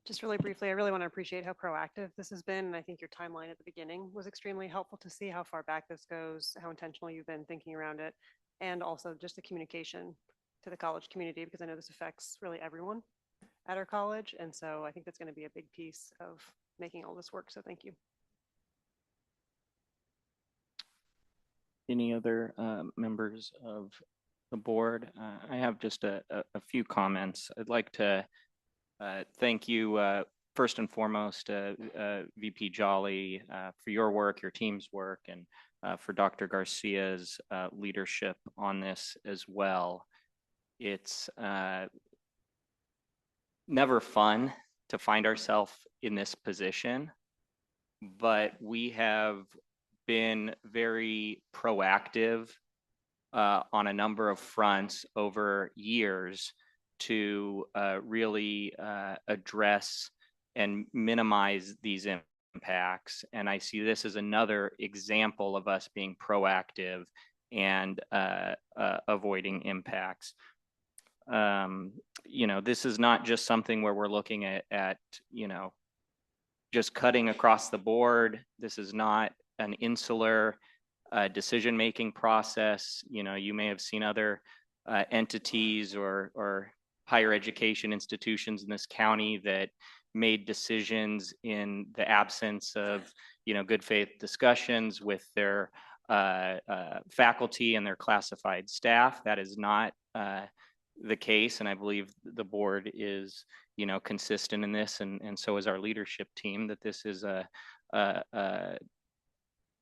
Just really briefly, I really want to appreciate how proactive this has been. And I think your timeline at the beginning was extremely helpful to see how far back this goes, how intentional you've been thinking around it, and also just the communication to the college community, because I know this affects really everyone at our college. And so I think that's going to be a big piece of making all this work. So thank you. Any other members of the board? I have just a few comments. I'd like to thank you first and foremost, VP Jolly, for your work, your team's work, and for Dr. Garcia's leadership on this as well. It's never fun to find ourselves in this position, but we have been very proactive on a number of fronts over years to really address and minimize these impacts. And I see this as another example of us being proactive and avoiding impacts. You know, this is not just something where we're looking at you know, just cutting across the board. This is not an insular decision-making process. You know, you may have seen other entities or higher education institutions in this county that made decisions in the absence of, you know, good faith discussions with their faculty and their classified staff. That is not the case, and I believe the board is, you know, consistent in this, and so is our leadership team, that this is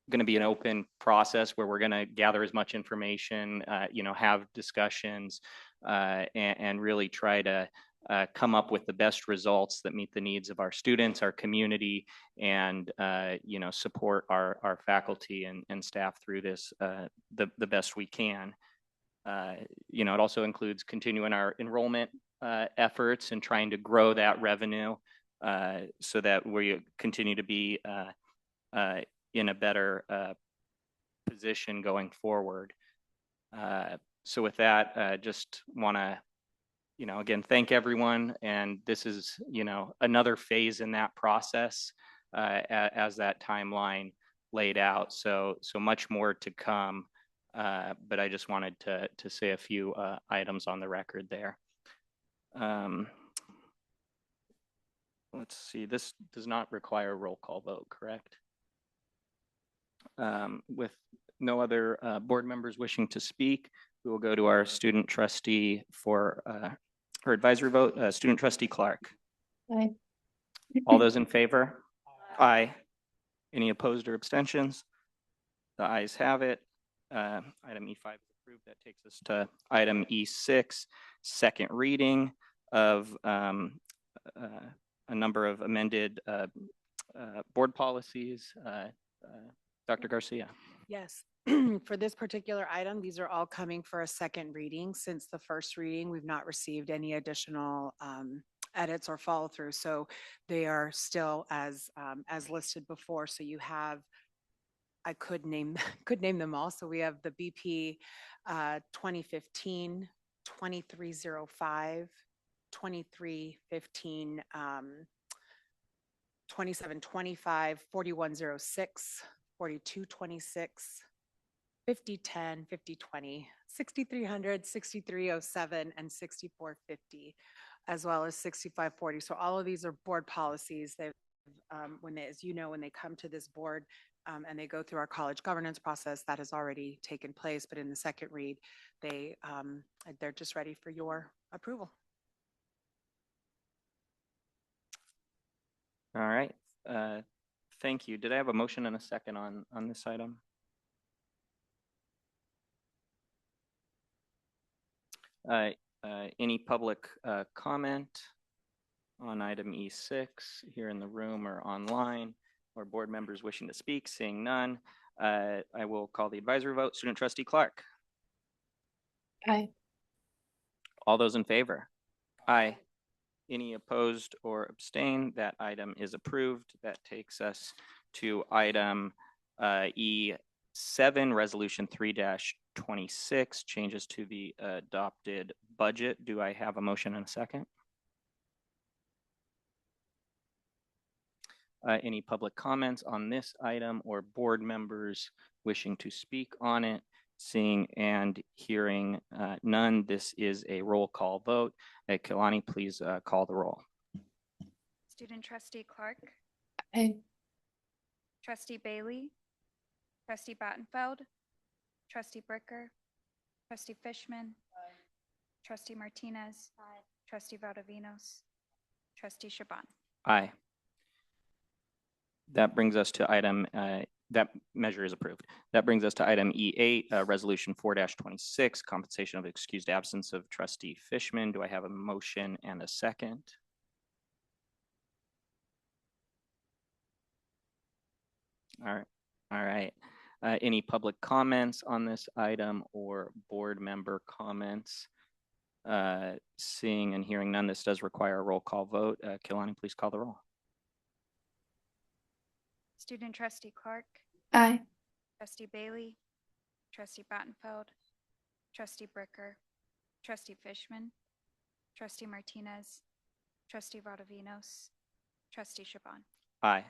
going to be an open process where we're going to gather as much information, you know, have discussions, and really try to come up with the best results that meet the needs of our students, our community, and you know, support our faculty and staff through this the best we can. You know, it also includes continuing our enrollment efforts and trying to grow that revenue so that we continue to be in a better position going forward. So with that, just want to, you know, again, thank everyone. And this is, you know, another phase in that process as that timeline laid out. So much more to come. But I just wanted to say a few items on the record there. Let's see, this does not require a roll call vote, correct? With no other board members wishing to speak, we will go to our student trustee for her advisory vote. Student trustee Clark. Aye. All those in favor? Aye. Any opposed or abstentions? The ayes have it. Item E5 is approved. That takes us to item E6, second reading of a number of amended board policies. Dr. Garcia. Yes, for this particular item, these are all coming for a second reading. Since the first reading, we've not received any additional edits or follow through. So they are still as listed before. So you have, I could name them all. So we have the BP 2015, 2305, 2315, 2725, 4106, 4226, 5010, 5020, 6300, 6307, and 6450, as well as 6540. So all of these are board policies. They've, when they, as you know, when they come to this board and they go through our college governance process, that has already taken place. But in the second read, they're just ready for your approval. All right. Thank you. Did I have a motion and a second on this item? Any public comment on item E6 here in the room or online, or board members wishing to speak? Seeing none, I will call the advisory vote. Student trustee Clark. Aye. All those in favor? Aye. Any opposed or abstain? That item is approved. That takes us to item E7, resolution 3-26, changes to the adopted budget. Do I have a motion and a second? Any public comments on this item or board members wishing to speak on it? Seeing and hearing none, this is a roll call vote. Kalani, please call the roll. Student trustee Clark. Aye. Trustee Bailey. Trustee Battenfeld. Trustee Bricker. Trustee Fishman. Aye. Trustee Martinez. Aye. Trustee Valdovinos. Trustee Shaban. Aye. That brings us to item, that measure is approved. That brings us to item E8, resolution 4-26, compensation of excused absence of trustee Fishman. Do I have a motion and a second? All right. All right. Any public comments on this item or board member comments? Seeing and hearing none, this does require a roll call vote. Kalani, please call the roll. Student trustee Clark. Aye. Trustee Bailey. Trustee Battenfeld. Trustee Bricker. Trustee Fishman. Trustee Martinez. Trustee Valdovinos. Trustee Shaban. Aye.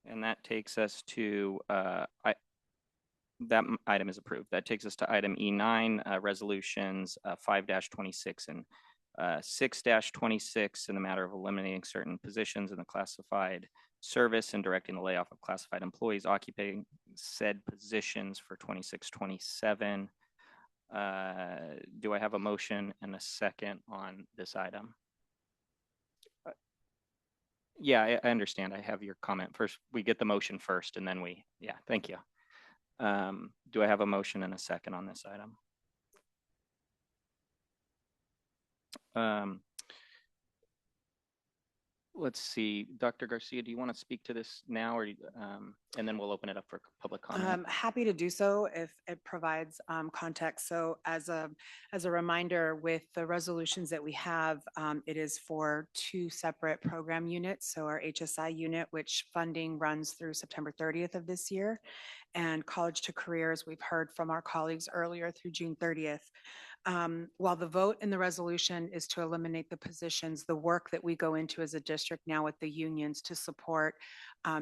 And that takes us to, that item is approved. That takes us to item E9, resolutions 5-26 and 6-26 in the matter of eliminating certain positions in the classified service and directing the layoff of classified employees occupying said positions for 26-27. Do I have a motion and a second on this item? Yeah, I understand. I have your comment. First, we get the motion first and then yeah, thank you. Do I have a motion and a second on this item? Let's see, Dr. Garcia, do you want to speak to this now, or and then we'll open it up for public comment? Happy to do so if it provides context. So as a reminder, with the resolutions that we have, it is for 2 separate program units. So our HSI unit, which funding runs through September 30th of this year, and College to Careers, we've heard from our colleagues earlier, through June 30th. While the vote in the resolution is to eliminate the positions, the work that we go into as a district now with the unions to support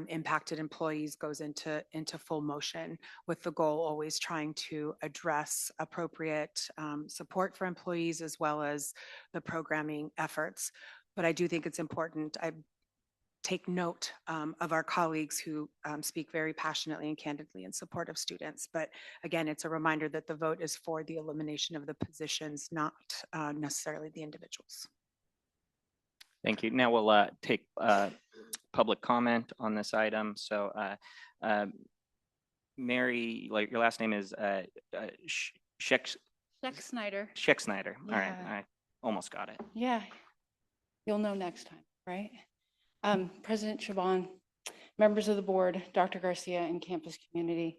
impacted employees goes into full motion, with the goal always trying to address appropriate support for employees as well as the programming efforts. But I do think it's important. I take note of our colleagues who speak very passionately and candidly in support of students. But again, it's a reminder that the vote is for the elimination of the positions, not necessarily the individuals. Thank you. Now we'll take public comment on this item. So Mary, like your last name is Snyder. Snyder. Yeah. All right, I almost got it. Yeah, you'll know next time, right? President Shaban, members of the board, Dr. Garcia, and campus community,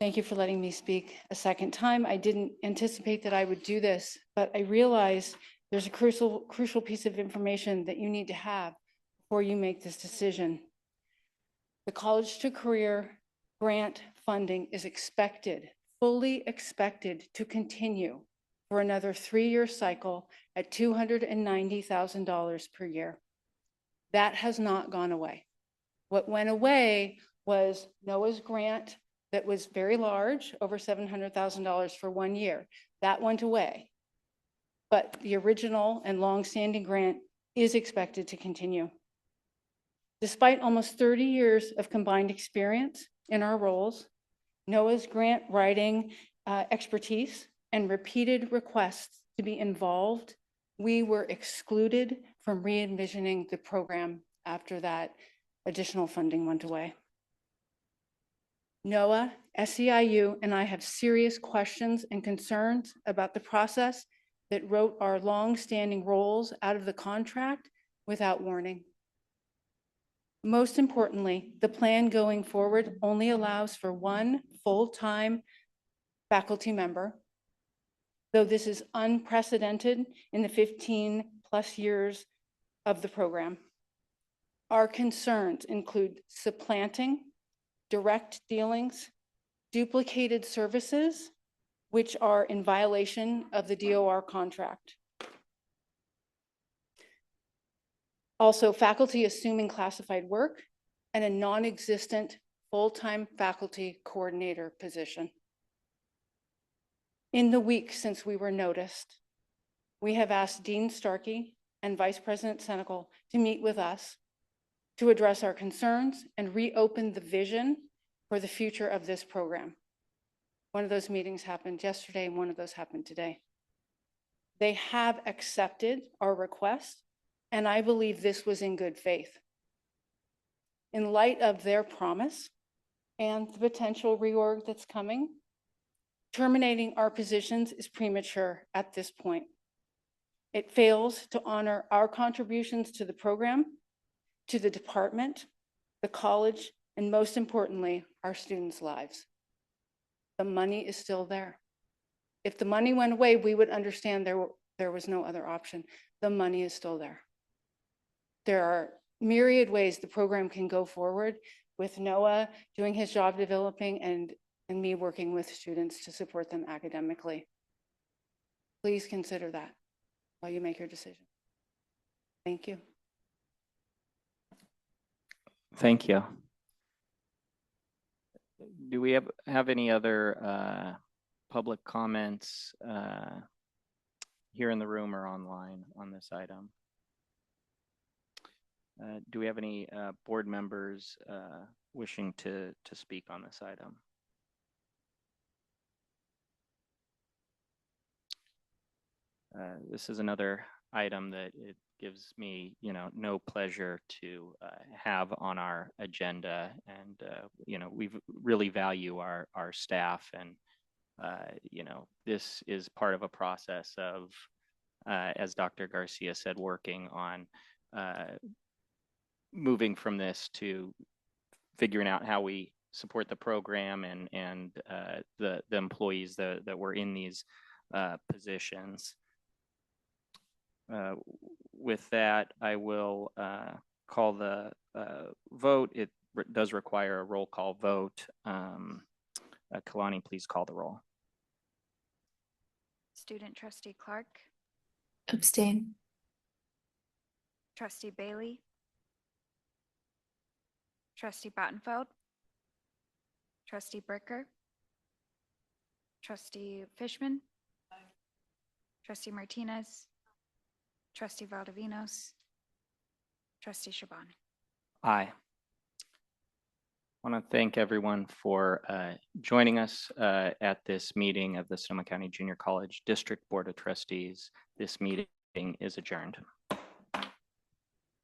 thank you for letting me speak a second time. I didn't anticipate that I would do this, but I realize there's a crucial piece of information that you need to have before you make this decision. The College to Career grant funding is expected fully expected to continue for another 3-year cycle at $290,000 per year. That has not gone away. What went away was Noah's grant that was very large, over $700,000 for 1 year. That went away. But the original and longstanding grant is expected to continue. Despite almost 30 years of combined experience in our roles, Noah's grant writing expertise and repeated requests to be involved, we were excluded from re-envisioning the program after that additional funding went away. Noah, SEIU, and I have serious questions and concerns about the process that wrote our long-standing roles out of the contract without warning. Most importantly, the plan going forward only allows for 1 full-time faculty member, though this is unprecedented in the 15+ years of the program. Our concerns include supplanting, direct dealings, duplicated services, which are in violation of the DOR contract. Also, faculty assuming classified work and a non-existent full-time faculty coordinator position. In the week since we were noticed, we have asked Dean Starkey and Vice President Senecal to meet with us to address our concerns and reopen the vision for the future of this program. One of those meetings happened yesterday and one of those happened today. They have accepted our request, and I believe this was in good faith. In light of their promise and the potential reorg that's coming, terminating our positions is premature at this point. It fails to honor our contributions to the program, to the department, the college, and most importantly, our students' lives. The money is still there. If the money went away, we would understand there was no other option. The money is still there. There are myriad ways the program can go forward with Noah doing his job developing and me working with students to support them academically. Please consider that while you make your decision. Thank you. Thank you. Do we have any other public comments here in the room or online on this item? Do we have any board members wishing to speak on this item? This is another item that it gives me, no pleasure to have on our agenda, and we really value our staff, and this is part of a process of, as Dr. Garcia said, working on moving from this to figuring out how we support the program and the employees that were in these positions. With that, I will call the vote. It does require a roll call vote. Kalani, please call the roll. Student trustee Clark, Abstain. trustee Bailey, trustee Battenfeld, trustee Bricker, trustee Fishman, trustee Martinez, trustee Valdovinos, trustee Shaban. Aye. I want to thank everyone for joining us at this meeting of the Sonoma County Junior College District Board of Trustees. This meeting is adjourned.